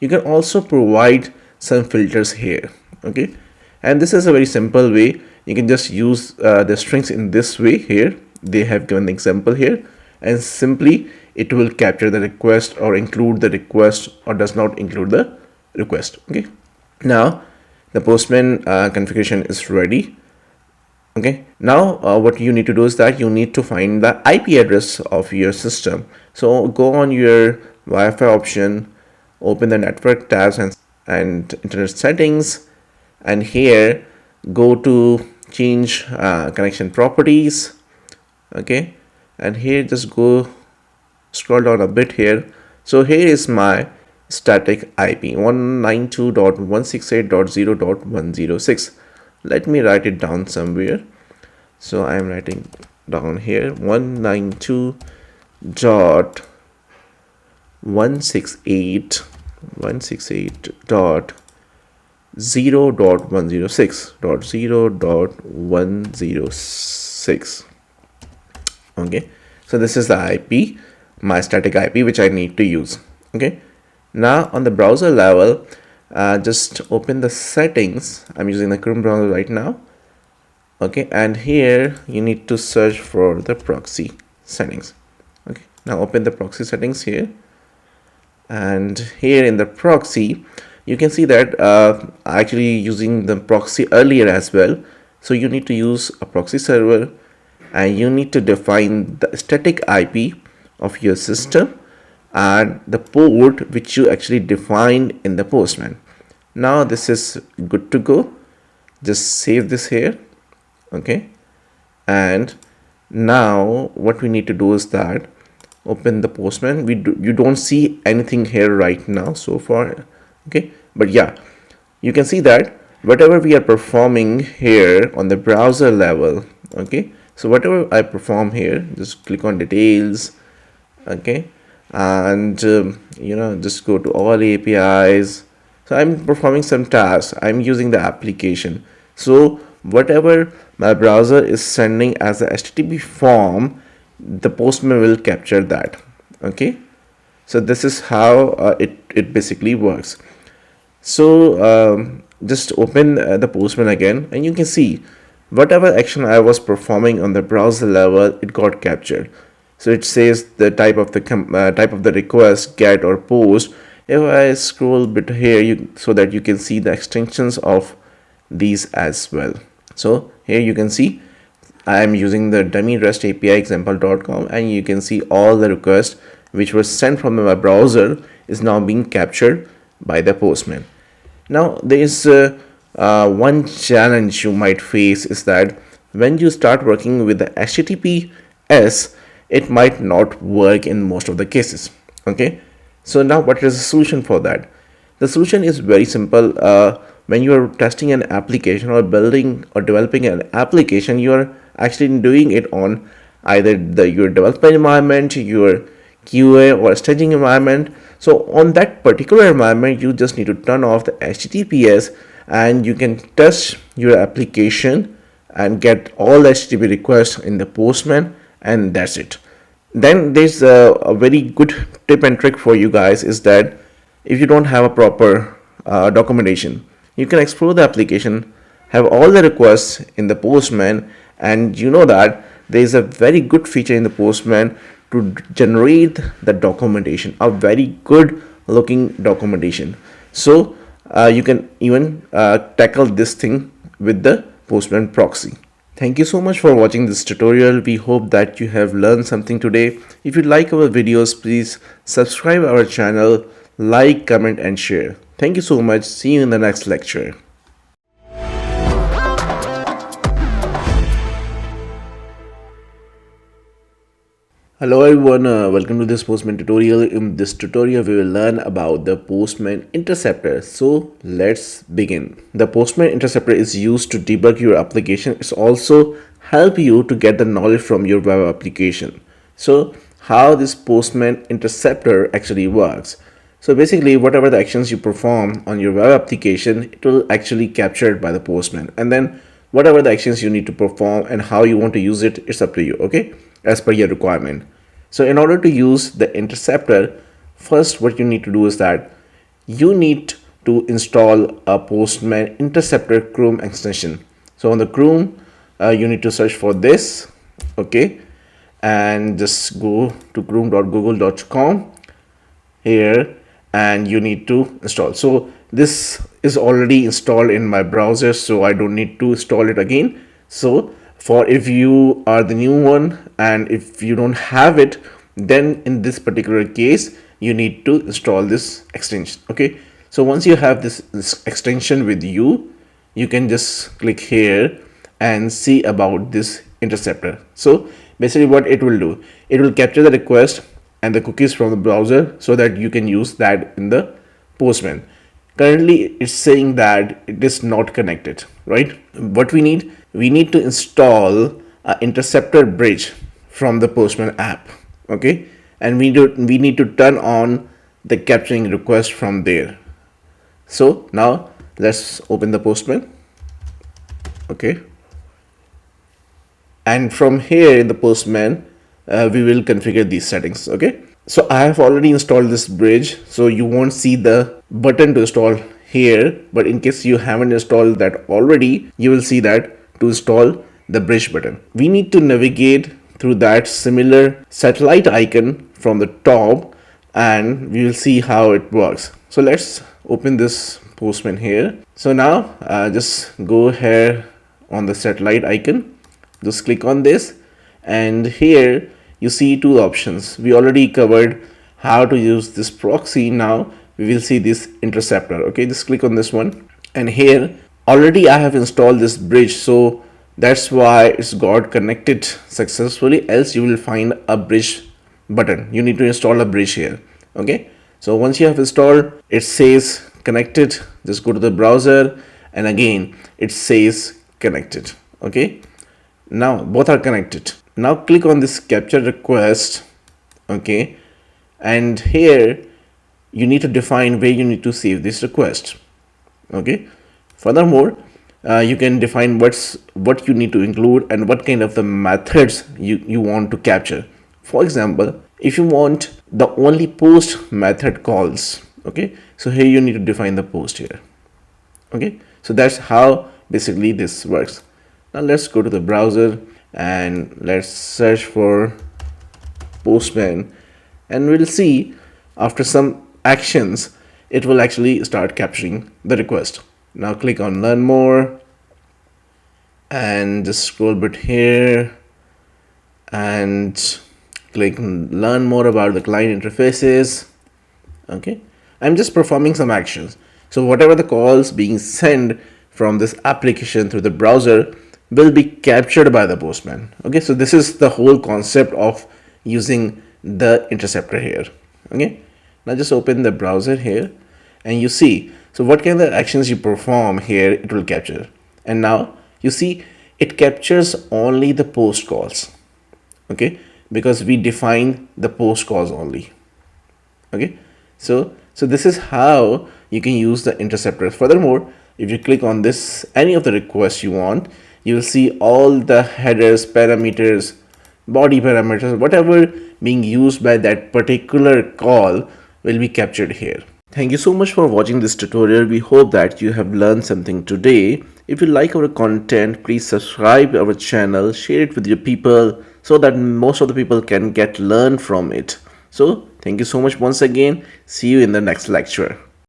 you can also provide some filters here. Okay. And this is a very simple way. You can just use the strings in this way here. They have given the example here, and simply it will capture the request or include the request or does not include the request. Okay. Now the Postman configuration is ready. Okay. Now what you need to do is that you need to find the IP address of your system. So go on your Wi-Fi option, open the network tabs and internet settings, and here go to change connection properties. Okay, and here just go scroll down a bit here. So here is my static IP 192.168.0.106. let me write it down somewhere. So I am writing down here 192.168.0.106.0.106. Okay, so this is the IP, my static IP, which I need to use. Okay, now on the browser level, just open the settings. I'm using the Chrome browser right now. Okay, and here you need to search for the proxy settings. Okay, now open the proxy settings here, and here in the proxy you can see that actually using the proxy earlier as well. So you need to use a proxy server, and you need to define the static IP of your system and the port which you actually defined in the Postman. Now this is good to go. Just save this here. Okay, and now what we need to do is that open the Postman. You don't see anything here right now so far. Okay, but yeah, you can see that whatever we are performing here on the browser level. Okay, so whatever I perform here, just click on details. Okay, and just go to all APIs. So I'm performing some tasks. I'm using the application. So whatever my browser is sending as a HTTP form, the Postman will capture that. Okay, so this is how it basically works. So just open the Postman again, and you can see whatever action I was performing on the browser level, it got captured. So it says the type of the request, get or post. If I scroll a bit here, so that you can see the extensions of these as well. So here you can see I am using the dummy REST API example.com, and you can see all the requests which were sent from my browser is now being captured by the Postman. Now there is one challenge you might face is that when you start working with the HTTPS, it might not work in most of the cases. Okay, so now what is the solution for that? The solution is very simple. When you are testing an application or building or developing an application, you are actually doing it on either your development environment, your QA or staging environment. So on that particular environment, you just need to turn off the HTTPS, and you can test your application and get all the HTTP requests in the Postman, and that's it. Then there's a very good tip and trick for you guys is that if you don't have a proper documentation, you can explore the application, have all the requests in the Postman, and you know that there is a very good feature in the Postman to generate the documentation, a very good looking documentation. So you can even tackle this thing with the Postman proxy. Thank you so much for watching this tutorial. We hope that you have learned something today. If you like our videos, please subscribe our channel, like, comment and share. Thank you so much. See you in the next lecture. Hello everyone, welcome to this Postman tutorial. In this tutorial we will learn about the Postman Interceptor. So let's begin. The Postman Interceptor is used to debug your application. It's also help you to get the knowledge from your web application. So how this Postman Interceptor actually works. So basically whatever the actions you perform on your web application, it will actually captured by the Postman, and then whatever the actions you need to perform and how you want to use it, it's up to you. Okay, as per your requirement. So in order to use the Interceptor, first what you need to do is that you need to install a Postman Interceptor Chrome extension. So on the Chrome, you need to search for this, okay, and just go to chrome.google.com here, and you need to install. So this is already installed in my browser, so I don't need to install it again. So for if you are the new one and if you don't have it, then in this particular case you need to install this extension. Okay, so once you have this extension with you, you can just click here and see about this Interceptor. So basically what it will do, it will capture the request and the cookies from the browser so that you can use that in the Postman. Currently it's saying that it is not connected, right? What we need to install an Interceptor bridge from the Postman app, okay, and we need to turn on the capturing request from there. So now let's open the Postman, okay, and from here in the Postman we will configure these settings. Okay, so I have already installed this bridge, so you won't see the button to install here, but in case you haven't installed that already, you will see that to install the bridge button, we need to navigate through that similar satellite icon from the top, and we will see how it works. So let's open this Postman here. So now just go here on the satellite icon, just click on this, and here you see two options. We already covered how to use this proxy. Now we will see this Interceptor. Okay, just click on this one, and here already I have installed this bridge, so that's why it's got connected successfully. Else you will find a bridge button. You need to install a bridge here. Okay, so once you have installed, it says connected. Just go to the browser, and again it says connected. Okay, now both are connected. Now click on this capture request, okay, and here you need to define where you need to save this request. Okay, furthermore you can define what you need to include and what kind of the methods you want to capture. For example, if you want the only post method calls, okay, so here you need to define the post here. Okay, so that's how basically this works. Now let's go to the browser and let's search for Postman, and we'll see after some actions it will actually start capturing the request. Now click on learn more and just scroll a bit here and click learn more about the client interfaces. Okay, I'm just performing some actions. So whatever the calls being sent from this application through the browser will be captured by the Postman. Okay, so this is the whole concept of using the Interceptor here. Okay, now just open the browser here, and you see, so what kind of actions you perform here, it will capture. And now you see it captures only the post calls. Okay, because we define the post calls only. Okay, so this is how you can use the Interceptor. Furthermore, if you click on this, any of the requests you want, you will see all the headers, parameters, body parameters, whatever being used by that particular call will be captured here. Thank you so much for watching this tutorial. We hope that you have learned something today. If you like our content, please subscribe our channel, share it with your people so that most of the people can learn from it. So thank you so much once again. See you in the next lecture.